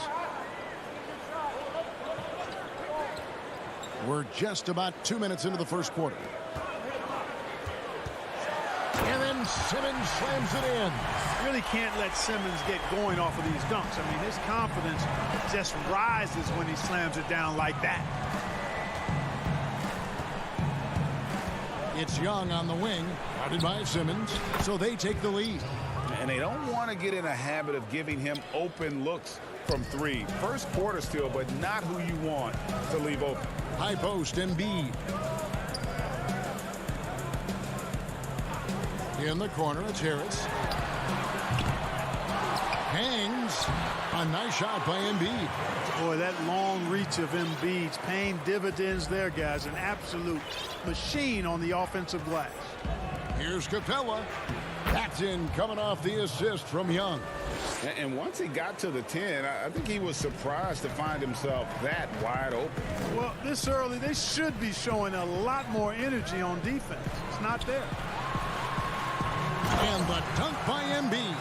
We're just about 2 minutes into the first quarter. And then Simmons slams it in. Really can't let Simmons get going off of these dunks. I mean, his confidence just rises when he slams it down like that. It's Young on the wing, guarded by Simmons, so they take the lead. And they don't want to get in a habit of giving him open looks from 3. First quarter still, but not who you want to leave open. High post, Embiid. In the corner, it's Harris. Hangs. A nice shot by Embiid. Boy, that long reach of Embiid's paying dividends there, guys. An absolute machine on the offensive glass. Here's Capella. That's in, coming off the assist from Young. And once he got to the 10, I think he was surprised to find himself that wide open. Well, this early, they should be showing a lot more energy on defense. It's not there. And the dunk by Embiid.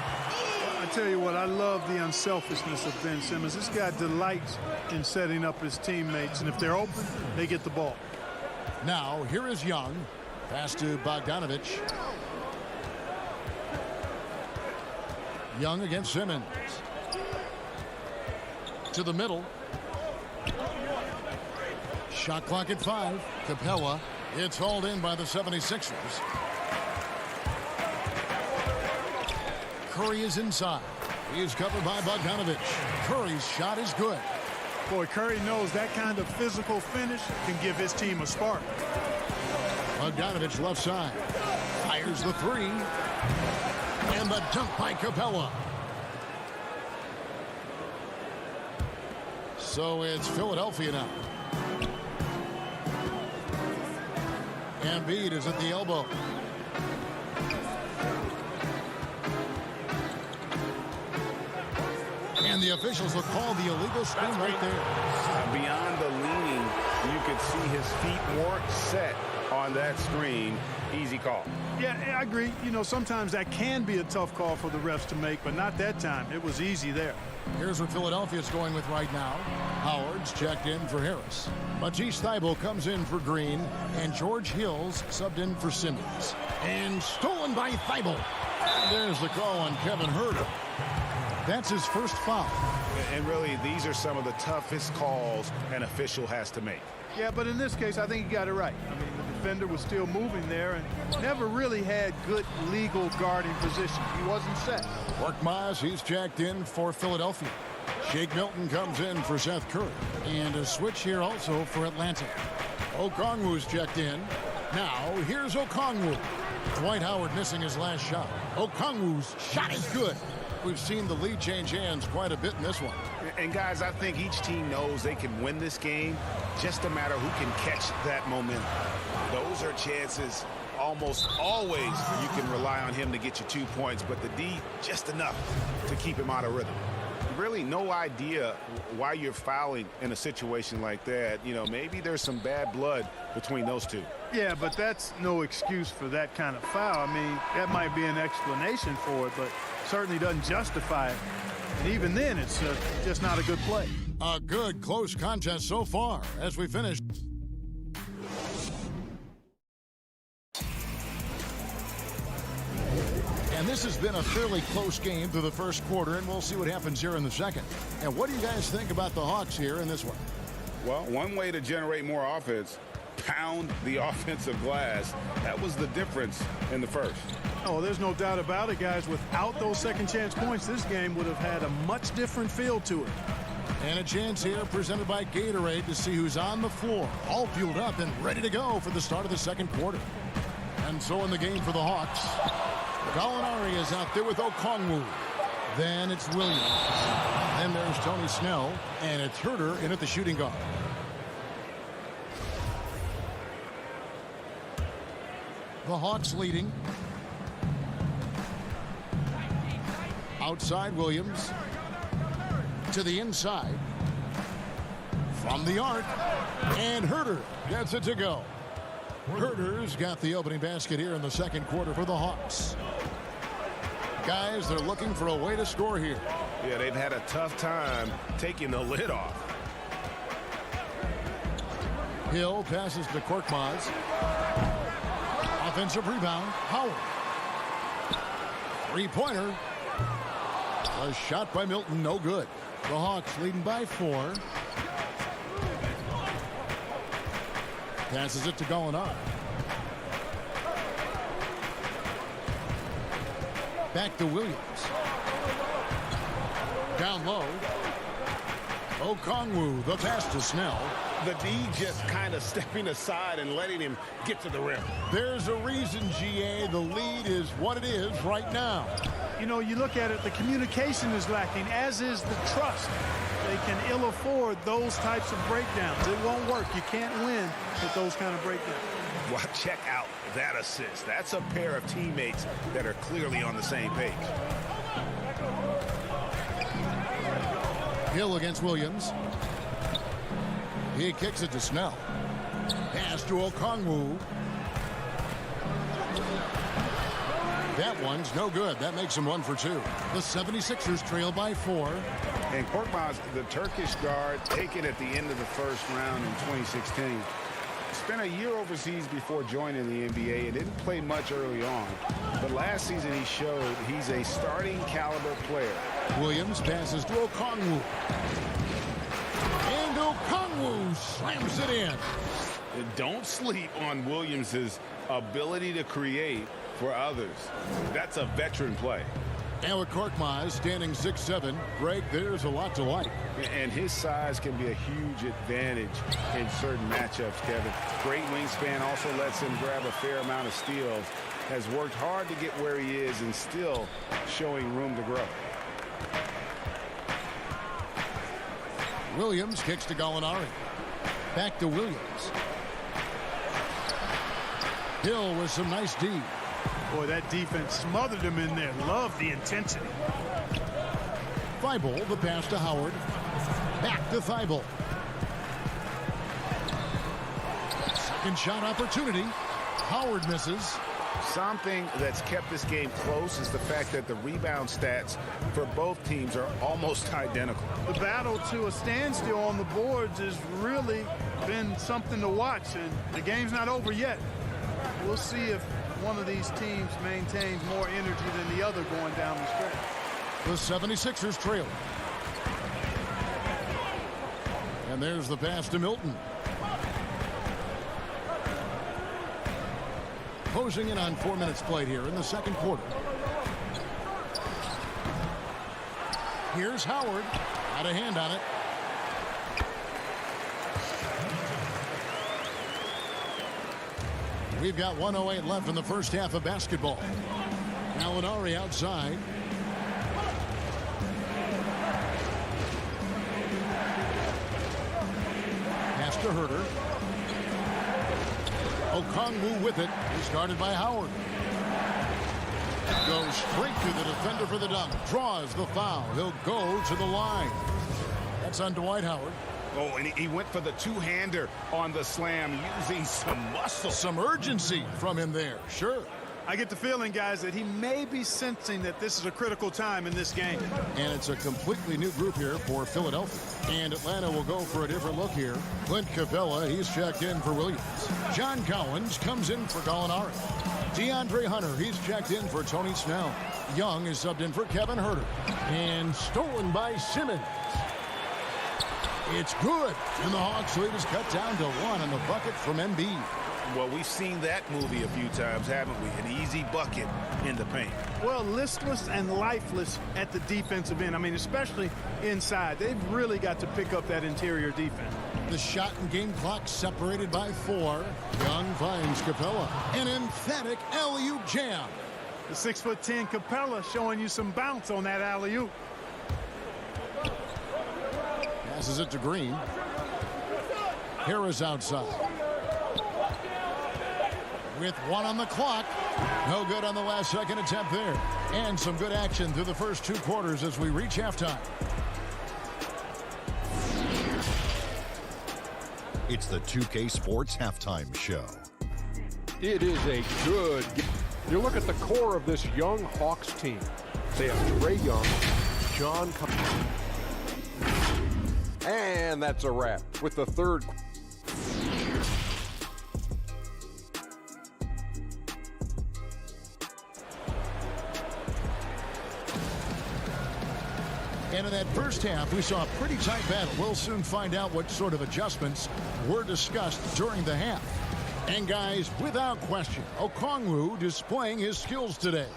I tell you what, I love the unselfishness of Ben Simmons. This guy delights in setting up his teammates, and if they're open, they get the ball. Now, here is Young. Pass to Bogdanovich. Young against Simmons. To the middle. Shot clock at 5. Capella. It's hauled in by the 76ers. Curry is inside. He is covered by Bogdanovich. Curry's shot is good. Boy, Curry knows that kind of physical finish can give his team a spark. Bogdanovich left side. Fires the 3. And the dunk by Capella. So it's Philadelphia now. Embiid is at the elbow. And the officials will call the illegal screen right there. Beyond the leaning, you could see his feet weren't set on that screen. Easy call. Yeah, I agree. You know, sometimes that can be a tough call for the refs to make, but not that time. It was easy there. Here's what Philadelphia's going with right now. Howard's checked in for Harris. Matisse Thybulle comes in for Green, and George Hill's subbed in for Simmons. And stolen by Thybulle. There's the call on Kevin Huerter. That's his first foul. And really, these are some of the toughest calls an official has to make. Yeah, but in this case, I think he got it right. I mean, the defender was still moving there and never really had good legal guarding position. He wasn't set. Korkmaz, he's checked in for Philadelphia. Shake Milton comes in for Seth Curry. And a switch here also for Atlanta. Okongwu's checked in. Now, here's Okongwu. Dwight Howard missing his last shot. Okongwu's shot is good. We've seen the lead change hands quite a bit in this one. And guys, I think each team knows they can win this game. Just a matter who can catch that momentum. Those are chances almost always you can rely on him to get you 2 points, but the D just enough to keep him out of rhythm. Really no idea why you're fouling in a situation like that. You know, maybe there's some bad blood between those two. Yeah, but that's no excuse for that kind of foul. I mean, that might be an explanation for it, but certainly doesn't justify it. And even then, it's just not a good play. A good close contest so far as we finish. And this has been a fairly close game through the first quarter, and we'll see what happens here in the second. And what do you guys think about the Hawks here in this one? Well, one way to generate more offense, pound the offensive glass. That was the difference in the first. Oh, there's no doubt about it, guys. Without those second chance points, this game would have had a much different feel to it. And a chance here presented by Gatorade to see who's on the floor, all fueled up and ready to go for the start of the second quarter. And so in the game for the Hawks, Gallinari is out there with Okongwu. Then it's Williams. Then there's Tony Snell, and it's Huerter in at the shooting guard. The Hawks leading. Outside Williams. To the inside. From the arc. And Huerter gets it to go. Huerter's got the opening basket here in the second quarter for the Hawks. Guys, they're looking for a way to score here. Yeah, they've had a tough time taking the lid off. Hill passes to Korkmaz. Offensive rebound, Howard. Three-pointer. A shot by Milton, no good. The Hawks leading by 4. Passes it to Gallinari. Back to Williams. Down low. Okongwu, the pass to Snell. The D just kind of stepping aside and letting him get to the rim. There's a reason, GA, the lead is what it is right now. You know, you look at it, the communication is lacking, as is the trust. They can ill afford those types of breakdowns. It won't work. You can't win with those kind of breakdowns. Well, check out that assist. That's a pair of teammates that are clearly on the same page. Hill against Williams. He kicks it to Snell. Pass to Okongwu. That one's no good. That makes him 1 for 2. The 76ers trail by 4. And Korkmaz, the Turkish guard, taken at the end of the first round in 2016. Spent a year overseas before joining the NBA and didn't play much early on. But last season he showed he's a starting caliber player. Williams passes to Okongwu. And Okongwu slams it in. Don't sleep on Williams's ability to create for others. That's a veteran play. And with Korkmaz standing 6'7", Greg, there's a lot to like. And his size can be a huge advantage in certain matchups, Kevin. Great wingspan also lets him grab a fair amount of steals. Has worked hard to get where he is and still showing room to grow. Williams kicks to Gallinari. Back to Williams. Hill with some nice D. Boy, that defense smothered him in there. Love the intensity. Thybulle, the pass to Howard. Back to Thybulle. Second shot opportunity. Howard misses. Something that's kept this game close is the fact that the rebound stats for both teams are almost identical. The battle to a standstill on the boards has really been something to watch, and the game's not over yet. We'll see if one of these teams maintains more energy than the other going down the stretch. The 76ers trail. And there's the pass to Milton. Closing in on 4 minutes played here in the second quarter. Here's Howard. Got a hand on it. We've got 1:08 left in the first half of basketball. Gallinari outside. Pass to Herter. Okongwu with it. He's guarded by Howard. Goes straight to the defender for the dunk. Draws the foul. He'll go to the line. That's on Dwight Howard. Oh, and he went for the two-hander on the slam, using some muscle. Some urgency from him there. Sure. I get the feeling, guys, that he may be sensing that this is a critical time in this game. And it's a completely new group here for Philadelphia. And Atlanta will go for a different look here. Clint Capella, he's checked in for Williams. John Collins comes in for Gallinari. DeAndre Hunter, he's checked in for Tony Snell. Young is subbed in for Kevin Herter. And stolen by Simmons. It's good. And the Hawks lead is cut down to 1 on the bucket from Embiid. Well, we've seen that movie a few times, haven't we? An easy bucket in the paint. Well, listless and lifeless at the defensive end. I mean, especially inside. They've really got to pick up that interior defense. The shot and game clock separated by 4. Young finds Capella. An emphatic alley-oop jam. The 6'10" Capella showing you some bounce on that alley-oop. Passes it to Green. Harris outside. With 1 on the clock. No good on the last second attempt there. And some good action through the first 2 quarters as we reach halftime. It's the 2K Sports Halftime Show. It is a good game. You look at the core of this young Hawks team. They have Trae Young, John Collins. And that's a wrap with the third. And in that first half, we saw a pretty tight battle. We'll soon find out what sort of adjustments were discussed during the half. And guys, without question, Okongwu displaying his skills today.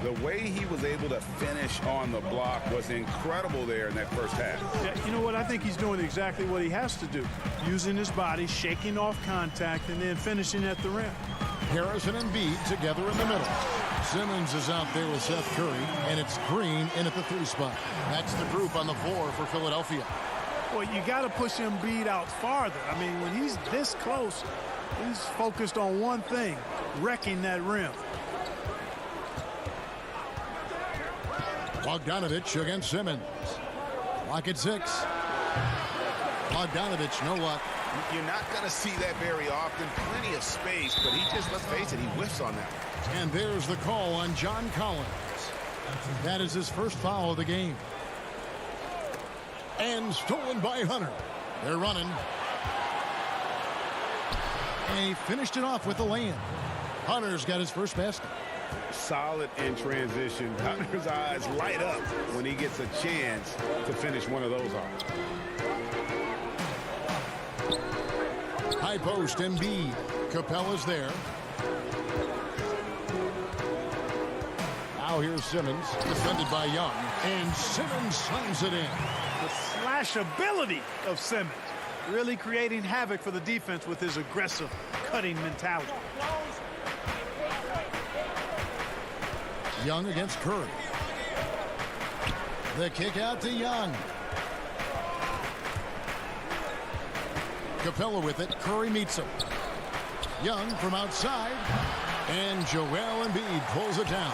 The way he was able to finish on the block was incredible there in that first half. Yeah, you know what? I think he's doing exactly what he has to do. Using his body, shaking off contact, and then finishing at the rim. Harris and Embiid together in the middle. Simmons is out there with Seth Curry, and it's Green in at the 3 spot. That's the group on the floor for Philadelphia. Well, you got to push Embiid out farther. I mean, when he's this close, he's focused on one thing, wrecking that rim. Bogdanovich against Simmons. Lock at 6. Bogdanovich, no luck. You're not going to see that very often. Plenty of space, but he just, let's face it, he whiffs on that. And there's the call on John Collins. That is his first foul of the game. And stolen by Hunter. They're running. And he finished it off with the land. Hunter's got his first basket. Solid in transition. Hunter's eyes light up when he gets a chance to finish one of those off. High post, Embiid. Capella's there. Now here's Simmons, defended by Young. And Simmons slams it in. The slash ability of Simmons. Really creating havoc for the defense with his aggressive, cutting mentality. Young against Curry. The kick out to Young. Capella with it. Curry meets him. Young from outside. And Joel Embiid pulls it down.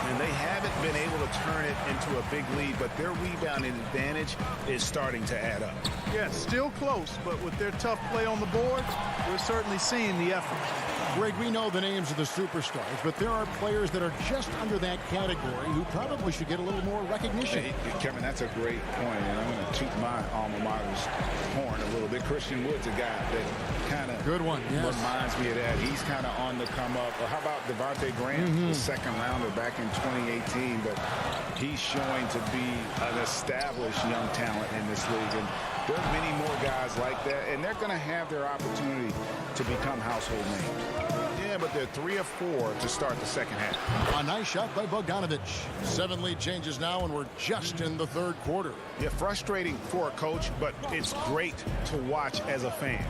And they haven't been able to turn it into a big lead, but their rebounding advantage is starting to add up. Yeah, still close, but with their tough play on the board, we're certainly seeing the effort. Greg, we know the names of the superstars, but there are players that are just under that category who probably should get a little more recognition. Hey, Kevin, that's a great point, and I'm going to toot my alma mater's horn a little bit. Christian Wood's a guy that kind of reminds me of that. He's kind of on the come up. Or how about Devontae Graham, the second rounder back in 2018, but he's showing to be an established young talent in this league. And there are many more guys like that, and they're going to have their opportunity to become household names. Yeah, but they're 3 of 4 to start the second half. A nice shot by Bogdanovich. 7 lead changes now, and we're just in the third quarter. Yeah, frustrating for a coach, but it's great to watch as a fan.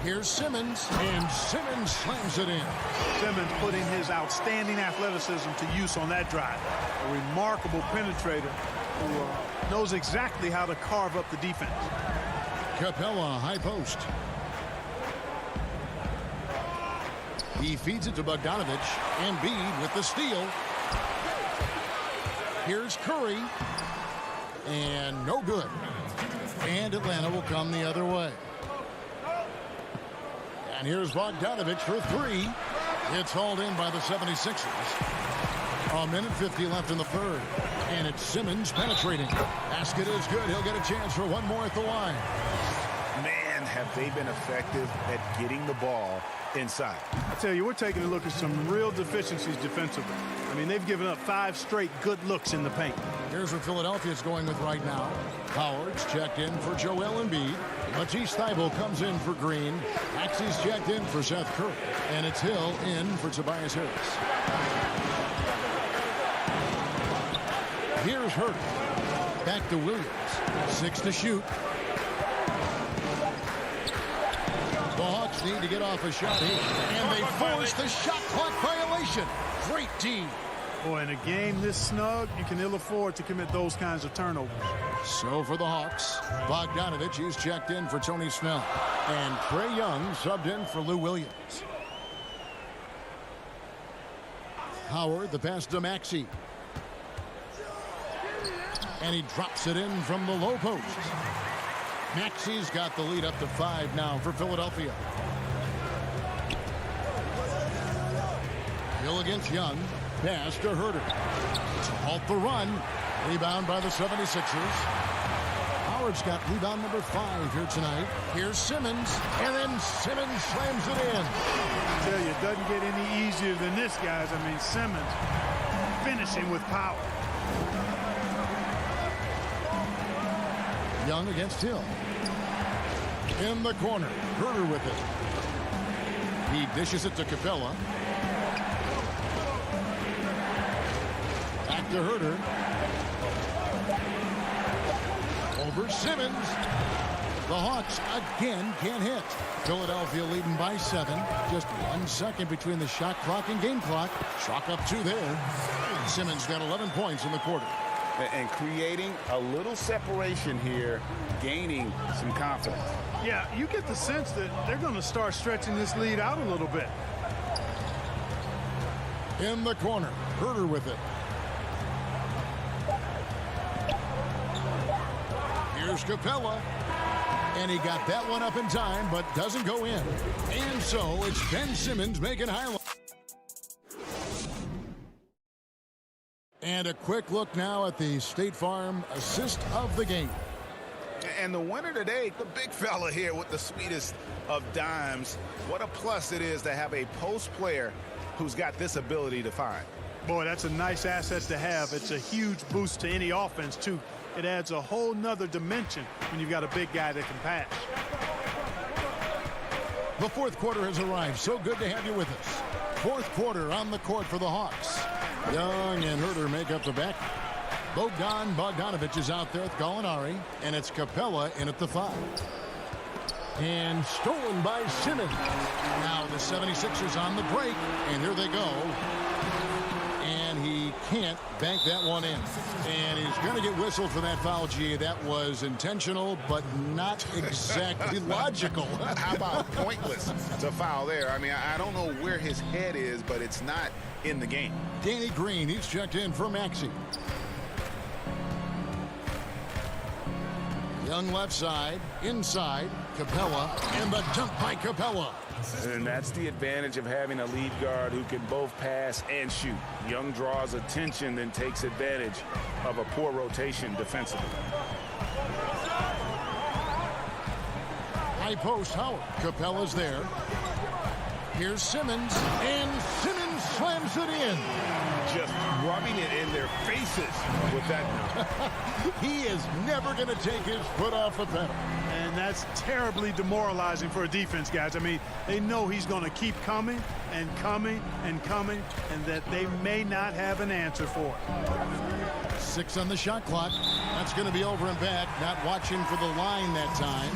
Here's Simmons, and Simmons slams it in. Simmons putting his outstanding athleticism to use on that drive. A remarkable penetrator who knows exactly how to carve up the defense. Capella, high post. He feeds it to Bogdanovich. Embiid with the steal. Here's Curry. And no good. And Atlanta will come the other way. And here's Bogdanovich for 3. It's hauled in by the 76ers. 1:50 left in the third. And it's Simmons penetrating. Basket is good. He'll get a chance for one more at the line. Man, have they been effective at getting the ball inside. I tell you, we're taking a look at some real deficiencies defensively. I mean, they've given up 5 straight good looks in the paint. Here's what Philadelphia's going with right now. Howard's checked in for Joel Embiid. Matisse Thybulle comes in for Green. Maxey's checked in for Seth Curry. And it's Hill in for Tobias Harris. Here's Hurt. Back to Williams. 6 to shoot. The Hawks need to get off a shot here. And they force the shot clock violation. Great D. Boy, in a game this snug, you can ill afford to commit those kinds of turnovers. So for the Hawks, Bogdanovich is checked in for Tony Snell. And Trae Young subbed in for Lou Williams. Howard, the pass to Maxey. And he drops it in from the low post. Maxey's got the lead up to 5 now for Philadelphia. Hill against Young. Pass to Herter. To halt the run. Rebound by the 76ers. Howard's got rebound number 5 here tonight. Here's Simmons. And then Simmons slams it in. I tell you, it doesn't get any easier than this, guys. I mean, Simmons finishing with power. Young against Hill. In the corner. Herter with it. He dishes it to Capella. Back to Herter. Over Simmons. The Hawks again can't hit. Philadelphia leading by 7. Just 1 second between the shot clock and game clock. Chalk up 2 there. Simmons got 11 points in the quarter. And creating a little separation here, gaining some confidence. Yeah, you get the sense that they're going to start stretching this lead out a little bit. In the corner, Herter with it. Here's Capella. And he got that one up in time, but doesn't go in. And so it's Ben Simmons making highlights. And a quick look now at the State Farm assist of the game. And the winner today, the big fella here with the sweetest of dimes. What a plus it is to have a post player who's got this ability to find. Boy, that's a nice asset to have. It's a huge boost to any offense, too. It adds a whole nother dimension when you've got a big guy that can pass. The fourth quarter has arrived. So good to have you with us. Fourth quarter on the court for the Hawks. Young and Herter make up the back. Bogdanovich is out there with Gallinari, and it's Capella in at the 5. And stolen by Simmons. Now the 76ers on the break, and here they go. And he can't bank that one in. And he's going to get whistled for that foul, G. That was intentional, but not exactly logical. How about pointless to foul there? I mean, I don't know where his head is, but it's not in the game. Danny Green, he's checked in for Maxey. Young left side, inside, Capella, and the dunk by Capella. And that's the advantage of having a lead guard who can both pass and shoot. Young draws attention, then takes advantage of a poor rotation defensively. High post, Howard. Capella's there. Here's Simmons, and Simmons slams it in. Just rubbing it in their faces with that. He is never going to take his foot off the pedal. And that's terribly demoralizing for a defense, guys. I mean, they know he's going to keep coming and coming and coming, and that they may not have an answer for it. 6 on the shot clock. That's going to be over and back. Not watching for the line that time.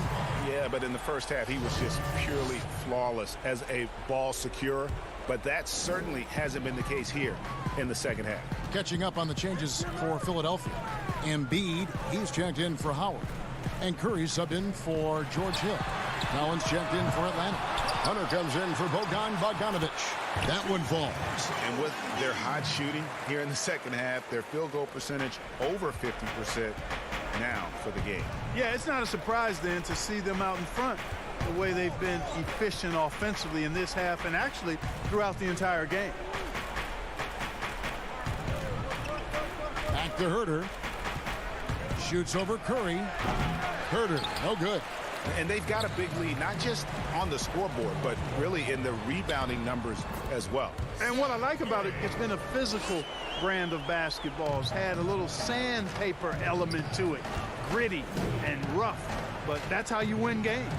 Yeah, but in the first half, he was just purely flawless as a ball securer. But that certainly hasn't been the case here in the second half. Catching up on the changes for Philadelphia. Embiid, he's checked in for Howard. And Curry subbed in for George Hill. Collins checked in for Atlanta. Hunter comes in for Bogdan Bogdanovic. That one falls. And with their hot shooting here in the second half, their field goal percentage over 50% now for the game. Yeah, it's not a surprise then to see them out in front the way they've been efficient offensively in this half and actually throughout the entire game. Back to Herter. Shoots over Curry. Herter, no good. And they've got a big lead, not just on the scoreboard, but really in the rebounding numbers as well. And what I like about it, it's been a physical brand of basketball. It's had a little sandpaper element to it. Gritty and rough, but that's how you win games.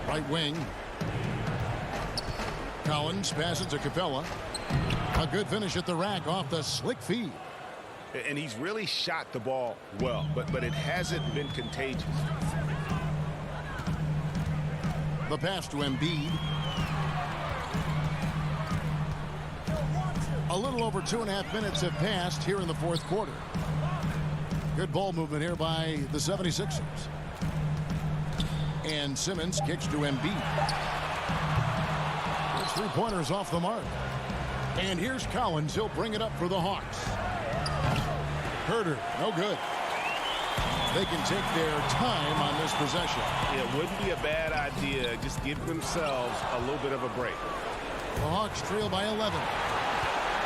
Right wing. Collins passes to Capella. A good finish at the rack off the slick feed. And he's really shot the ball well, but it hasn't been contagious. The pass to Embiid. A little over 2.5 minutes have passed here in the fourth quarter. Good ball movement here by the 76ers. And Simmons kicks to Embiid. His three-pointers off the mark. And here's Collins. He'll bring it up for the Hawks. Herter, no good. They can take their time on this possession. It wouldn't be a bad idea. Just give themselves a little bit of a break. The Hawks trail by 11.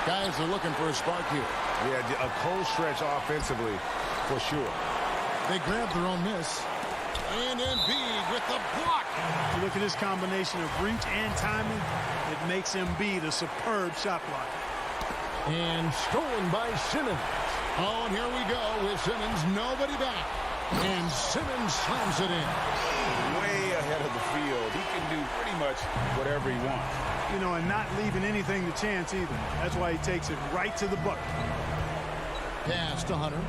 Guys are looking for a spark here. Yeah, a cold stretch offensively for sure. They grab their own miss. And Embiid with the block. You look at this combination of reach and timing, it makes Embiid a superb shot block. And stolen by Simmons. Oh, and here we go with Simmons. Nobody back. And Simmons slams it in. Way ahead of the field. He can do pretty much whatever he wants. You know, and not leaving anything to chance either. That's why he takes it right to the bucket. Pass to Hunter.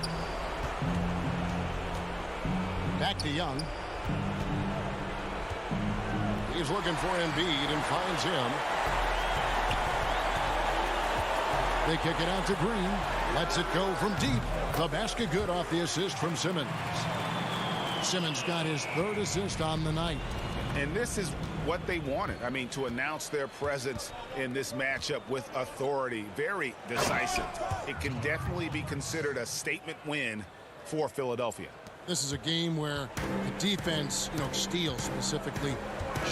Back to Young. He's looking for Embiid and finds him. They kick it out to Green. Lets it go from deep. The basket good off the assist from Simmons. Simmons got his third assist on the night. And this is what they wanted. I mean, to announce their presence in this matchup with authority. Very decisive. It can definitely be considered a statement win for Philadelphia. This is a game where the defense, steals specifically,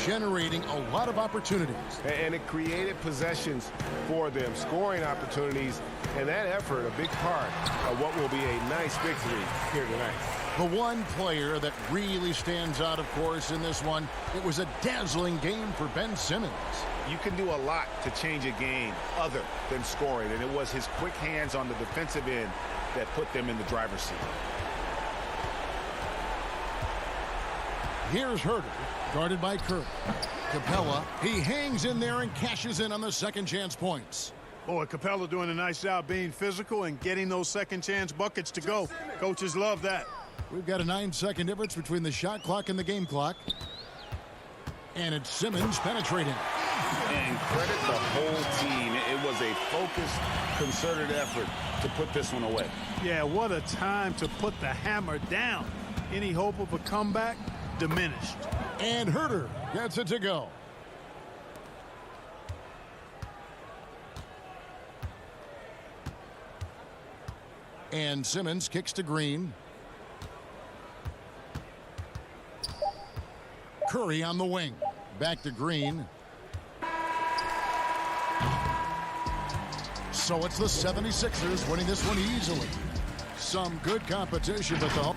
generating a lot of opportunities. And it created possessions for them, scoring opportunities, and that effort a big part of what will be a nice victory here tonight. The one player that really stands out, of course, in this one, it was a dazzling game for Ben Simmons. You can do a lot to change a game other than scoring, and it was his quick hands on the defensive end that put them in the driver's seat. Here's Herter, guarded by Curry. Capella, he hangs in there and cashes in on the second chance points. Boy, Capella doing a nice job being physical and getting those second chance buckets to go. Coaches love that. We've got a 9-second difference between the shot clock and the game clock. And it's Simmons penetrating. And credit the whole team. It was a focused, concerted effort to put this one away. Yeah, what a time to put the hammer down. Any hope of a comeback? Diminished. And Herter gets it to go. And Simmons kicks to Green. Curry on the wing. Back to Green. So it's the 76ers winning this one easily. Some good competition, but the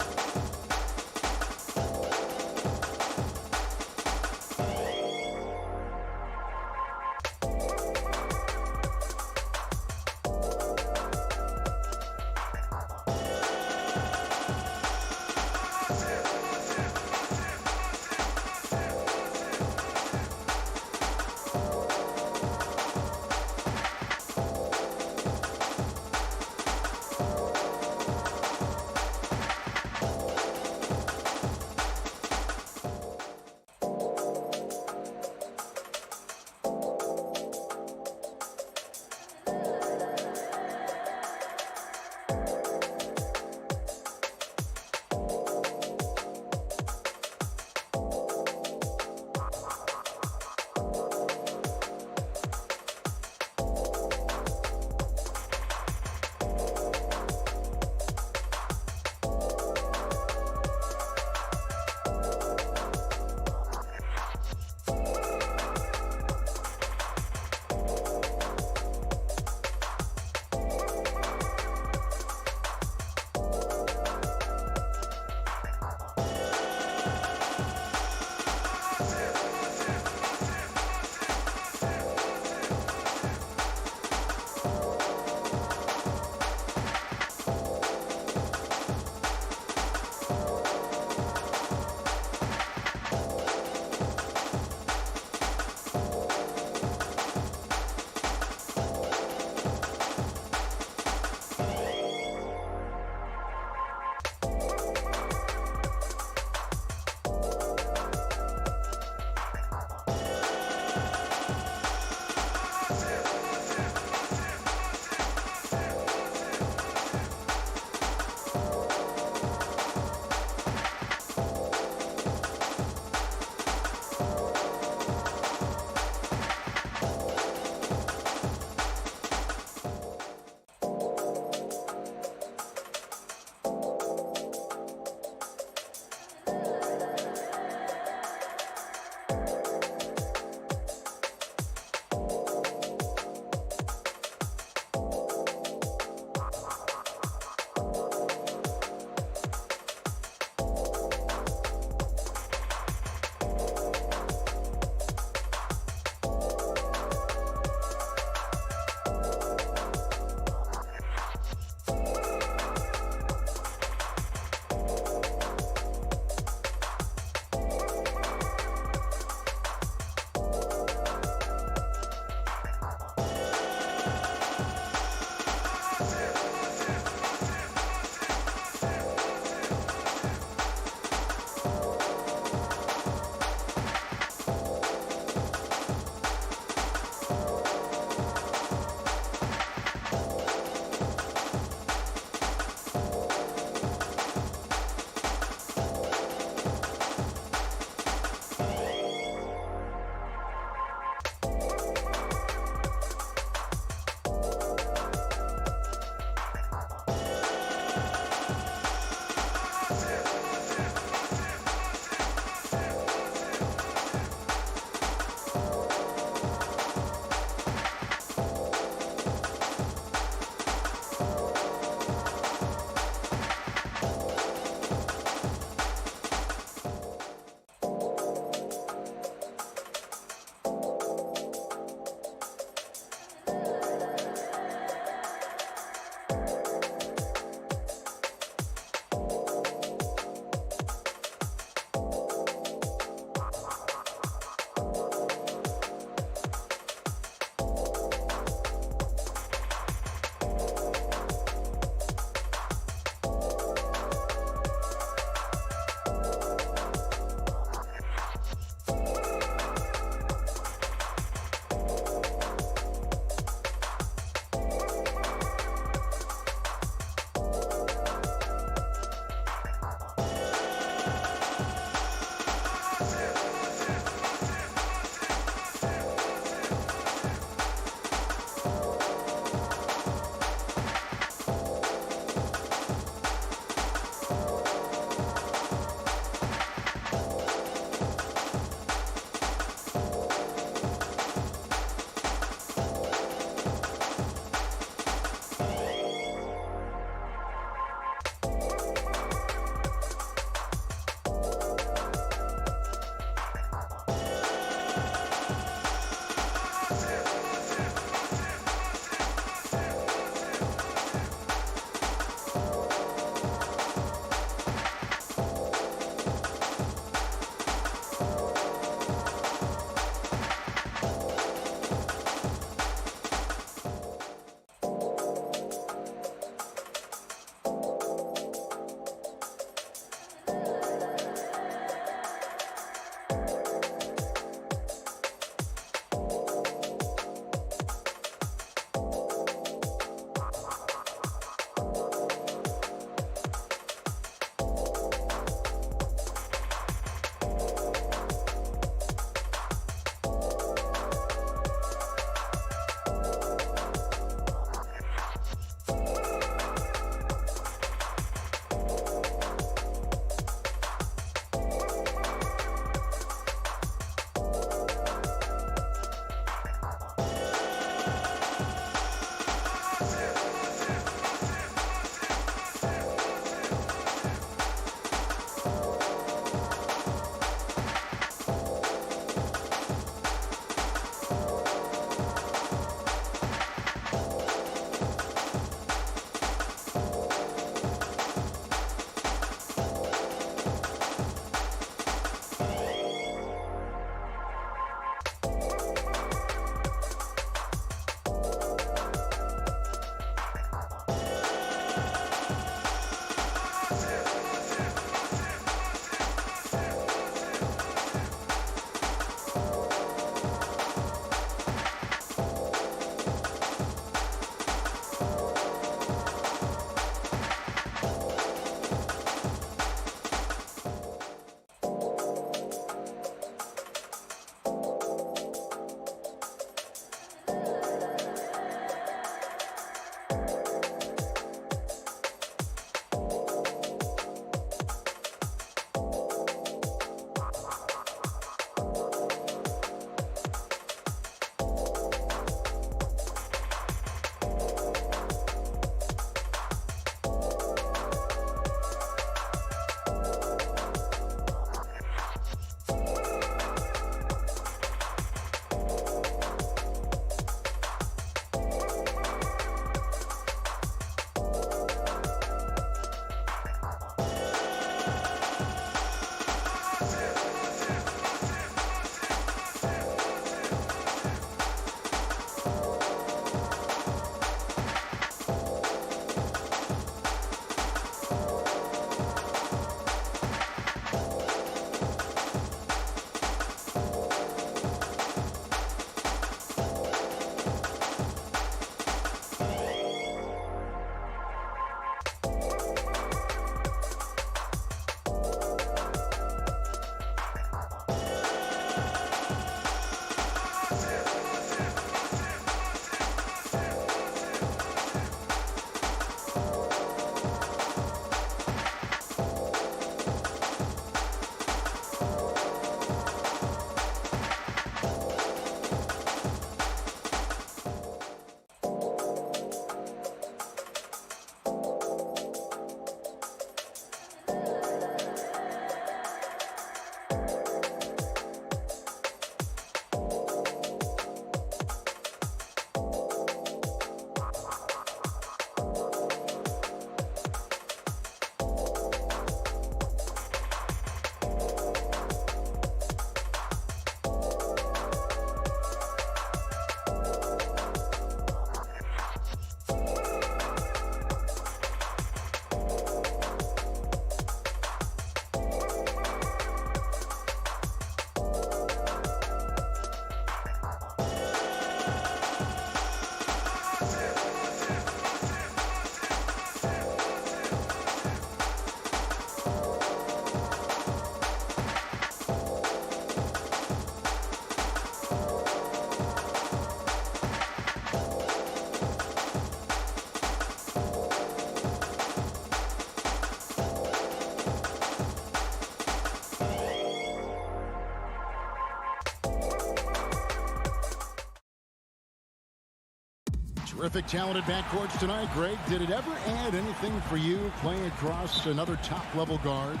Terrific talented backcourts tonight, Greg. Did it ever add anything for you playing across another top-level guard?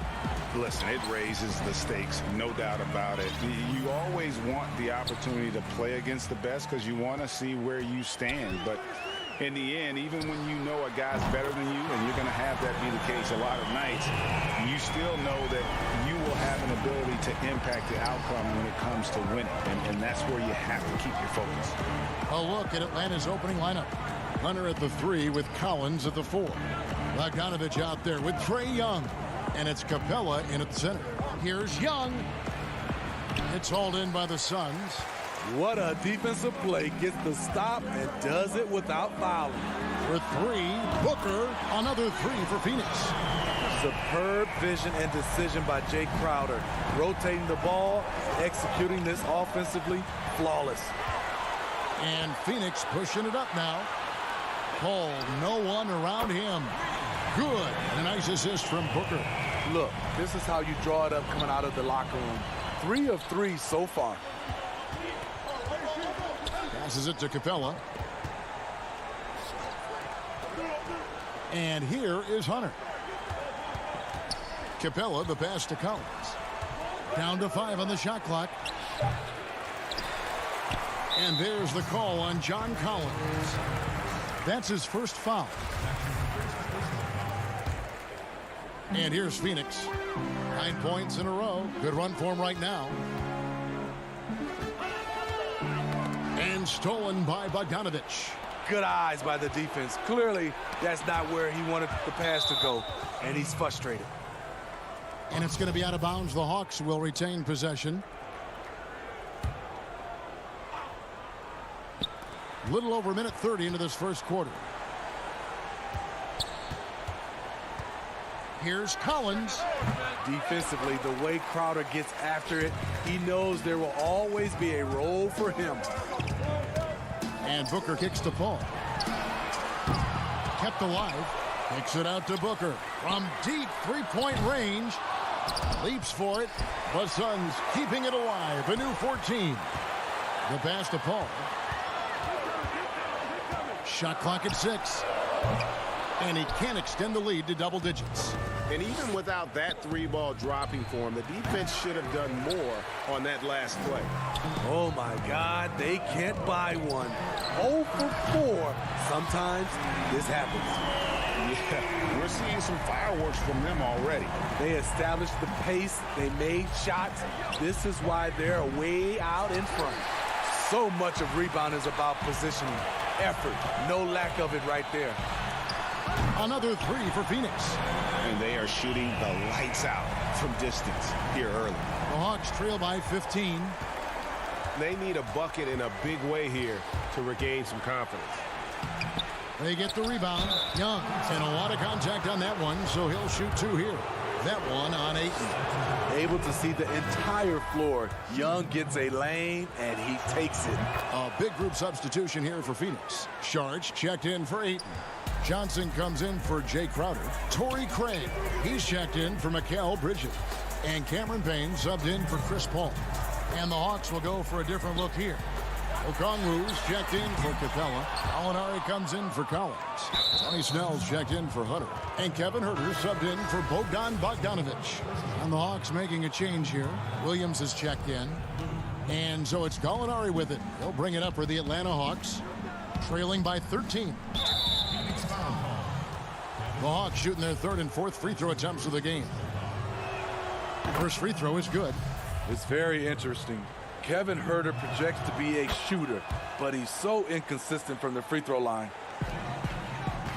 Listen, it raises the stakes, no doubt about it. You always want the opportunity to play against the best because you want to see where you stand. But in the end, even when you know a guy's better than you, and you're going to have that be the case a lot of nights, you still know that you will have an ability to impact the outcome when it comes to winning. And that's where you have to keep your focus. A look at Atlanta's opening lineup. Hunter at the 3 with Collins at the 4. Bogdanovich out there with Trae Young. And it's Capella in at the center. Here's Young. It's hauled in by the Suns. What a defensive play. Gets the stop and does it without fouling. For 3, Booker. Another 3 for Phoenix. Superb vision and decision by Jay Crowder. Rotating the ball, executing this offensively, flawless. And Phoenix pushing it up now. Paul, no one around him. Good. And a nice assist from Booker. Look, this is how you draw it up coming out of the locker room. 3 of 3 so far. Passes it to Capella. And here is Hunter. Capella, the pass to Collins. Down to 5 on the shot clock. And there's the call on John Collins. That's his first foul. And here's Phoenix. 9 points in a row. Good run for him right now. And stolen by Bogdanovich. Good eyes by the defense. Clearly, that's not where he wanted the pass to go, and he's frustrated. And it's going to be out of bounds. The Hawks will retain possession. Little over a minute 30 into this first quarter. Here's Collins. Defensively, the way Crowder gets after it, he knows there will always be a role for him. And Booker kicks to Paul. Kept alive. Kicks it out to Booker. From deep three-point range. Leaps for it. The Suns keeping it alive. A new 14. The pass to Paul. Shot clock at 6. And he can't extend the lead to double digits. And even without that 3-ball dropping for him, the defense should have done more on that last play. Oh, my God. They can't buy one. 0 for 4. Sometimes this happens. Yeah, we're seeing some fireworks from them already. They established the pace. They made shots. This is why they're way out in front. So much of rebound is about positioning. Effort. No lack of it right there. Another 3 for Phoenix. And they are shooting the lights out from distance here early. The Hawks trail by 15. They need a bucket in a big way here to regain some confidence. They get the rebound. Young. And a lot of contact on that one, so he'll shoot 2 here. That one on Ayton. Able to see the entire floor. Young gets a lane, and he takes it. A big group substitution here for Phoenix. Sharge checked in for Ayton. Johnson comes in for Jay Crowder. Torrey Craig, he's checked in for Mikal Bridges. And Cameron Payne subbed in for Chris Paul. And the Hawks will go for a different look here. Okongwu's checked in for Capella. Gallinari comes in for Collins. Tony Snell's checked in for Hunter. And Kevin Huerter subbed in for Bogdanovich. And the Hawks making a change here. Williams is checked in. And so it's Gallinari with it. He'll bring it up for the Atlanta Hawks. Trailing by 13. The Hawks shooting their 3rd and 4th free throw attempts of the game. First free throw is good. It's very interesting. Kevin Huerter projects to be a shooter, but he's so inconsistent from the free throw line.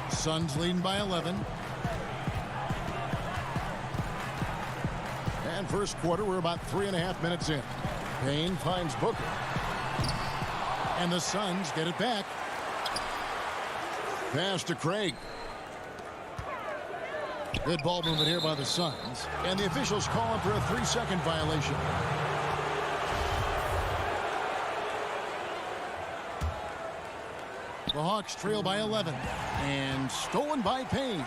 Suns leading by 11. And first quarter, we're about 3.5 minutes in. Payne finds Booker. And the Suns get it back. Pass to Craig. Good ball movement here by the Suns. And the officials calling for a 3-second violation. The Hawks trail by 11. And stolen by Payne.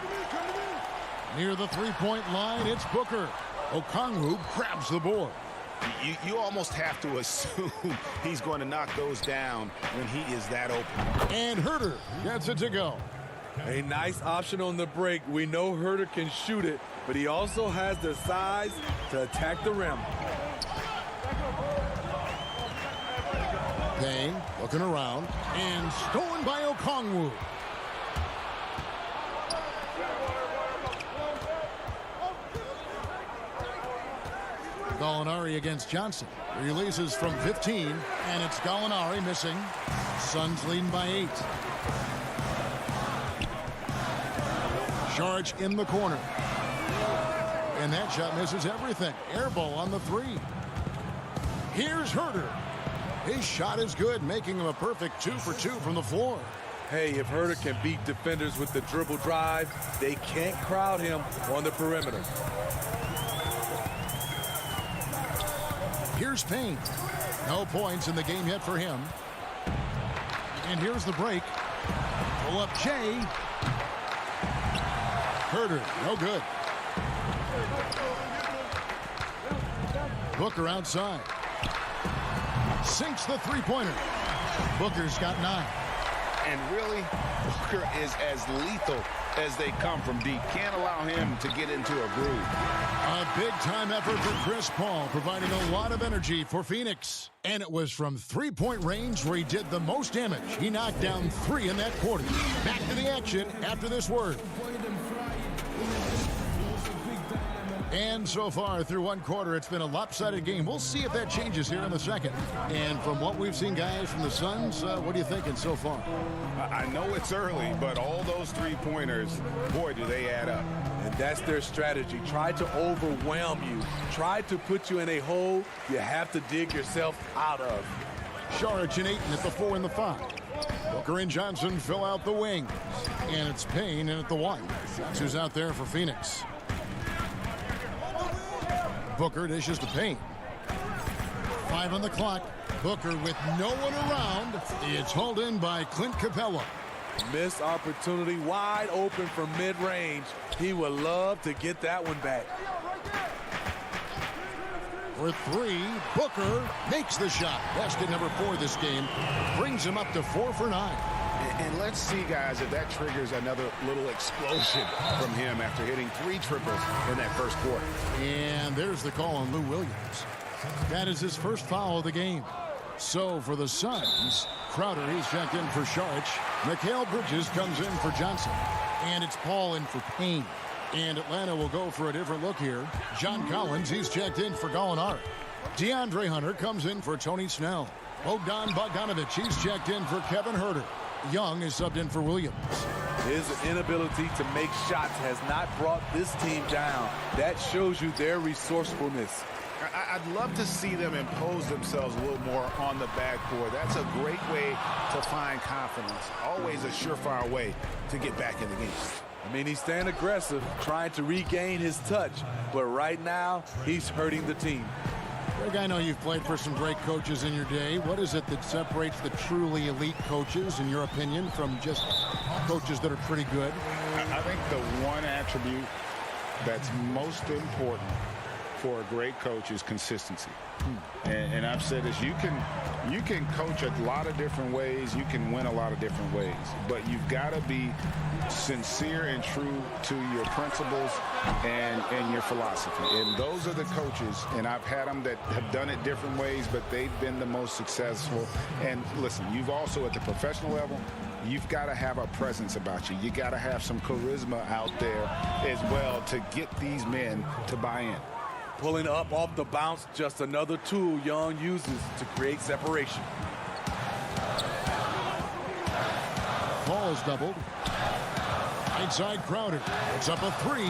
Near the 3-point line, it's Booker. Okongwu grabs the board. You almost have to assume he's going to knock those down when he is that open. And Herter gets it to go. A nice option on the break. We know Herter can shoot it, but he also has the size to attack the rim. Payne looking around and stolen by Okongwu. Gallinari against Johnson. Releases from 15, and it's Gallinari missing. Suns leading by 8. Saric in the corner. And that shot misses everything. Air ball on the 3. Here's Herter. His shot is good, making him a perfect 2 for 2 from the floor. Hey, if Herter can beat defenders with the dribble drive, they can't crowd him on the perimeter. Here's Payne. No points in the game yet for him. And here's the break. Pull up Jay. Herter, no good. Booker outside. Sinks the three-pointer. Booker's got 9. And really, Booker is as lethal as they come from deep. Can't allow him to get into a groove. A big-time effort for Chris Paul, providing a lot of energy for Phoenix. And it was from three-point range where he did the most damage. He knocked down 3 in that quarter. Back to the action after this word. And so far, through one quarter, it's been a lopsided game. We'll see if that changes here in the second. And from what we've seen, guys, from the Suns, what are you thinking so far? I know it's early, but all those three-pointers, boy, do they add up. And that's their strategy. Try to overwhelm you. Try to put you in a hole you have to dig yourself out of. Saric and Ayton at the 4 and the 5. Booker and Johnson fill out the wings. And it's Payne in at the 1. That's who's out there for Phoenix. Booker dishes to Payne. 5 on the clock. Booker with no one around. It's hauled in by Clint Capella. Missed opportunity, wide open from mid-range. He would love to get that one back. For 3, Booker makes the shot. Basket number 4 this game. Brings him up to 4 for 9. And let's see, guys, if that triggers another little explosion from him after hitting 3 triples in that first quarter. And there's the call on Lou Williams. That is his first foul of the game. So for the Suns, Crowder, he's checked in for Saric. Mikal Bridges comes in for Johnson. And it's Paul in for Payne. And Atlanta will go for a different look here. John Collins, he's checked in for Gallinari. DeAndre Hunter comes in for Tony Snell. Bogdan Bogdanovic, he's checked in for Kevin Herter. Young is subbed in for Williams. His inability to make shots has not brought this team down. That shows you their resourcefulness. I'd love to see them impose themselves a little more on the backboard. That's a great way to find confidence. Always a surefire way to get back in the game. I mean, he's staying aggressive, trying to regain his touch. But right now, he's hurting the team. Greg, I know you've played for some great coaches in your day. What is it that separates the truly elite coaches, in your opinion, from just coaches that are pretty good? I think the one attribute that's most important for a great coach is consistency. And I've said this, you can coach a lot of different ways, you can win a lot of different ways, but you've got to be sincere and true to your principles and your philosophy. And those are the coaches, and I've had them that have done it different ways, but they've been the most successful. And listen, you've also at the professional level, you've got to have a presence about you. You got to have some charisma out there as well to get these men to buy in. Pulling up off the bounce, just another tool Young uses to create separation. Ball is doubled. Inside Crowder. It's up a 3.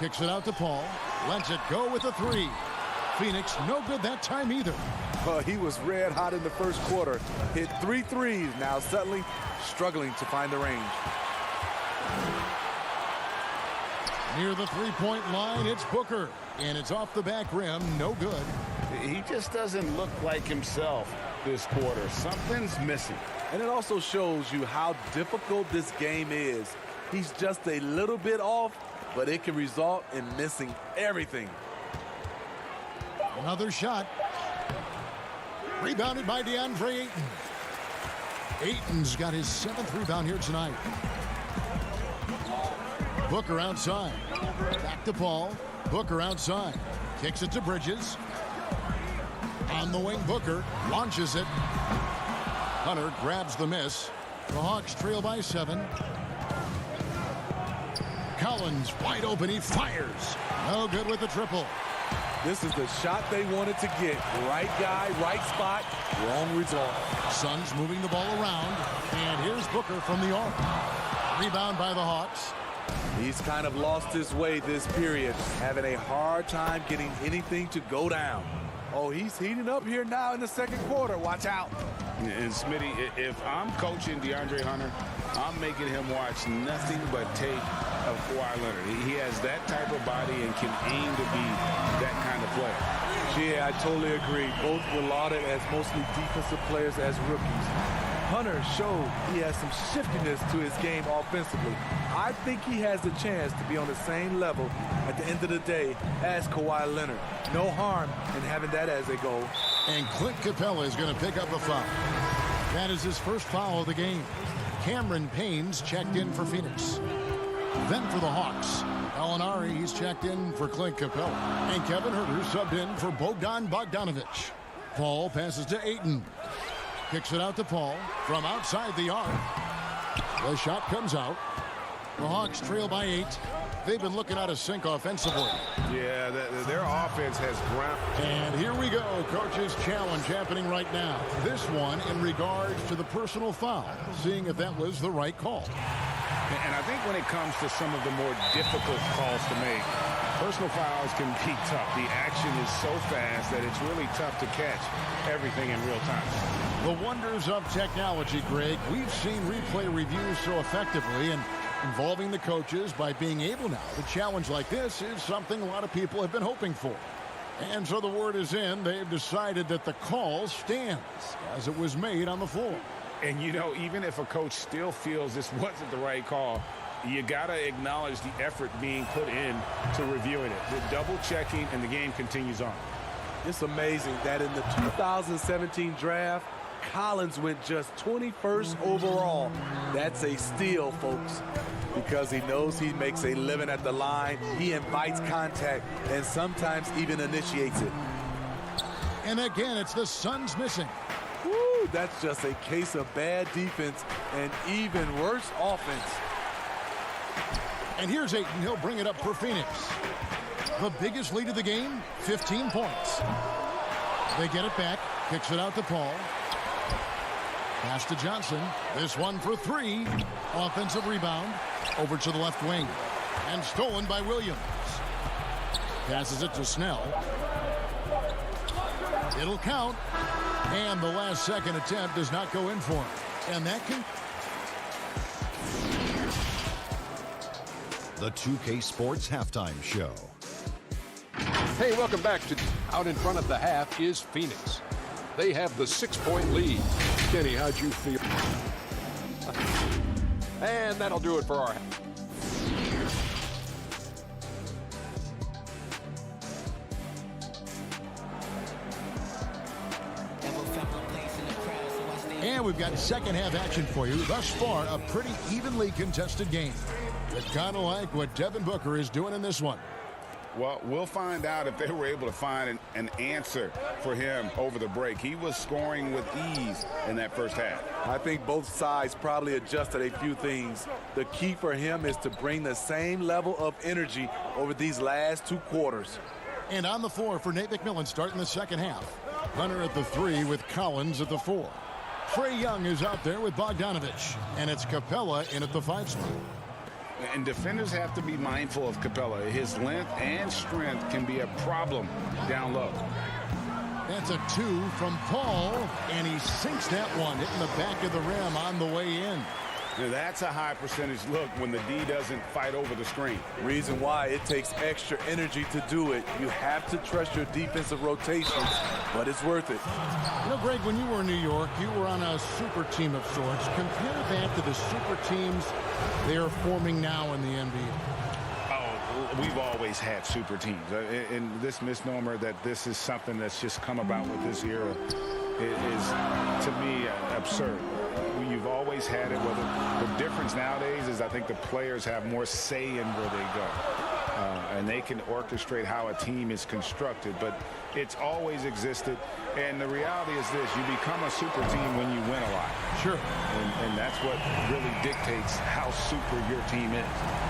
Kicks it out to Paul. Lets it go with a 3. Phoenix no good that time either. He was red hot in the first quarter. Hit 3 threes. Now suddenly struggling to find the range. Near the three-point line, it's Booker. And it's off the back rim. No good. He just doesn't look like himself this quarter. Something's missing. And it also shows you how difficult this game is. He's just a little bit off, but it can result in missing everything. Another shot. Rebounded by DeAndre Ayton. Ayton's got his 7th rebound here tonight. Booker outside. Back to Paul. Booker outside. Kicks it to Bridges. On the wing, Booker launches it. Hunter grabs the miss. The Hawks trail by 7. Collins wide open. He fires. No good with the triple. This is the shot they wanted to get. Right guy, right spot, wrong result. Suns moving the ball around. And here's Booker from the arc. Rebound by the Hawks. He's kind of lost his way this period, having a hard time getting anything to go down. Oh, he's heating up here now in the second quarter. Watch out. And Smitty, if I'm coaching DeAndre Hunter, I'm making him watch nothing but tape of Kawhi Leonard. He has that type of body and can aim to be that kind of player. Yeah, I totally agree. Both were lauded as mostly defensive players as rookies. Hunter showed he has some shiftiness to his game offensively. I think he has the chance to be on the same level at the end of the day as Kawhi Leonard. No harm in having that as a goal. And Clint Capella is going to pick up a foul. That is his first foul of the game. Cameron Payne's checked in for Phoenix. Then for the Hawks, Alinari, he's checked in for Clint Capella. And Kevin Huerter subbed in for Bogdan Bogdanovic. Paul passes to Ayton. Kicks it out to Paul from outside the arc. The shot comes out. The Hawks trail by 8. They've been looking out of sync offensively. Yeah, their offense has ground. And here we go. Coach's challenge happening right now. This one in regards to the personal foul, seeing if that was the right call. And I think when it comes to some of the more difficult calls to make, personal fouls can be tough. The action is so fast that it's really tough to catch everything in real time. The wonders of technology, Greg. We've seen replay reviews so effectively, and involving the coaches by being able now to challenge like this is something a lot of people have been hoping for. And so the word is in. They've decided that the call stands as it was made on the floor. And, you know, even if a coach still feels this wasn't the right call, you got to acknowledge the effort being put in to reviewing it. The double checking, and the game continues on. It's amazing that in the 2017 draft, Collins went just 21st overall. That's a steal, folks, because he knows he makes a living at the line. He invites contact and sometimes even initiates it. And again, it's the Suns missing. Woo, that's just a case of bad defense and even worse offense. And here's Ayton. He'll bring it up for Phoenix. The biggest lead of the game, 15 points. They get it back. Kicks it out to Paul. Pass to Johnson. This one for 3. Offensive rebound. Over to the left wing. And stolen by Williams. Passes it to Snell. It'll count. And the last second attempt does not go in for him. And that can... The 2K Sports Halftime Show. Hey, welcome back to Out in Front of the Half is Phoenix. They have the 6-point lead. Kenny, how'd you feel? And that'll do it for our... And we've got second half action for you. Thus far, a pretty evenly contested game. It's kind of like what Devin Booker is doing in this one. Well, we'll find out if they were able to find an answer for him over the break. He was scoring with ease in that first half. I think both sides probably adjusted a few things. The key for him is to bring the same level of energy over these last 2 quarters. And on the floor for Nate McMillan starting the second half. Hunter at the 3 with Collins at the 4. Trae Young is out there with Bogdanovic. And it's Capella in at the 5 spot. And defenders have to be mindful of Capella. His length and strength can be a problem down low. That's a 2 from Paul, and he sinks that one, hitting the back of the rim on the way in. Now that's a high percentage look when the D doesn't fight over the screen. Reason why it takes extra energy to do it. You have to trust your defensive rotations, but it's worth it. You know, Greg, when you were in New York, you were on a super team of sorts. Compare that to the super teams they are forming now in the NBA. Oh, we've always had super teams. And this misnomer that this is something that's just come about with this era is, to me, absurd. You've always had it. The difference nowadays is I think the players have more say in where they go. And they can orchestrate how a team is constructed. But it's always existed. And the reality is this. You become a super team when you win a lot. Sure. And that's what really dictates how super your team is.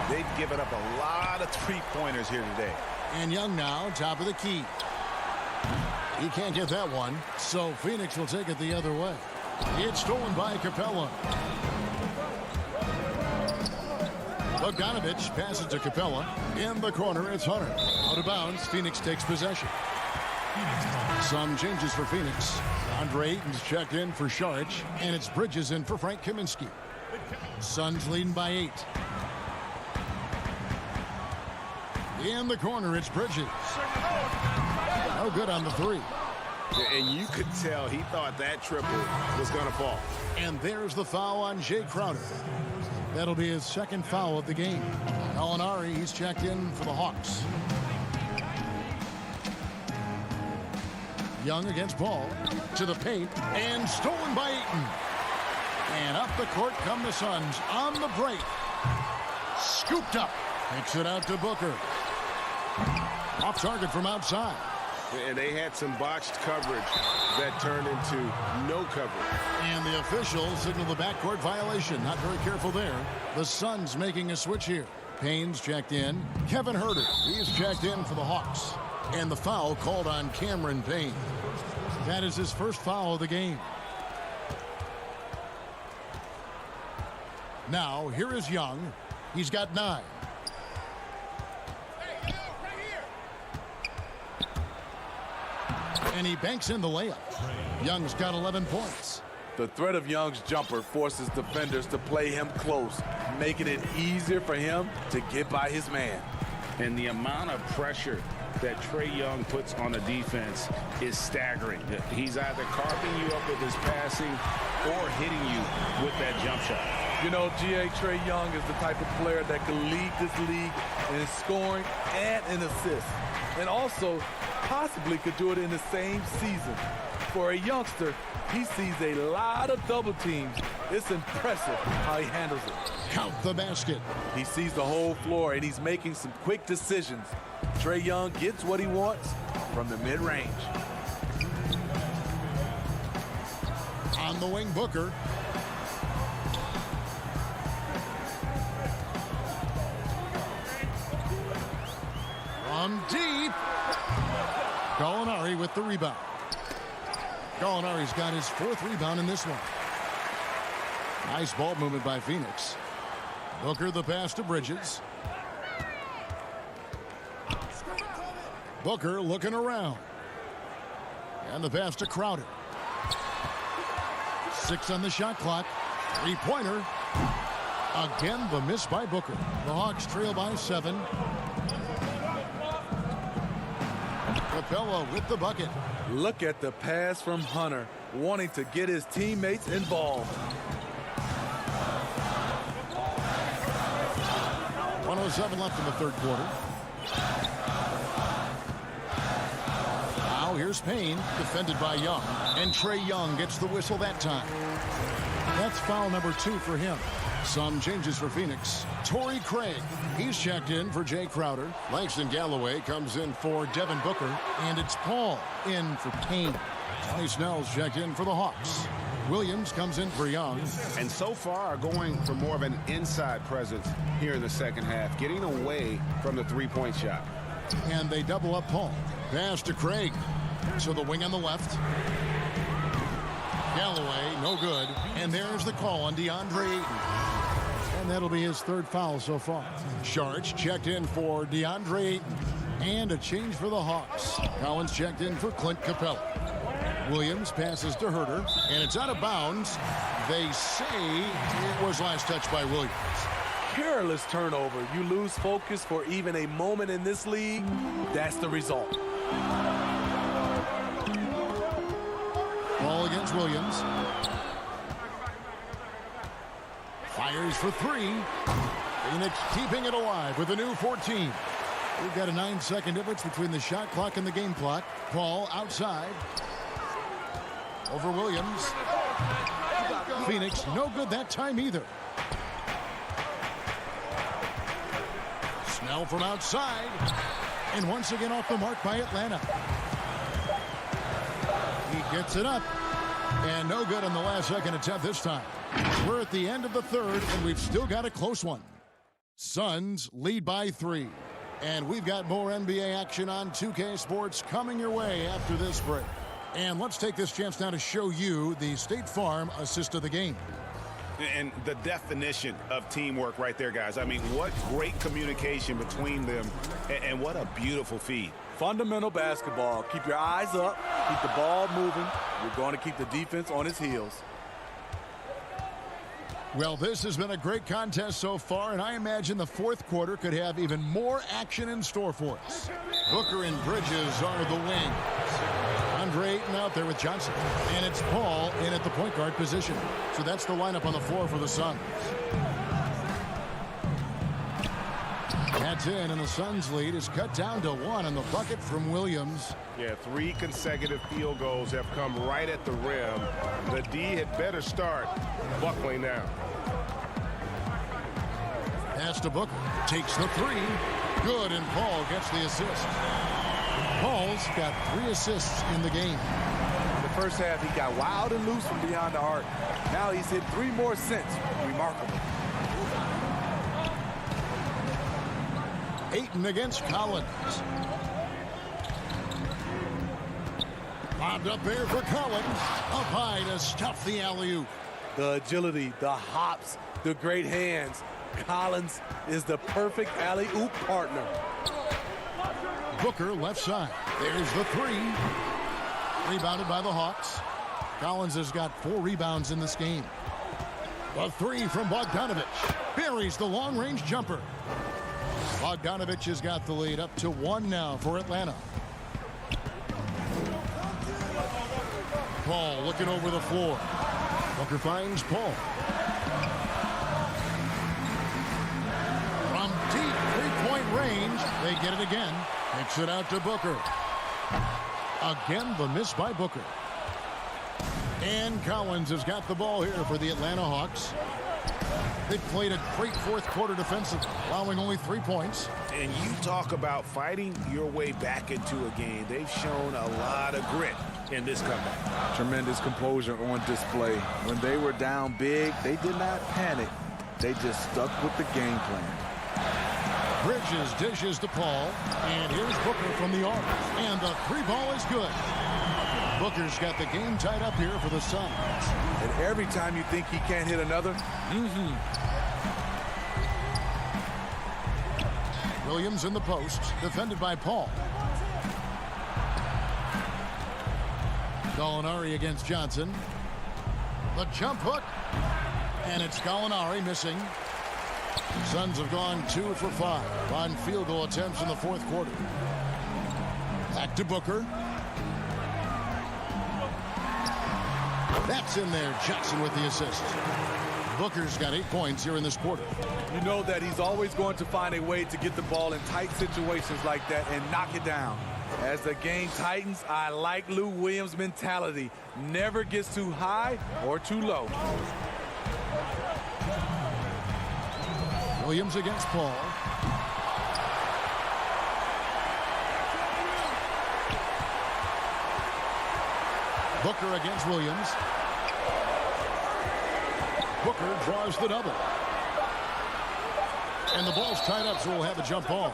They've given up a lot of three-pointers here today. And Young now, top of the key. He can't get that one, so Phoenix will take it the other way. It's stolen by Capella. Bogdanovich passes to Capella. In the corner, it's Hunter. Out of bounds, Phoenix takes possession. Some changes for Phoenix. Andre Ayton's checked in for Saric, and it's Bridges in for Frank Kaminsky. Suns leading by 8. In the corner, it's Bridges. No good on the three. And you could tell he thought that triple was going to fall. And there's the foul on Jay Crowder. That'll be his second foul of the game. Gallinari, he's checked in for the Hawks. Young against Paul. To the paint. And stolen by Ayton. And up the court come the Suns on the break. Scooped up. Takes it out to Booker. Off target from outside. And they had some botched coverage that turned into no coverage. And the officials signal the backcourt violation. Not very careful there. The Suns making a switch here. Payne's checked in. Kevin Huerter, he's checked in for the Hawks. And the foul called on Cameron Payne. That is his first foul of the game. Now, here is Young. He's got 9. And he banks in the layup. Young's got 11 points. The threat of Young's jumper forces defenders to play him close, making it easier for him to get by his man. And the amount of pressure that Trae Young puts on a defense is staggering. He's either carving you up with his passing or hitting you with that jump shot. You know, Trae Young is the type of player that can lead this league in scoring and in assists. And also possibly could do it in the same season. For a youngster, he sees a lot of double teams. It's impressive how he handles it. Count the basket. He sees the whole floor, and he's making some quick decisions. Trae Young gets what he wants from the mid-range. On the wing, Booker. From deep. Gallinari with the rebound. Gallinari's got his 4th rebound in this one. Nice ball movement by Phoenix. Booker the pass to Bridges. Booker looking around. And the pass to Crowder. 6 on the shot clock. 3-pointer. Again, the miss by Booker. The Hawks trail by 7. Capella with the bucket. Look at the pass from Hunter, wanting to get his teammates involved. 1:07 left in the third quarter. Now here's Payne, defended by Young. And Trae Young gets the whistle that time. That's foul number 2 for him. Some changes for Phoenix. Torrey Craig, he's checked in for Jay Crowder. Langston Galloway comes in for Devin Booker. And it's Paul in for Payne. Tony Snell's checked in for the Hawks. Williams comes in for Young. And so far going for more of an inside presence here in the second half, getting away from the three-point shot. And they double up Paul. Pass to Craig. To the wing on the left. Galloway, no good. And there's the call on DeAndre Ayton. And that'll be his 3rd foul so far. Saric checked in for DeAndre Ayton. And a change for the Hawks. Collins checked in for Clint Capella. Williams passes to Huerter. And it's out of bounds. They say it was last touched by Williams. Careless turnover. You lose focus for even a moment in this league. That's the result. Ball against Williams. Fires for 3. Phoenix keeping it alive with a new 14. We've got a 9-second difference between the shot clock and the game clock. Paul outside. Over Williams. Phoenix, no good that time either. Snell from outside. And once again off the mark by Atlanta. He gets it up. And no good on the last second attempt this time. We're at the end of the third, and we've still got a close one. Suns lead by 3. And we've got more NBA action on 2K Sports coming your way after this break. And let's take this chance now to show you the State Farm assist of the game. And the definition of teamwork right there, guys. I mean, what great communication between them, and what a beautiful feed. Fundamental basketball. Keep your eyes up. Keep the ball moving. You're going to keep the defense on its heels. Well, this has been a great contest so far, and I imagine the fourth quarter could have even more action in store for us. Booker and Bridges are the wings. Andre Ayton out there with Johnson. And it's Paul in at the point guard position. So that's the lineup on the floor for the Suns. That's in, and the Suns' lead is cut down to 1 on the bucket from Williams. Yeah, 3 consecutive field goals have come right at the rim. The D had better start buckling now. Pass to Booker. Takes the 3. Good, and Paul gets the assist. Paul's got 3 assists in the game. In the first half, he got wild and loose from beyond the arc. Now he's hit 3 more since. Remarkable. Ayton against Collins. Bobbed up there for Collins. Up high to stuff the alley-oop. The agility, the hops, the great hands. Collins is the perfect alley-oop partner. Booker left side. There's the 3. Rebounded by the Hawks. Collins has got 4 rebounds in this game. The 3 from Bogdanovich. Buries the long-range jumper. Bogdanovich has got the lead up to 1 now for Atlanta. Paul looking over the floor. Booker finds Paul. From deep three-point range, they get it again. Kicks it out to Booker. Again, the miss by Booker. And Collins has got the ball here for the Atlanta Hawks. They played a great fourth quarter defensively, allowing only 3 points. And you talk about fighting your way back into a game. They've shown a lot of grit in this comeback. Tremendous composure on display. When they were down big, they did not panic. They just stuck with the game plan. Bridges dishes to Paul, and here's Booker from the arc. And the 3 ball is good. Booker's got the game tied up here for the Suns. And every time you think he can't hit another, Williams in the post, defended by Paul. Gallinari against Johnson. The jump hook, and it's Gallinari missing. Suns have gone 2 for 5 on field goal attempts in the fourth quarter. Back to Booker. That's in there. Johnson with the assist. Booker's got 8 points here in this quarter. You know that he's always going to find a way to get the ball in tight situations like that and knock it down. As the game tightens, I like Lou Williams' mentality. Never gets too high or too low. Williams against Paul. Booker against Williams. Booker draws the double. And the ball's tied up, so we'll have a jump ball.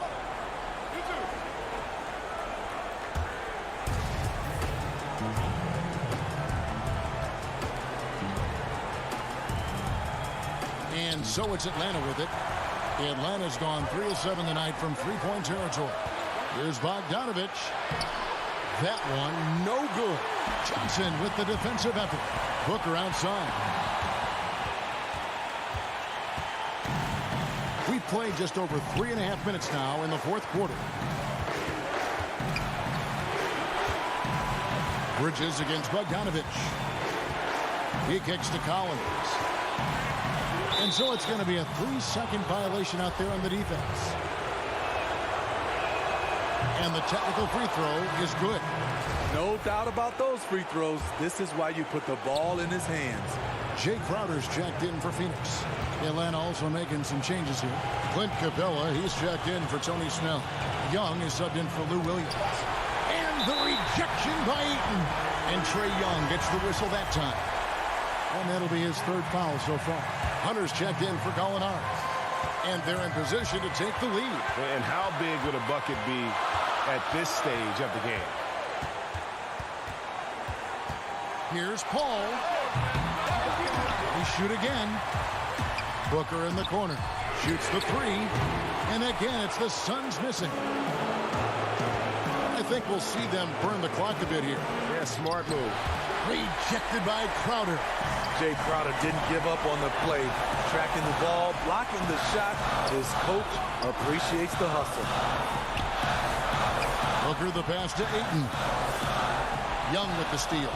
And so it's Atlanta with it. Atlanta's gone 3 of 7 tonight from three-point territory. Here's Bogdanovich. That one, no good. Johnson with the defensive effort. Booker outside. We've played just over 3.5 minutes now in the fourth quarter. Bridges against Bogdanovich. He kicks to Collins. And so it's going to be a 3-second violation out there on the defense. And the technical free throw is good. No doubt about those free throws. This is why you put the ball in his hands. Jay Crowder's checked in for Phoenix. Atlanta also making some changes here. Clint Capella, he's checked in for Tony Snell. Young is subbed in for Lou Williams. And the rejection by Eaton. And Trae Young gets the whistle that time. And that'll be his third foul so far. Hunter's checked in for Gallinari. And they're in position to take the lead. And how big would a bucket be at this stage of the game? Here's Paul. They shoot again. Booker in the corner. Shoots the three. And again, it's the Suns missing. I think we'll see them burn the clock a bit here. Yeah, smart move. Rejected by Crowder. Jay Crowder didn't give up on the play. Tracking the ball, blocking the shot. His coach appreciates the hustle. Booker the pass to Ayton. Young with the steal.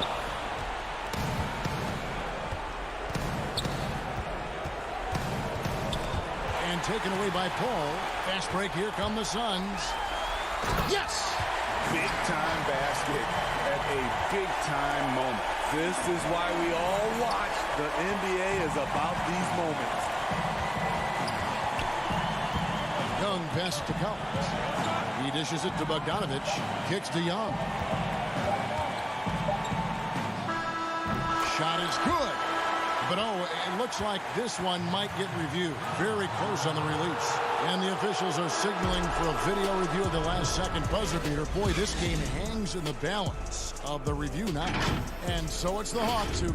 And taken away by Paul. Fast break, here come the Suns. Yes! Big time basket at a big time moment. This is why we all watch. The NBA is about these moments. Young passes to Collins. He dishes it to Bogdanovich. Kicks to Young. Shot is good. But it looks like this one might get reviewed. Very close on the release. And the officials are signaling for a video review of the last second buzzer beater. Boy, this game hangs in the balance of the review now. And so it's the Hawks who